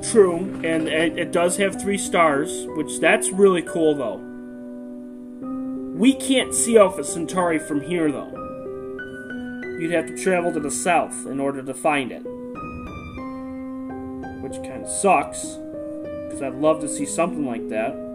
True, and it does have 3 stars, which that's really cool, though. We can't see Alpha Centauri from here, though. You'd have to travel to the south in order to find it. Which kind of sucks, because because I'd love to see something like that.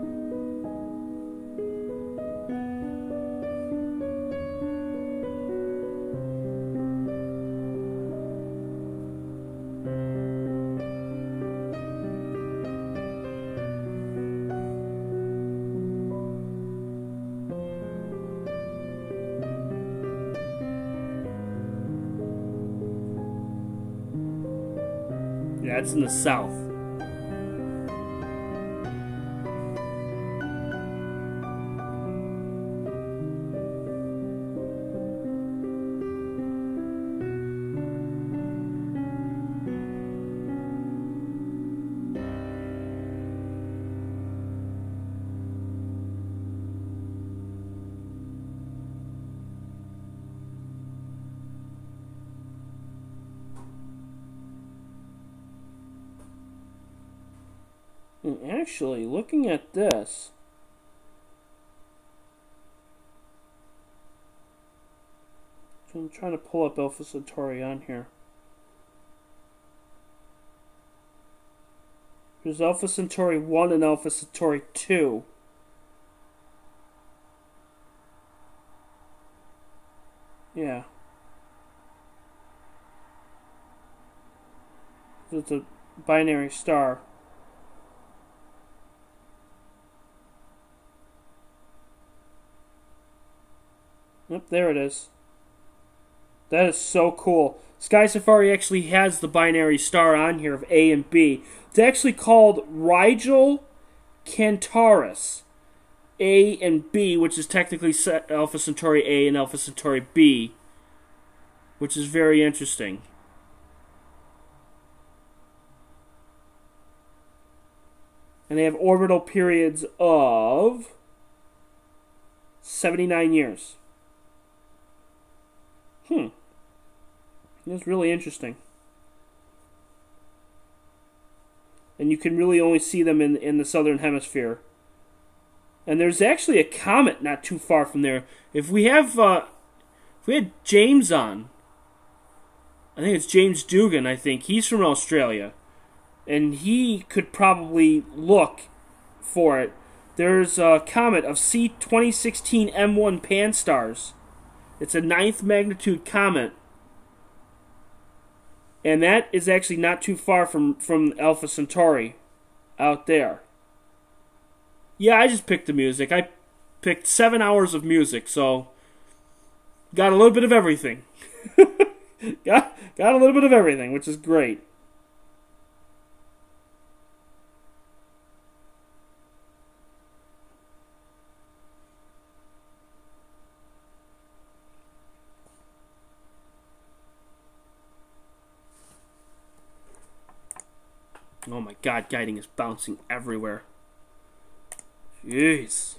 Yeah, it's in the south. And actually, looking at this, so I'm trying to pull up Alpha Centauri on here. There's Alpha Centauri 1 and Alpha Centauri 2. Yeah. So it's a binary star. Yep, there it is. That is so cool. Sky Safari actually has the binary star on here of A and B. It's actually called Rigel Centaurus A and B, which is technically Alpha Centauri A and Alpha Centauri B, which is very interesting. And they have orbital periods of 79 years. That's really interesting. And you can really only see them in the southern hemisphere. And there's actually a comet not too far from there. If we had James on, I think it's James Dugan, I think. He's from Australia. And he could probably look for it. There's a comet of C2016 M1 Pan-STARRS. It's a 9th magnitude comet. And that is actually not too far from Alpha Centauri out there. Yeah, I just picked the music. I picked 7 hours of music, so got a little bit of everything. got a little bit of everything, which is great. Oh my god, guiding is bouncing everywhere. Jeez.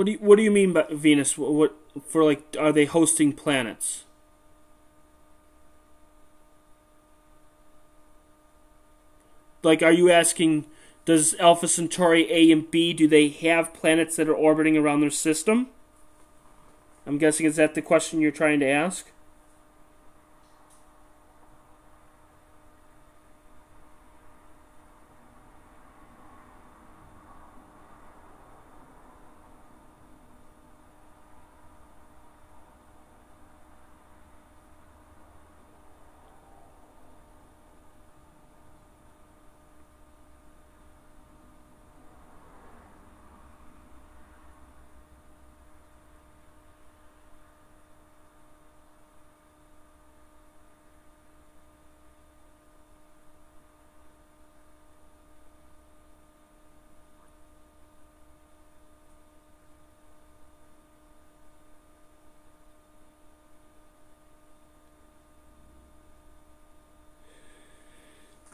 What do you mean by Venus? What for? Like, are they hosting planets? Like, are you asking, does Alpha Centauri A and B, do they have planets that are orbiting around their system? I'm guessing, is that the question you're trying to ask?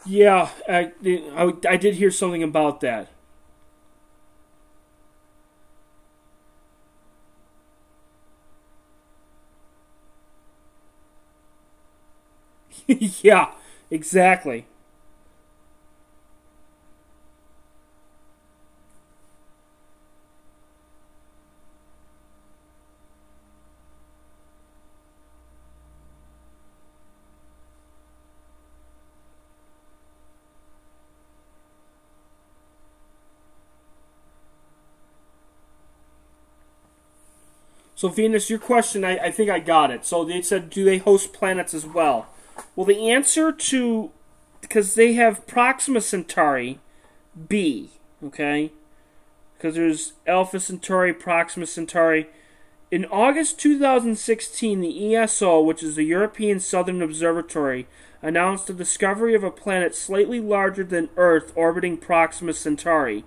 Yeah, I did hear something about that. Yeah, exactly. So, Venus, your question, I think I got it. So, they said, do they host planets as well? Well, the answer to. Because they have Proxima Centauri B, okay? Because there's Alpha Centauri, Proxima Centauri. In August 2016, the ESO, which is the European Southern Observatory, announced the discovery of a planet slightly larger than Earth orbiting Proxima Centauri.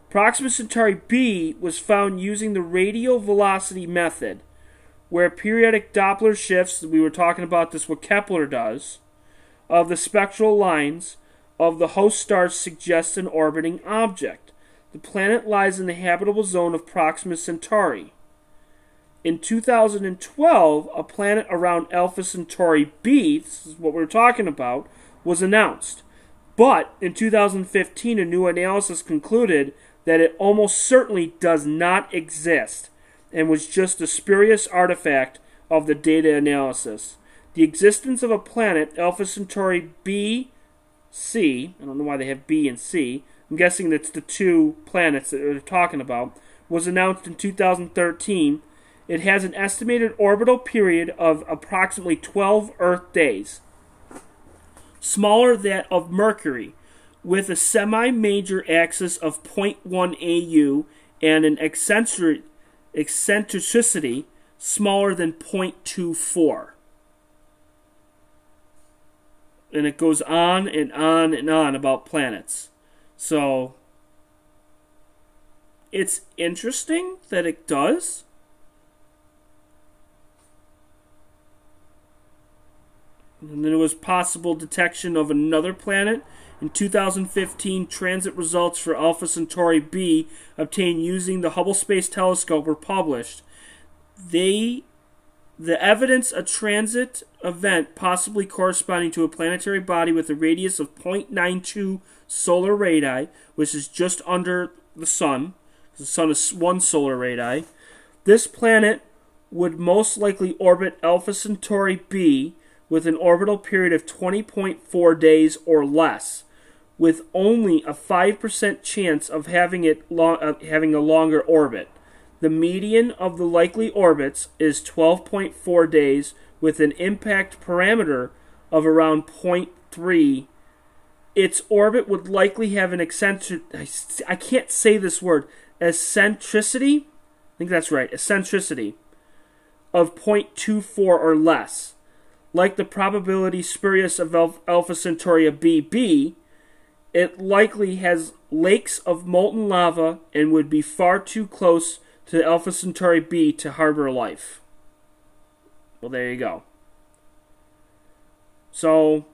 Proxima Centauri B was found using the radial velocity method, where periodic Doppler shifts, we were talking about this, what Kepler does, of the spectral lines of the host stars suggest an orbiting object. The planet lies in the habitable zone of Proxima Centauri. In 2012, a planet around Alpha Centauri B, this is what we're talking about, was announced. But in 2015, a new analysis concluded that it almost certainly does not exist and was just a spurious artifact of the data analysis. The existence of a planet, Alpha Centauri B, C, I don't know why they have B and C, I'm guessing that's the two planets that they're talking about, was announced in 2013. It has an estimated orbital period of approximately 12 Earth days, smaller than that of Mercury, with a semi-major axis of 0.1 AU and an eccentricity smaller than 0.24. And it goes on and on and on about planets. So, it's interesting that it does. And then there was possible detection of another planet. In 2015, transit results for Alpha Centauri B obtained using the Hubble Space Telescope were published. The evidence a transit event possibly corresponding to a planetary body with a radius of 0.92 solar radii, which is just under the Sun. The Sun is one solar radii. This planet would most likely orbit Alpha Centauri B with an orbital period of 20.4 days or less, with only a 5% chance of having having a longer orbit. The median of the likely orbits is 12.4 days, with an impact parameter of around 0.3. Its orbit would likely have an I can't say this word, eccentricity? I think that's right, eccentricity of 0.24 or less. Like the probability spurious of Alpha Centauri BB, it likely has lakes of molten lava and would be far too close to Alpha Centauri B to harbor life. Well, there you go. So,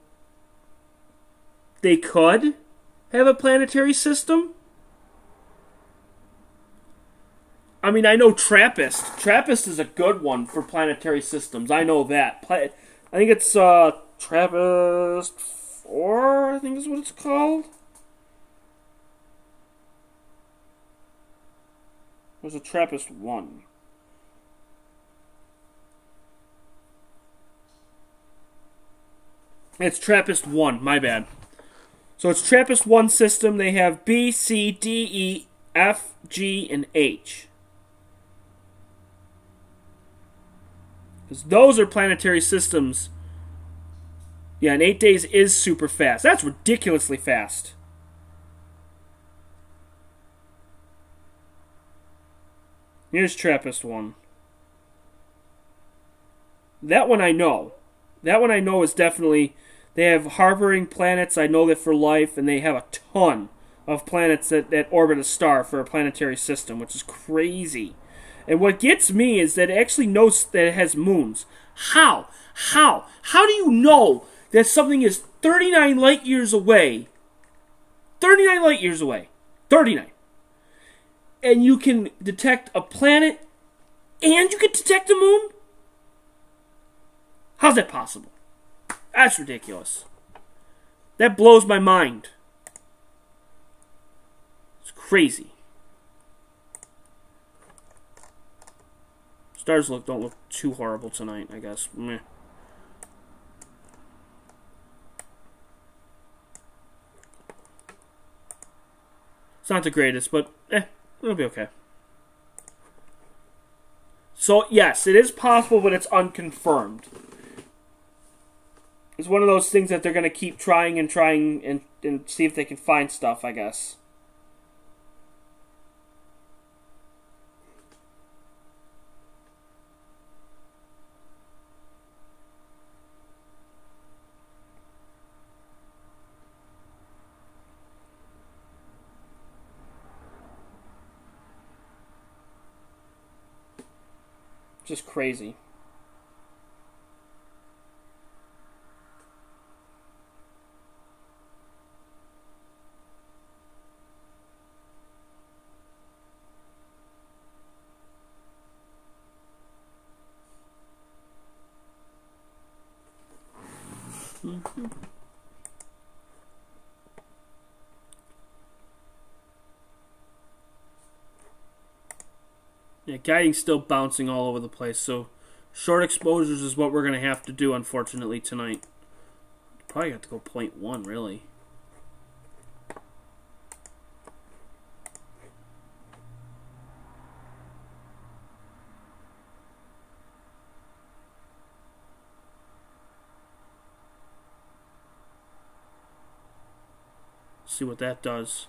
they could have a planetary system. I mean, I know TRAPPIST. TRAPPIST is a good one for planetary systems. I know that. I think it's TRAPPIST-4, I think is what it's called. There's a TRAPPIST-1. It's TRAPPIST-1, my bad. So it's TRAPPIST-1 system. They have B, C, D, E, F, G, and H. Because those are planetary systems. Yeah, and 8 days is super fast. That's ridiculously fast. Here's TRAPPIST-1. That one I know. That one I know is definitely... They have harboring planets, I know that for life, and they have a ton of planets that orbit a star for a planetary system, which is crazy. And what gets me is that it actually knows that it has moons. How? How do you know that something is 39 light years away. 39 light years away. 39. And you can detect a planet and you can detect the moon? How's that possible? That's ridiculous. That blows my mind. It's crazy. Stars don't look too horrible tonight, I guess. Meh. It's not the greatest, but it'll be okay. So, yes, it is possible, but it's unconfirmed. It's one of those things that they're going to keep trying and see if they can find stuff, I guess. Just crazy. Yeah, guiding's still bouncing all over the place, so short exposures is what we're going to have to do, unfortunately, tonight. Probably have to go 0.1, really. See what that does.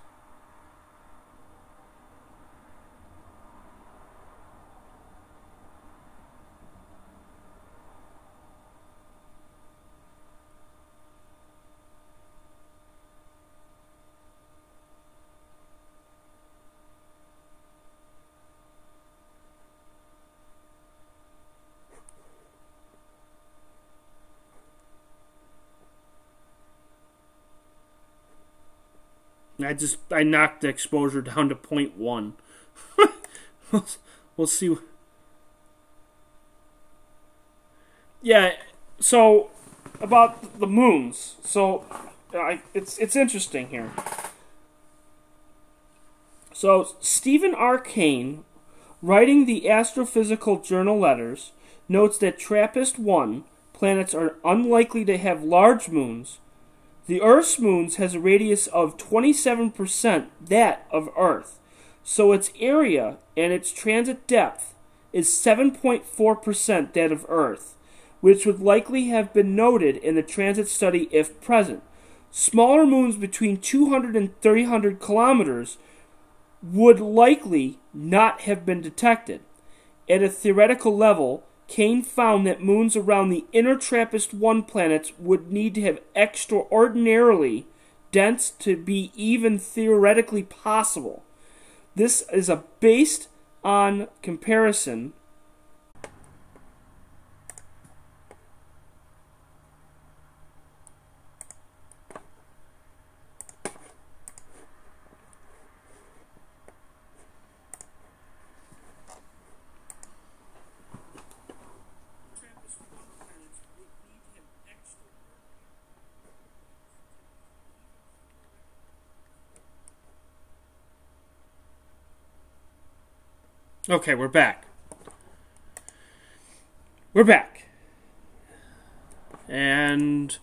I knocked the exposure down to 0.1. We'll see. Yeah, so about the moons. So it's interesting here. So Stephen R. Kane, writing the Astrophysical Journal letters, notes that TRAPPIST-1 planets are unlikely to have large moons. The Earth's moons has a radius of 27% that of Earth, so its area and its transit depth is 7.4% that of Earth, which would likely have been noted in the transit study if present. Smaller moons between 200 and 300 kilometers would likely not have been detected. At a theoretical level, Kane found that moons around the inner TRAPPIST-1 planets would need to have extraordinarily dense to be even theoretically possible. This is based on comparison Okay, we're back. We're back. And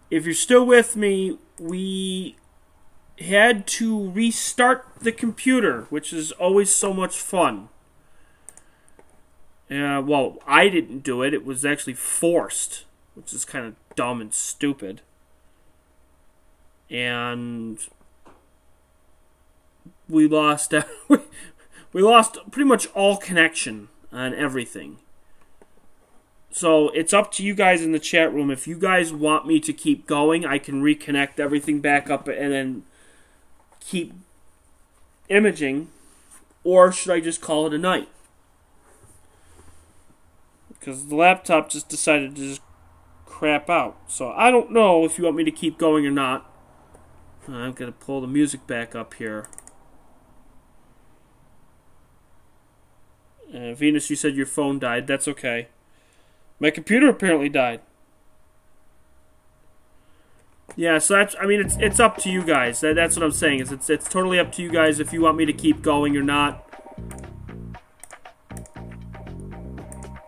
if you're still with me, we had to restart the computer, which is always so much fun. Well, I didn't do it. It was actually forced, which is kind of dumb and stupid. And we lost... We lost pretty much all connection on everything. So it's up to you guys in the chat room. If you guys want me to keep going, I can reconnect everything back up and then keep imaging. Or should I just call it a night? Because the laptop just decided to just crap out. So I don't know if you want me to keep going or not. I've got to pull the music back up here. Venus, you said your phone died. That's okay. My computer apparently died. Yeah, so that's, I mean, it's up to you guys. That's what I'm saying. It's totally up to you guys if you want me to keep going or not.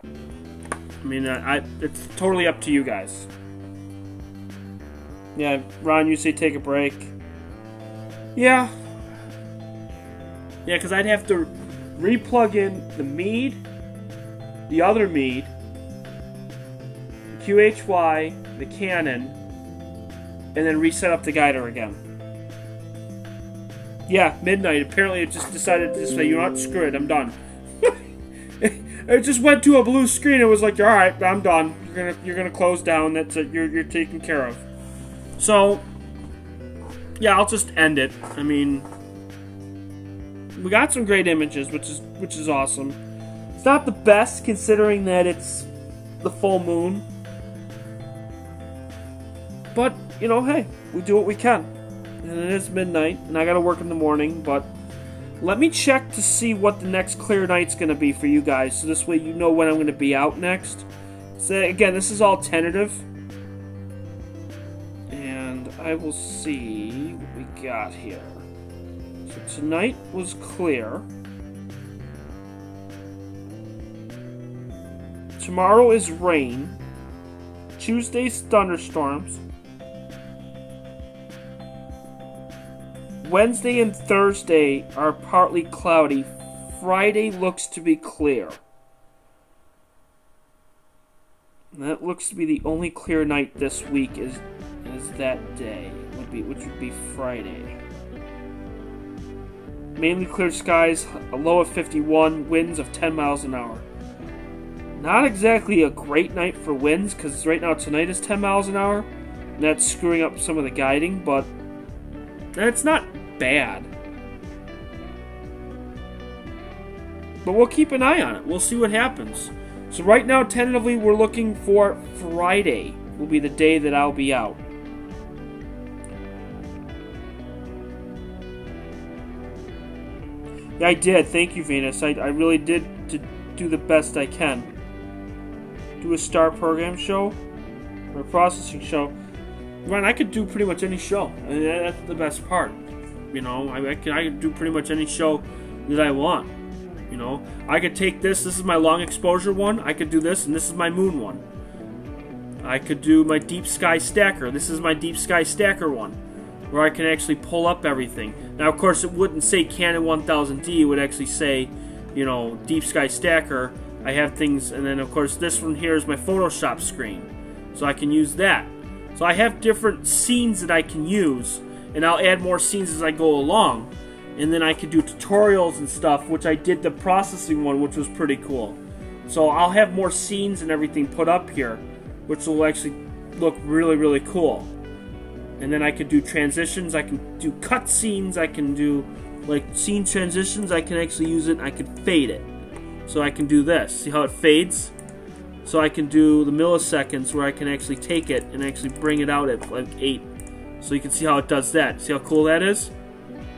I mean, it's totally up to you guys. Yeah, Ron, you say take a break. Yeah. Yeah, because I'd have to replug in the Meade, the other Meade, QHY, the Canon, and then reset up the guider again. Yeah, midnight. Apparently it just decided to say, you know what, screw it, I'm done. It just went to a blue screen. It was like, all right, I'm done. You're gonna close down. That's it. You're taken care of. So, yeah, I'll just end it. I mean, we got some great images, which is awesome. It's not the best considering that it's the full moon, but you know, hey, we do what we can. And it is midnight, and I gotta work in the morning. But let me check to see what the next clear night's gonna be for you guys, so this way you know when I'm gonna be out next. So again, this is all tentative. I will see what we got here. So tonight was clear. Tomorrow is rain. Tuesday's thunderstorms. Wednesday and Thursday are partly cloudy. Friday looks to be clear. And that looks to be the only clear night this week is that day, which would be Friday. Mainly clear skies, a low of 51, winds of 10 miles an hour. Not exactly a great night for winds, because right now tonight is 10 miles an hour, and that's screwing up some of the guiding, but that's not bad. But we'll keep an eye on it. We'll see what happens. So right now, tentatively, we're looking for Friday will be the day that I'll be out. Yeah, I did. Thank you, Venus. I really did to do the best I can. Do a star program show or a processing show. Ryan, I could do pretty much any show. I mean, that's the best part. You know, I could do pretty much any show that I want. You know, I could take this. This is my long exposure one. I could do this, and this is my moon one. I could do my deep sky stacker. This is my deep sky stacker one, where I can actually pull up everything. Now, of course, it wouldn't say Canon 1000D. It would actually say, you know, Deep Sky Stacker. I have things, and then, of course, this one here is my Photoshop screen. So I can use that. So I have different scenes that I can use, and I'll add more scenes as I go along. And then I could do tutorials and stuff, which I did the processing one, which was pretty cool. So I'll have more scenes and everything put up here, which will actually look really, really cool. And then I could do transitions, I can do cut scenes, I can do like scene transitions, I can actually use it, and I can fade it. So I can do this, see how it fades? So I can do the milliseconds where I can actually take it and actually bring it out at like 8. So you can see how it does that. See how cool that is?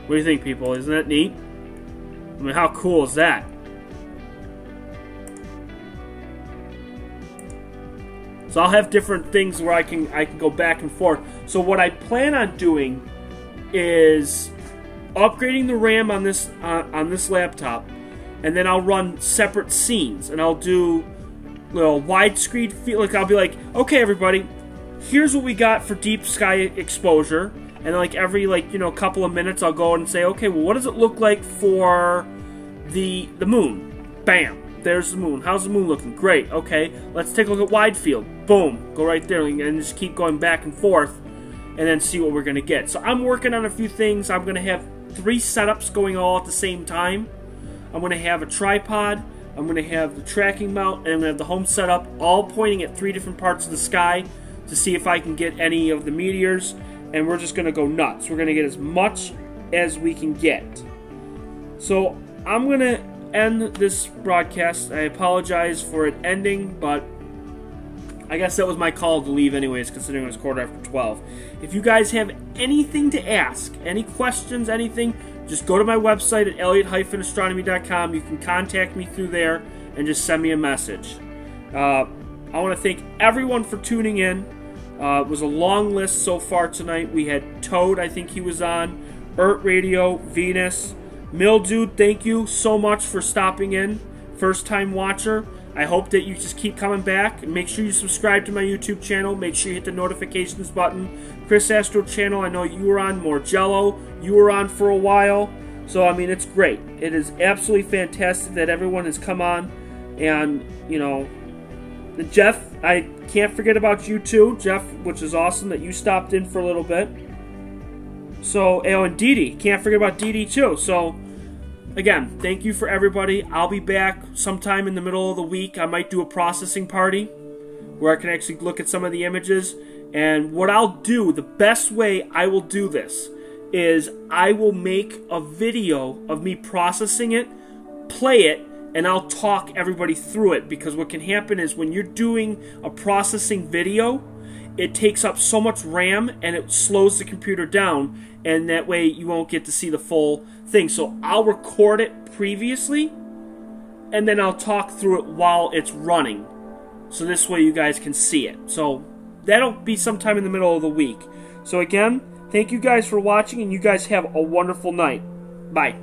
What do you think, people? Isn't that neat? I mean, how cool is that? So I'll have different things where I can go back and forth. So what I plan on doing is upgrading the RAM on this laptop, and then I'll run separate scenes, and I'll do little widescreen feel. Like I'll be like, okay, everybody, here's what we got for deep sky exposure, and like every couple of minutes I'll go and say, okay, well, what does it look like for the moon? Bam. There's the moon. How's the moon looking? Great. Okay, let's take a look at wide field. Boom. Go right there and just keep going back and forth and then see what we're going to get. So I'm working on a few things. I'm going to have 3 setups going all at the same time. I'm going to have a tripod. I'm going to have the tracking mount. And I'm going to have the home setup all pointing at 3 different parts of the sky to see if I can get any of the meteors. And we're just going to go nuts. We're going to get as much as we can get. So I'm going to end this broadcast. I apologize for it ending, but I guess that was my call to leave anyways, considering it was 12:15. If you guys have anything to ask, any questions, anything, just go to my website at elliot-astronomy.com. You can contact me through there and just send me a message. I want to thank everyone for tuning in. It was a long list so far tonight. We had Toad, I think he was on, Ert Radio, Venus, Mildew, thank you so much for stopping in. First time watcher. I hope that you just keep coming back. Make sure you subscribe to my YouTube channel. Make sure you hit the notifications button. Chris Astro channel, I know you were on. Morgello, you were on for a while. So, I mean, it's great. It is absolutely fantastic that everyone has come on. And, you know, Jeff, I can't forget about you too, Jeff, which is awesome that you stopped in for a little bit. So, and Dee Dee, can't forget about Dee Dee too. So, again, thank you for everybody. I'll be back sometime in the middle of the week. I might do a processing party where I can actually look at some of the images. And what I'll do, the best way I will do this, is I will make a video of me processing it, play it, and I'll talk everybody through it. Because what can happen is when you're doing a processing video, it takes up so much RAM and it slows the computer down, and that way you won't get to see the full thing. So I'll record it previously and then I'll talk through it while it's running, so this way you guys can see it. So that'll be sometime in the middle of the week. So again, thank you guys for watching, and you guys have a wonderful night. Bye.